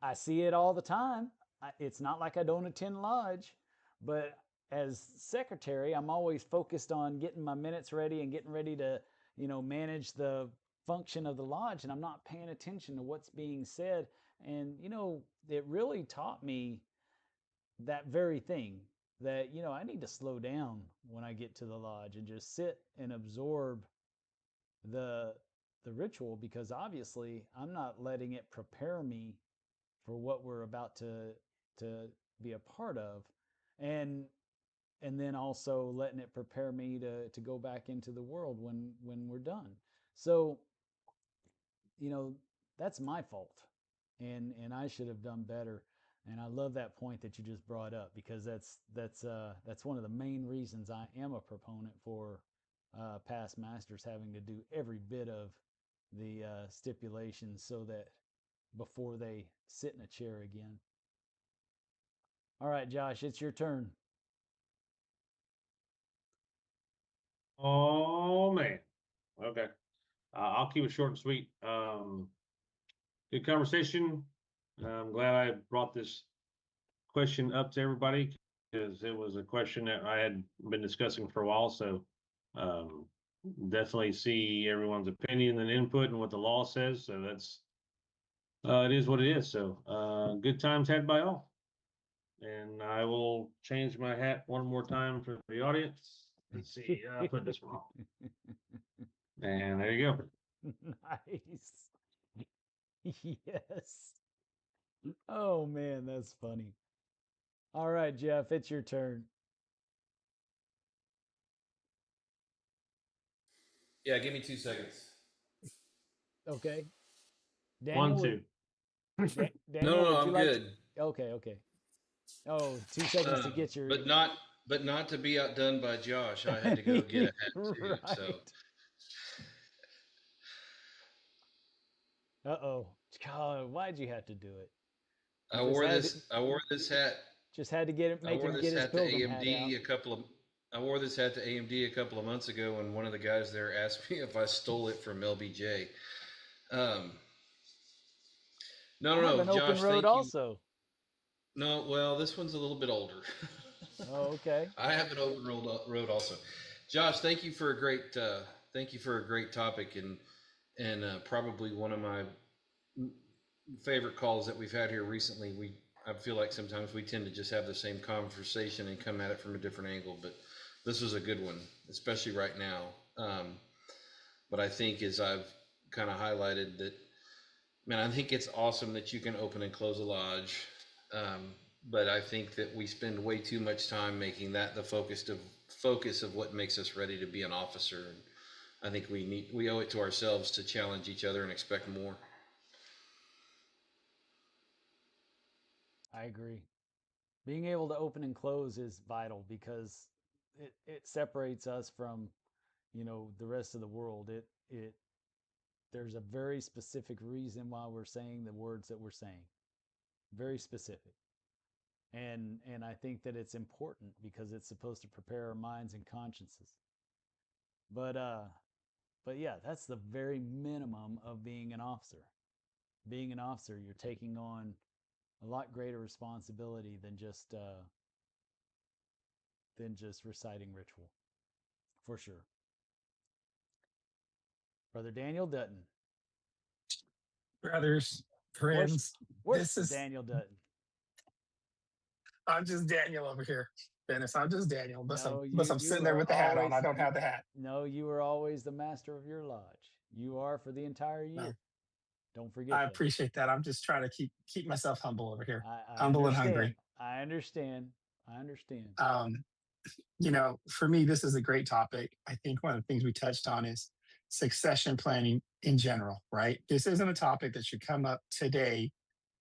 I see it all the time. It's not like I don't attend lodge, but as secretary, I'm always focused on getting my minutes ready and getting ready to, manage the function of the lodge, and I'm not paying attention to what's being said. And, it really taught me that very thing, that, I need to slow down when I get to the lodge and just sit and absorb the ritual, because obviously I'm not letting it prepare me for what we're about to be a part of, and then also letting it prepare me to go back into the world when we're done. So that's my fault, and I should have done better. And I love that point that you just brought up, because that's one of the main reasons I am a proponent for past masters having to do every bit of the stipulations, so that before they sit in a chair again. All right, Josh, it's your turn. Oh man. Okay. I'll keep it short and sweet. Good conversation. I'm glad I brought this question up to everybody, because it was a question that I had been discussing for a while. So um, definitely see everyone's opinion and input and what the law says. So that's it is what it is. So good times had by all. And I will change my hat one more time for the audience. Let's see. I put this wrong. And there you go. Nice. Yes. Oh man, that's funny. All right, Jeff, it's your turn. Yeah, give me 2 seconds. Okay. Daniel, 1, 2. Daniel, would you I'm like good. Okay. Oh, 2 seconds to get your But not to be outdone by Josh. I had to go get a hat too. right. So Uh-oh. God, why'd you have to do it? I wore this hat. Just had to make him get his pilgrim hat out. I wore this hat to AMD a couple of months ago, and one of the guys there asked me if I stole it from LBJ. No, I have an Josh, open road thank you. also. No, well, this one's a little bit older. Oh, okay. I have an open road also. Josh, thank you for a great topic, and probably one of my favorite calls that we've had here recently. I feel like sometimes we tend to just have the same conversation and come at it from a different angle, but this was a good one, especially right now. But I think as I've kind of highlighted that, man, I think it's awesome that you can open and close a lodge. But I think that we spend way too much time making that the focus of what makes us ready to be an officer. And I think we owe it to ourselves to challenge each other and expect more. I agree. Being able to open and close is vital because it separates us from, the rest of the world. It there's a very specific reason why we're saying the words that we're saying. Very specific. And I think that it's important because it's supposed to prepare our minds and consciences. But but yeah, that's the very minimum of being an officer. Being an officer, you're taking on a lot greater responsibility than just reciting ritual, for sure. Brother Daniel Dutton. Brothers, Where's, friends, where's this is Daniel Dutton? I'm just Daniel over here. Dennis, I'm just Daniel. But No, I'm you sitting there are with the hat on. always I don't have the hat. no, you are always the master of your lodge. You are for the entire No, year. Don't forget I that. appreciate that. I'm just trying to keep myself humble over here. I Humble and understand. hungry. I understand. I understand. For me, this is a great topic. I think one of the things we touched on is succession planning in general, right? This isn't a topic that should come up today.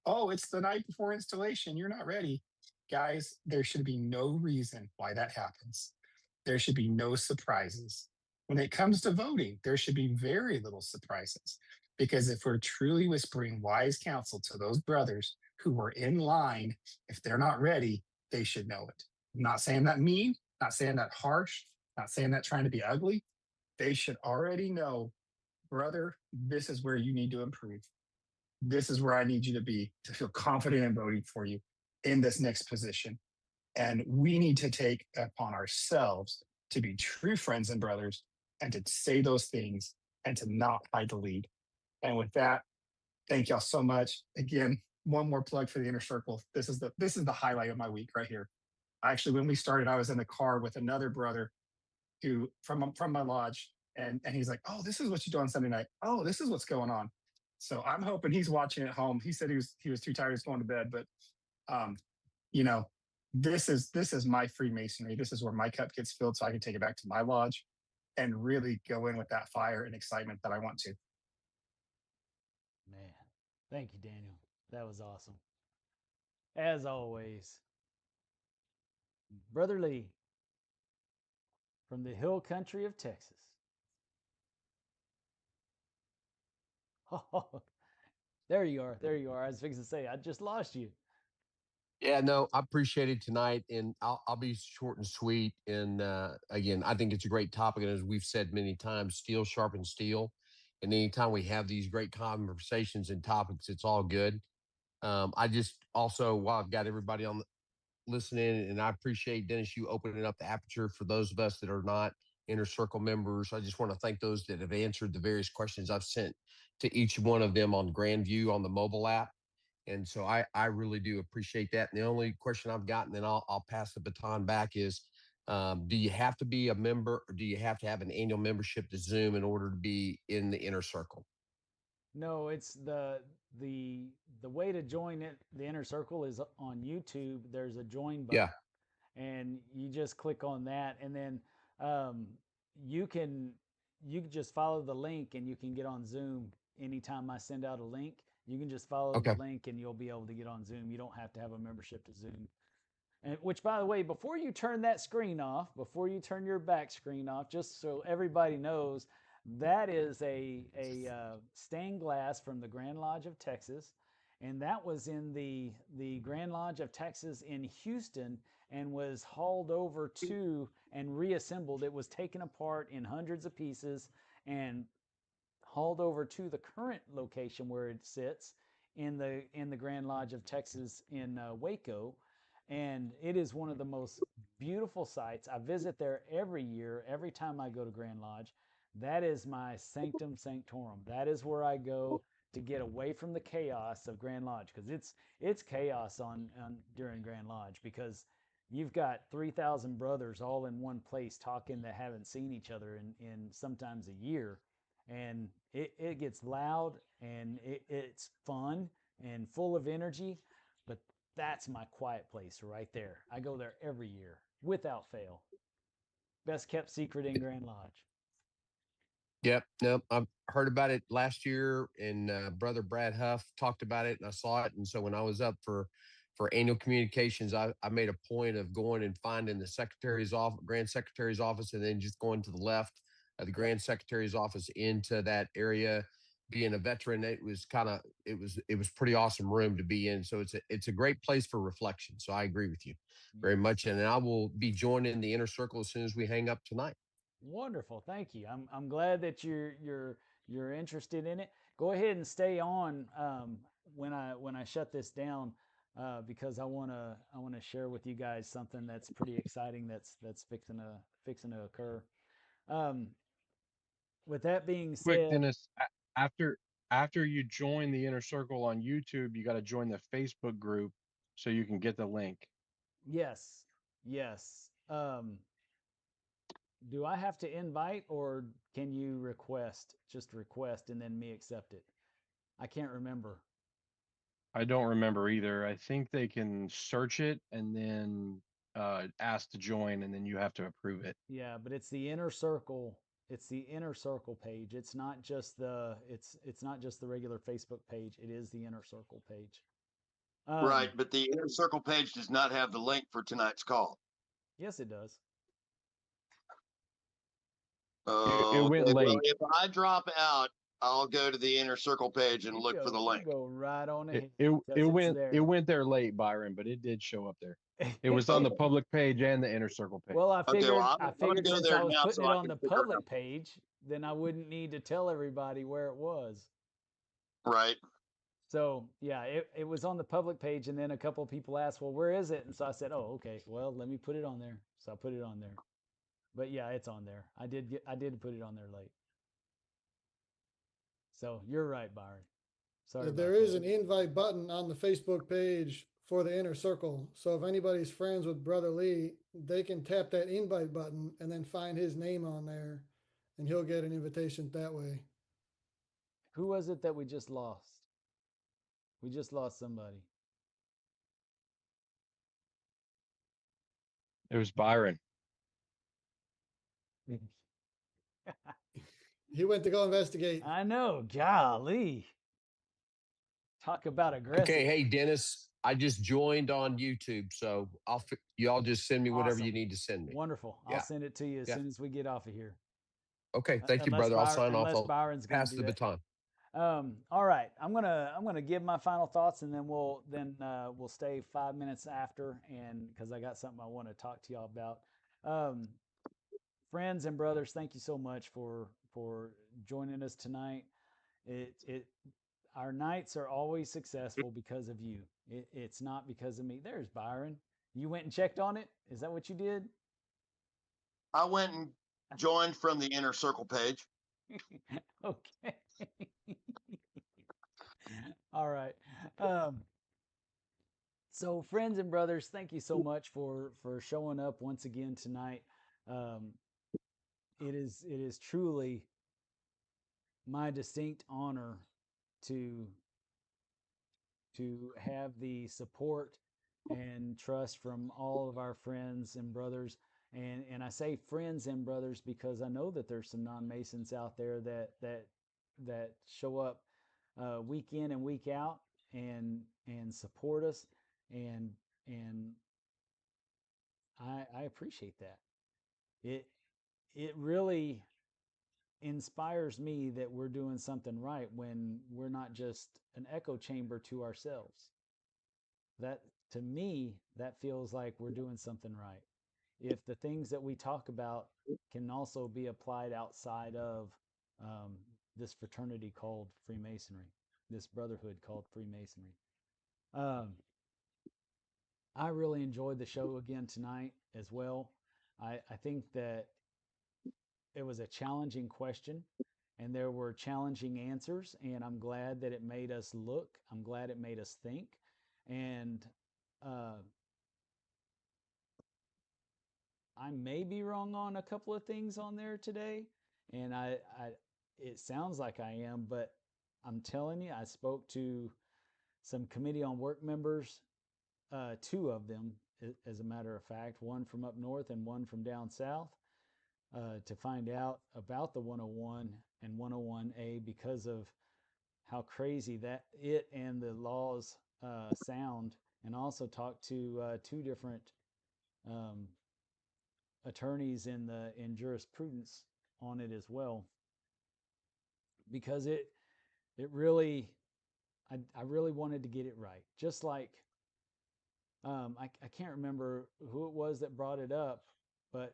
Oh, it's the night before installation. You're not ready. Guys, there should be no reason why that happens. There should be no surprises. When it comes to voting, there should be very little surprises. Because if we're truly whispering wise counsel to those brothers who were in line, if they're not ready, they should know it. I'm not saying that mean, not saying that harsh, not saying that trying to be ugly. They should already know, brother, this is where you need to improve. This is where I need you to be to feel confident in voting for you in this next position. And we need to take upon ourselves to be true friends and brothers and to say those things and to not hide the lead. And with that, thank y'all so much. Again, one more plug for the inner circle. This is the highlight of my week right here. Actually, when we started, I was in the car with another brother who from my lodge, and he's like, "Oh, this is what you do on Sunday night. Oh, this is what's going on." So I'm hoping he's watching at home. He said he was too tired, he's going to bed, but um, you know, this is my Freemasonry. This is where my cup gets filled, so I can take it back to my lodge and really go in with that fire and excitement that I want to. Man, thank you, Daniel. That was awesome. As always, Brother Lee from the hill country of Texas. Oh, there you are. There you are. I was fixing to say, I just lost you. Yeah, no, I appreciate it tonight, and I'll be short and sweet. And again, I think it's a great topic, and as we've said many times, steel sharpens steel. And anytime we have these great conversations and topics, it's all good. I just also, while I've got everybody on listening, and I appreciate Dennis you opening up the aperture for those of us that are not inner circle members. I just want to thank those that have answered the various questions I've sent to each one of them on Grandview on the mobile app. And so I really do appreciate that. And the only question I've gotten, then I'll pass the baton back is, do you have to be a member or do you have to have an annual membership to Zoom in order to be in the inner circle? No, it's the way to join it. The inner circle is on YouTube. There's a join button, Yeah. and you just click on that, and then um, you can just follow the link, and you can get on Zoom anytime I send out a link. You can just follow the Okay. link, and you'll be able to get on Zoom. You don't have to have a membership to Zoom. And which, by the way, before you turn that screen off, before you turn your back screen off, just so everybody knows, that is a stained glass from the Grand Lodge of Texas, and that was in the Grand Lodge of Texas in Houston, and was hauled over to and reassembled. It was taken apart in hundreds of pieces and hauled over to the current location where it sits in the Grand Lodge of Texas in Waco, and it is one of the most beautiful sites. I visit there every year, every time I go to Grand Lodge. That is my sanctum sanctorum. That is where I go to get away from the chaos of Grand Lodge, because it's chaos on during Grand Lodge, because you've got 3,000 brothers all in one place talking that haven't seen each other in sometimes a year, and it gets loud and it's fun and full of energy, but that's my quiet place right there. I go there every year without fail. Best kept secret in Grand Lodge. Yep. Nope. I've heard about it last year, and brother Brad Huff talked about it, and I saw it. And so when I was up for annual communications, I made a point of going and finding the secretary's office, grand secretary's office, and then just going to the left of the grand secretary's office into that area. Being a veteran, it was pretty awesome room to be in. So it's a great place for reflection. So I agree with you very much, and I will be joining the inner circle as soon as we hang up tonight. Wonderful, thank you. I'm glad that you're interested in it. Go ahead and stay on when I shut this down because I wanna share with you guys something that's pretty exciting that's fixing to occur. Um, with that being Quick, said, Dennis, after you join the inner circle on YouTube, you got to join the Facebook group so you can get the link. yes, yes. Do I have to invite or can you request? Just request and then me accept it. I can't remember. I don't remember either. I think they can search it and then ask to join, and then you have to approve it. Yeah, but it's the inner circle. It's the inner circle page. It's not just the regular Facebook page. It is the inner circle page. Right, but the inner circle page does not have the link for tonight's call. Yes, it does. It went Okay, late. well, if I drop out, I'll go to the inner circle page and look for the link. Go right on ahead. It went there late, Byron, but it did show up there. It was on the public page and the inner circle page. Well, I figured I'm gonna go since there I was now putting so it I on can the figure it public out. page, then I wouldn't need to tell everybody where it was. Right. So yeah, it was on the public page, and then a couple of people asked, "Well, where is it?" And so I said, "Oh, okay. Well, let me put it on there." So I put it on there. But yeah, it's on there. I did put it on there late. So you're right, Byron. Sorry. There is an invite button on the Facebook page for the inner circle. So if anybody's friends with Brother Lee, they can tap that invite button and then find his name on there, and he'll get an invitation that way. Who was it that we just lost? We just lost somebody. It was Byron. He went to go investigate. I know. Golly. Talk about aggressive. Okay, hey Dennis, I just joined on YouTube, so y'all just send me whatever Awesome. you need to send me. Wonderful. Yeah. I'll send it to you as soon as we get off of here. Okay, thank you, brother. I'll sign off. I'll Byron's pass the baton. All right, I'm gonna give my final thoughts, and then we'll stay 5 minutes after, and because I got something I want to talk to y'all about. Friends and brothers, thank you so much for joining us tonight. Our nights are always successful because of you. It's not because of me. There's Byron. You went and checked on it? Is that what you did? I went and joined from the inner circle page. Okay. All right. So friends and brothers, thank you so much for showing up once again tonight. It is truly my distinct honor to have the support and trust from all of our friends and brothers. And I say friends and brothers because I know that there's some non-Masons out there that show up week in and week out and support us, and I appreciate that. It really inspires me that we're doing something right when we're not just an echo chamber to ourselves. That, to me, that feels like we're doing something right. If the things that we talk about can also be applied outside of this fraternity called Freemasonry, this brotherhood called Freemasonry. I really enjoyed the show again tonight as well. I think that it was a challenging question and there were challenging answers, and I'm glad that it made us look. I'm glad it made us think. And I may be wrong on a couple of things on there today, and it sounds like I am, but I'm telling you, I spoke to some committee on work members, two of them, as a matter of fact, one from up north and one from down south, to find out about the 101 and 101A because of how crazy that it and the laws sound, and also talked to two different attorneys in jurisprudence on it as well, because it really, I really wanted to get it right. Just like I can't remember who it was that brought it up, but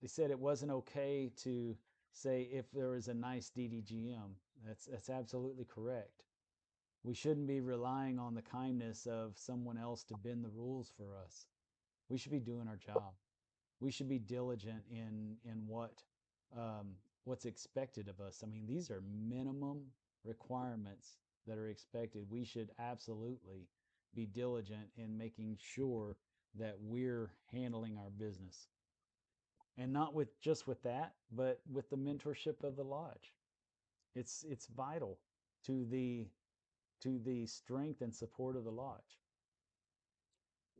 they said it wasn't okay to say if there was a nice DDGM. That's absolutely correct. We shouldn't be relying on the kindness of someone else to bend the rules for us. We should be doing our job. We should be diligent in what's expected of us. I mean, these are minimum requirements that are expected. We should absolutely be diligent in making sure that we're handling our business, and not with just with that, but with the mentorship of the lodge. It's vital to the strength and support of the lodge.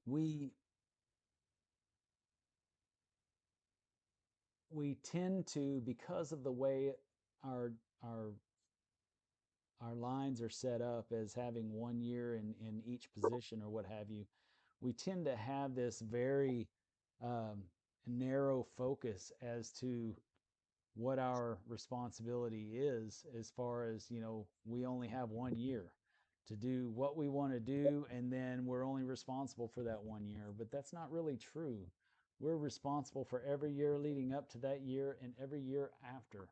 We tend to, because of the way our our our lines are set up as having 1 year in each position or what have you, we tend to have this very narrow focus as to what our responsibility is, as far as, we only have 1 year to do what we want to do, and then we're only responsible for that 1 year. But that's not really true. We're responsible for every year leading up to that year and every year after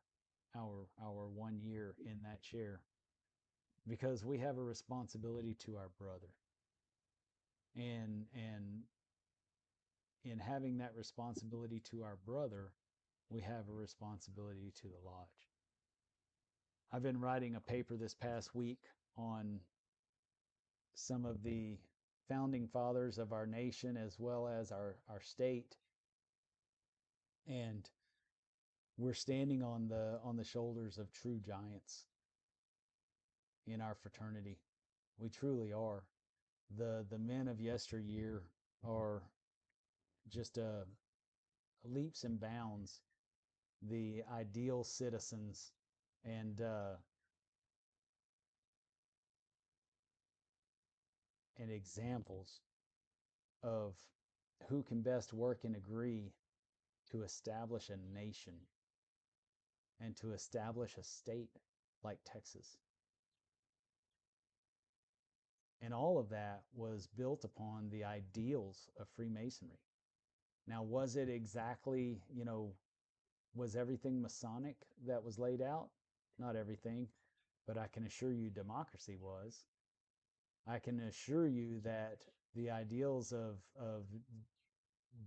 our 1 year in that chair, because we have a responsibility to our brother. And in having that responsibility to our brother, we have a responsibility to the lodge. I've been writing a paper this past week on some of the founding fathers of our nation as well as our state. And we're standing on the shoulders of true giants in our fraternity. We truly are. The men of yesteryear are just leaps and bounds the ideal citizens and examples of who can best work and agree to establish a nation and to establish a state like Texas. And all of that was built upon the ideals of Freemasonry. Now, was it exactly, was everything Masonic that was laid out? Not everything, but I can assure you democracy was. I can assure you that the ideals of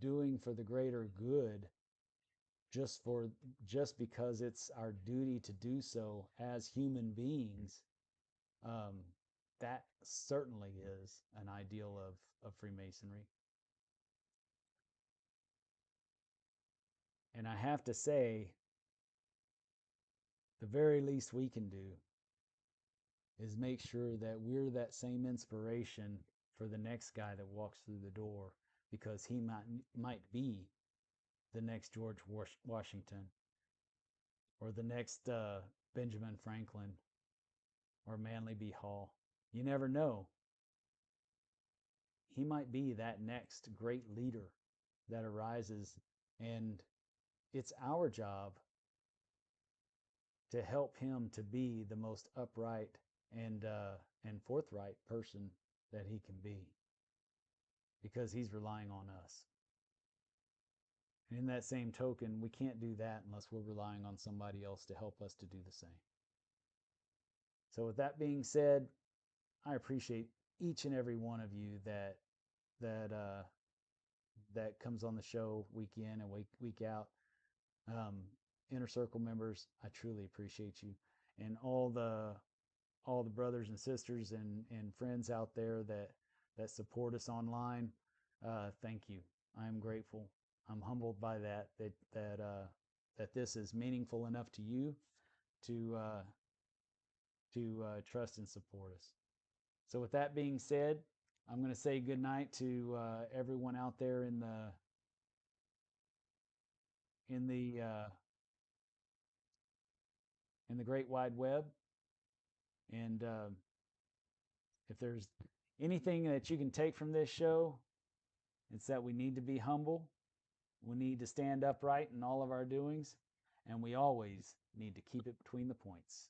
doing for the greater good, just because it's our duty to do so as human beings, that certainly is an ideal of Freemasonry. And I have to say, the very least we can do is make sure that we're that same inspiration for the next guy that walks through the door, because he might be the next George Washington, or the next Benjamin Franklin, or Manly B. Hall. You never know. He might be that next great leader that arises, and it's our job to help him to be the most upright and forthright person that he can be, because he's relying on us. And in that same token, we can't do that unless we're relying on somebody else to help us to do the same. So with that being said, I appreciate each and every one of you that comes on the show week in and week out. Inner Circle members, I truly appreciate you, and all the brothers and sisters and friends out there that support us online. Thank you. I am grateful. I'm humbled by that that this is meaningful enough to you to trust and support us. So with that being said, I'm going to say good night to everyone out there in the great wide web. And if there's anything that you can take from this show, it's that we need to be humble. We need to stand upright in all of our doings, and we always need to keep it between the points.